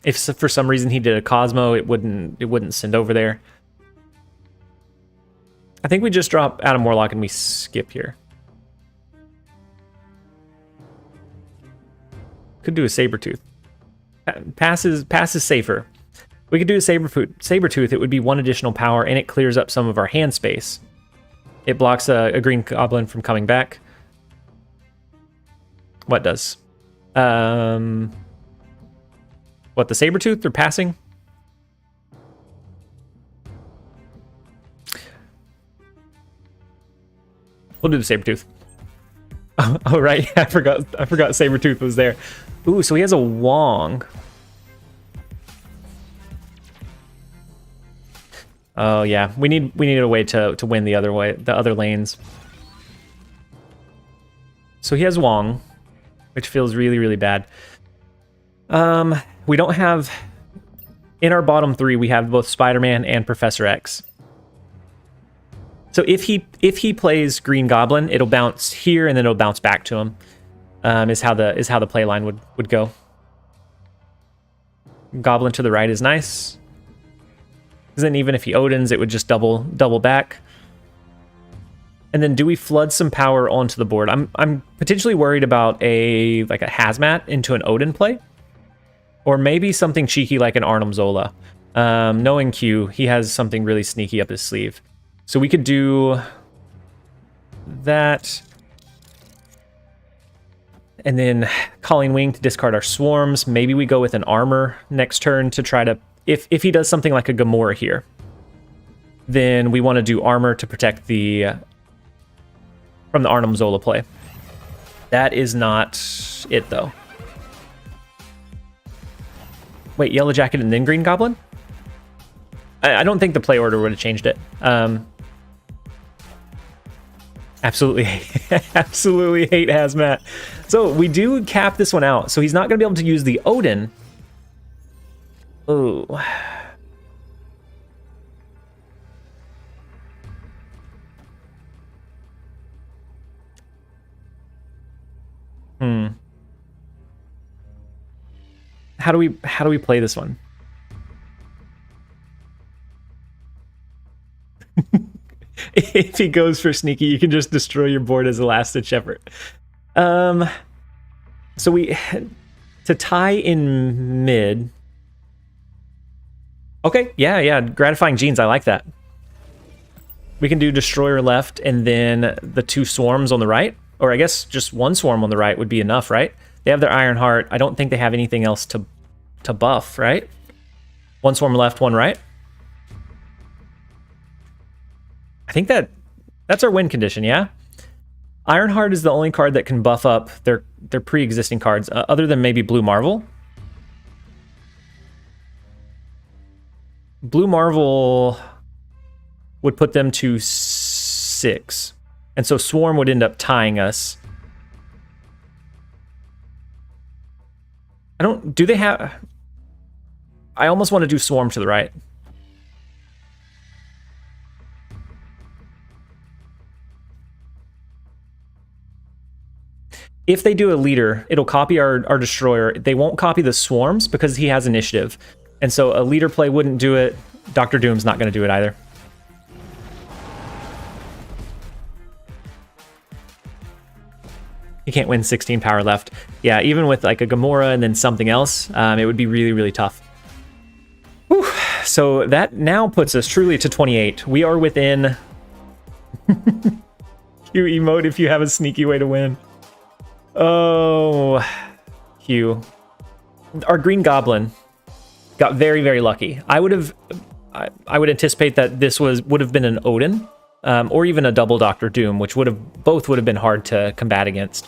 If for some reason he did a Cosmo, it wouldn't send over there. I think we just drop Adam Warlock and we skip here. Could do a Sabretooth. Pass is safer. We could do a Sabretooth, it would be 1 additional power, and it clears up some of our hand space. It blocks a Green Goblin from coming back. What does? What, the Sabretooth or passing? We'll do the Sabretooth. Oh, right, I forgot Sabretooth was there. Ooh, so he has a Wong. Oh yeah, we need a way to win the other lanes. So he has Wong, which feels really, really bad. We don't have, in our bottom 3, we have both Spider-Man and Professor X. So if he plays Green Goblin, it'll bounce here and then it'll bounce back to him. Is how the play line would go. Goblin to the right is nice. Because then even if he Odins, it would just double back. And then do we flood some power onto the board? I'm potentially worried about a Hazmat into an Odin play. Or maybe something cheeky like an Arnim Zola. Knowing Q, he has something really sneaky up his sleeve. So we could do that. And then calling Wing to discard our swarms. Maybe we go with an armor next turn to try to... If he does something like a Gamora here, then we want to do armor to protect the... from the Arnhem Zola play. That is not it, though. Wait, Yellow Jacket and then Green Goblin? I don't think the play order would have changed it. Absolutely, absolutely hate Hazmat. So we do cap this one out. So he's not going to be able to use the Odin. Oh. How do we play this one? If he goes for sneaky, you can just destroy your board as a last-ditch effort. So we to tie in mid. Okay, yeah, gratifying genes. I like that. We can do destroyer left and then the 2 swarms on the right, or I guess just 1 swarm on the right would be enough, right? They have their Iron Heart. I don't think they have anything else to buff, right? 1 swarm left, 1 right. I think that's our win condition, yeah? Ironheart is the only card that can buff up their pre-existing cards, other than maybe Blue Marvel. Blue Marvel would put them to 6. And so Swarm would end up tying us. Do they have... I almost want to do Swarm to the right. If they do a leader, it'll copy our destroyer. They won't copy the swarms because he has initiative. And so a leader play wouldn't do it. Dr. Doom's not going to do it either. You can't win 16 power left. Yeah, even with like a Gamora and then something else, it would be really, really tough. Whew. So that now puts us truly to 28. We are within... You emote if you have a sneaky way to win. Oh, Hugh. Our Green Goblin got very, very lucky. I would anticipate that this would have been an Odin, or even a double Doctor Doom, which both would have been hard to combat against.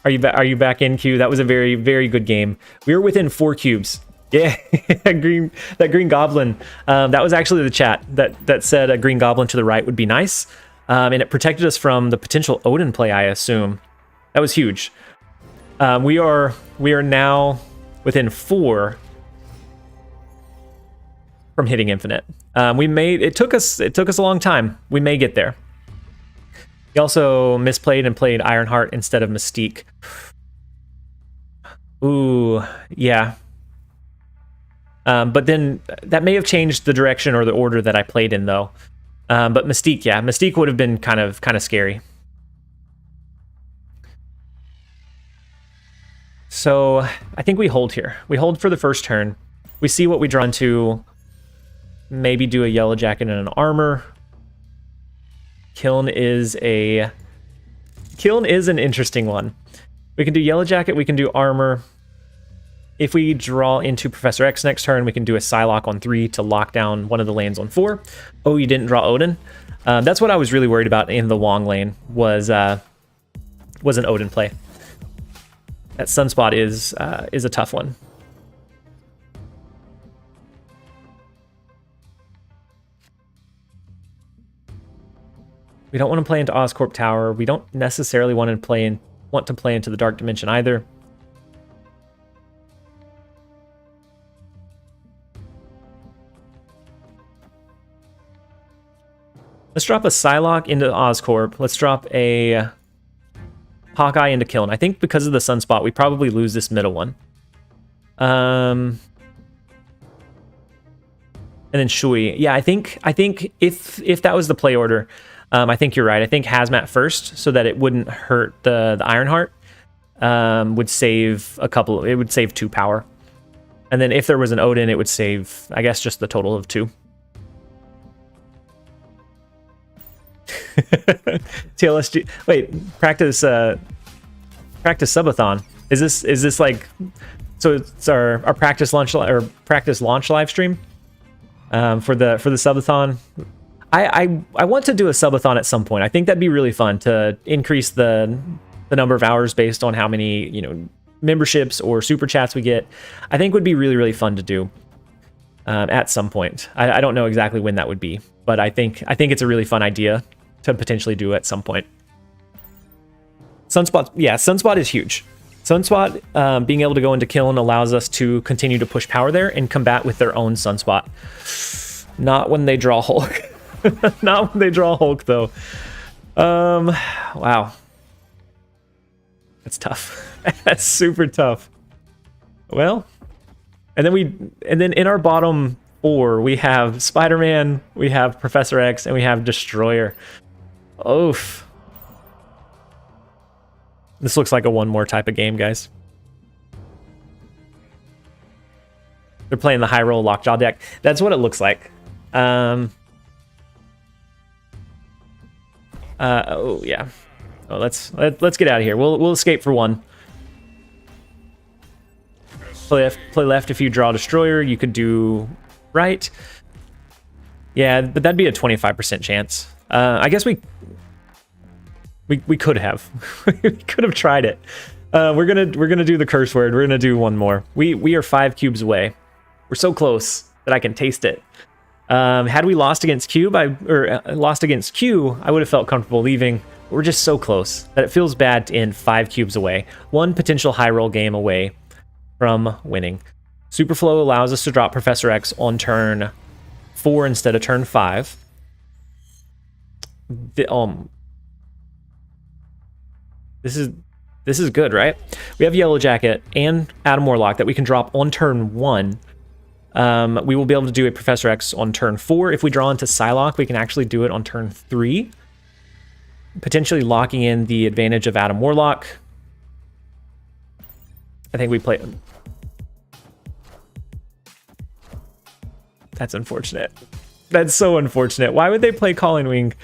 Are you back in, Q? That was a very, very good game. We were within 4 cubes. Yeah, that Green Goblin. That was actually the chat that said a Green Goblin to the right would be nice. And it protected us from the potential Odin play, I assume. That was huge. We are now within 4 from hitting infinite. It took us a long time. We may get there. He also misplayed and played Ironheart instead of Mystique. Ooh, yeah. But then that may have changed the direction or the order that I played in, though. But Mystique, yeah, Mystique would have been kind of scary. So I think we hold here. We hold for the first turn. We see what we draw into. Maybe do a Yellow Jacket and an armor. Kiln is an interesting one. We can do Yellow Jacket. We can do armor. If we draw into Professor X next turn, we can do a Psylocke on 3 to lock down one of the lanes on 4. Oh, you didn't draw Odin? That's what I was really worried about in the Wong lane, was an Odin play. That Sunspot is a tough one. We don't want to play into Oscorp Tower. We don't necessarily want to play into the Dark Dimension either. Let's drop a Psylocke into Oscorp. Let's drop a Hawkeye into Kiln. I think because of the Sunspot, we probably lose this middle one. And then Shui. Yeah, I think if that was the play order, I think you're right. I think Hazmat first, so that it wouldn't hurt the Ironheart. Would save a couple. It would save 2 power. And then if there was an Odin, it would save, I guess, just the total of 2. TLSG. Wait, practice subathon. Is this like, so it's our practice launch live stream for the subathon. I want to do a subathon at some point. I think that'd be really fun to increase the number of hours based on how many, you know, memberships or super chats we get. I think would be really, really fun to do at some point. I don't know exactly when that would be, but I think it's a really fun idea to potentially do at some point. Sunspot, yeah, Sunspot is huge. Sunspot, being able to go into kiln allows us to continue to push power there and combat with their own Sunspot. Not when they draw Hulk. Not when they draw Hulk, though. Wow. That's tough. That's super tough. Well, and then in our bottom 4, we have Spider-Man, we have Professor X, and we have Destroyer. Oof. This looks like a one more type of game, guys. They're playing the high roll lockjaw deck. That's what it looks like. Oh yeah. Oh, let's get out of here. We'll escape for 1. Play left if you draw Destroyer. You could do right. Yeah, but that'd be a 25% chance. I guess we could have. We could have tried it. We're gonna do the curse word. We're gonna do one more. We are 5 cubes away. We're so close that I can taste it. Had we lost against Q, I would have felt comfortable leaving. We're just so close that it feels bad to end 5 cubes away. 1 potential high roll game away from winning. Superflow allows us to drop Professor X on turn 4 instead of turn 5. This is good, right? We have Yellow Jacket and Adam Warlock that we can drop on turn 1. We will be able to do a Professor X on turn 4. If we draw into Psylocke, we can actually do it on turn 3. Potentially locking in the advantage of Adam Warlock. I think we play... That's unfortunate. That's so unfortunate. Why would they play Calling Wing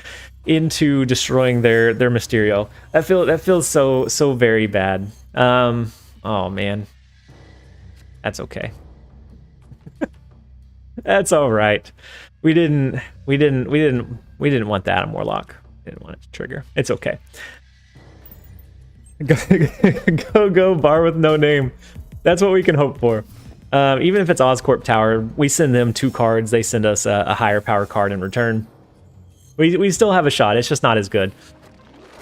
into destroying their Mysterio? That feels so very bad. Oh man. That's okay. That's all right. We didn't want the Adam Warlock. Didn't want it to trigger. It's okay. Go bar with no name. That's what we can hope for. Even if it's Oscorp Tower, we send them 2 cards. They send us a higher power card in return. We still have a shot. It's just not as good.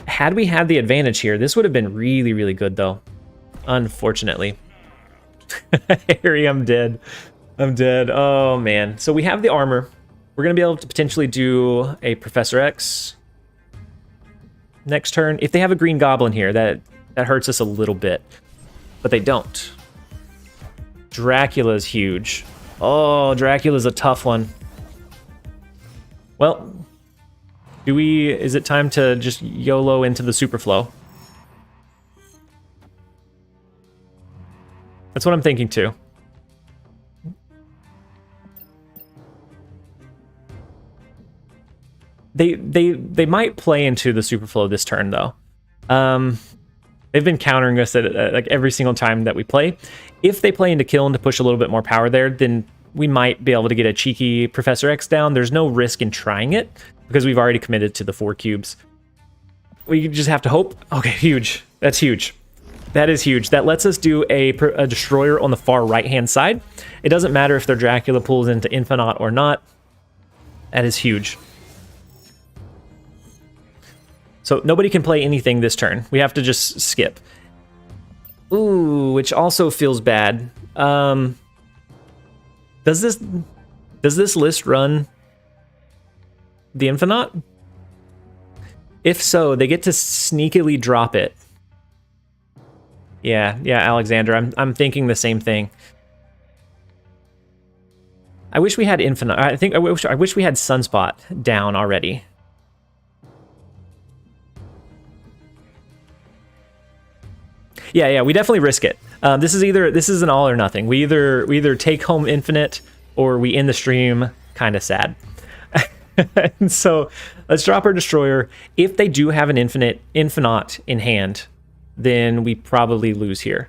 Had we had the advantage here, this would have been really, really good, though. Unfortunately. Harry, I'm dead. I'm dead. Oh, man. So we have the armor. We're going to be able to potentially do a Professor X next turn. If they have a Green Goblin here, that hurts us a little bit. But they don't. Dracula's huge. Oh, Dracula's a tough one. Well, is it time to just YOLO into the Superflow? That's what I'm thinking too. They might play into the Superflow this turn though. They've been countering us at like every single time that we play. If they play into Kiln to push a little bit more power there, then we might be able to get a cheeky Professor X down. There's no risk in trying it because we've already committed to the 4 cubes. We just have to hope. Okay, huge. That's huge. That is huge. That lets us do a Destroyer on the far right-hand side. It doesn't matter if their Dracula pulls into Infinite or not. That is huge. So nobody can play anything this turn. We have to just skip. Ooh, which also feels bad. Does this list run the Infinite? If so, they get to sneakily drop it. Yeah, Alexander, I'm thinking the same thing. I wish we had Infinite. I wish we had Sunspot down already. Yeah, we definitely risk it. This is an all or nothing. We either take home infinite or we end the stream kind of sad. And so let's drop our destroyer. If they do have an infinite in hand, then we probably lose here.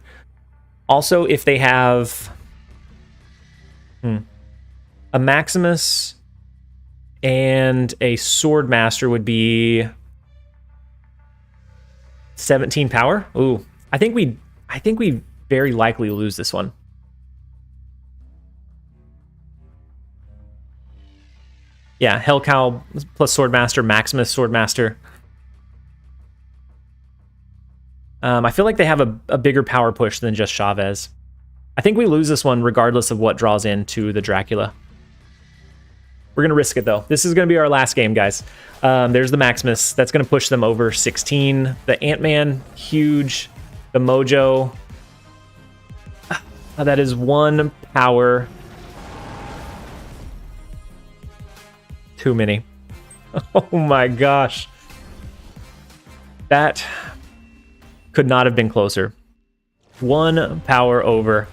Also, if they have a Maximus and a Swordmaster would be 17 power. Ooh, I think we very likely lose this one. Yeah, Hellcow plus Swordmaster, Maximus Swordmaster. I feel like they have a bigger power push than just Chavez. I think we lose this one regardless of what draws into the Dracula. We're going to risk it, though. This is going to be our last game, guys. There's the Maximus. That's going to push them over 16. The Ant-Man, huge. The Mojo. That is 1 power. Too many. Oh my gosh. That could not have been closer. 1 power over.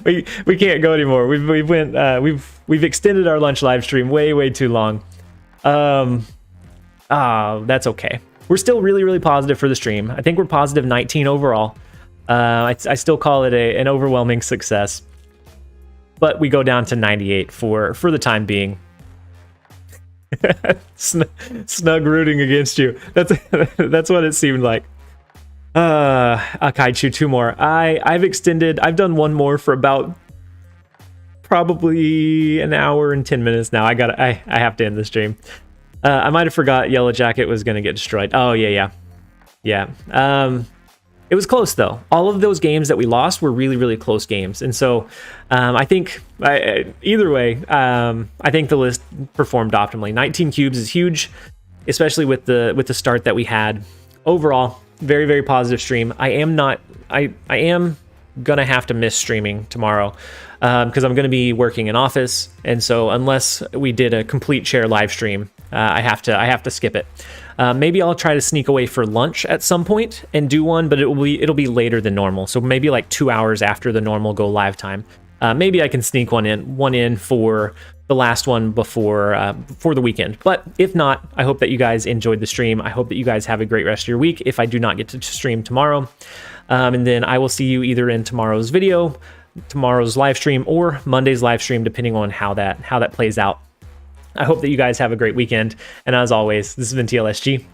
we can't go anymore. We've extended our lunch live stream way too long. That's okay. We're still really positive for the stream. I think we're positive 19 overall. I still call it an overwhelming success. But we go down to 98 for the time being. Snug rooting against you. That's what it seemed like. Akaichu, 2 more. I've done 1 more for about probably an hour and 10 minutes now. I have to end the stream. I might have forgot Yellow Jacket was gonna get destroyed. Oh yeah. It was close though. All of those games that we lost were really close games, and so I think either way, I think the list performed optimally. 19 cubes is huge, especially with the start that we had. Overall, very positive stream. I am gonna have to miss streaming tomorrow because I'm gonna be working in office, and so unless we did a complete share live stream, I have to skip it. Maybe I'll try to sneak away for lunch at some point and do one, but it'll be later than normal. So maybe like 2 hours after the normal go live time. Maybe I can sneak one in for the last one before the weekend. But if not, I hope that you guys enjoyed the stream. I hope that you guys have a great rest of your week if I do not get to stream tomorrow. And then I will see you either in tomorrow's video, tomorrow's live stream, or Monday's live stream, depending on how that plays out. I hope that you guys have a great weekend. And as always, this has been TLSG.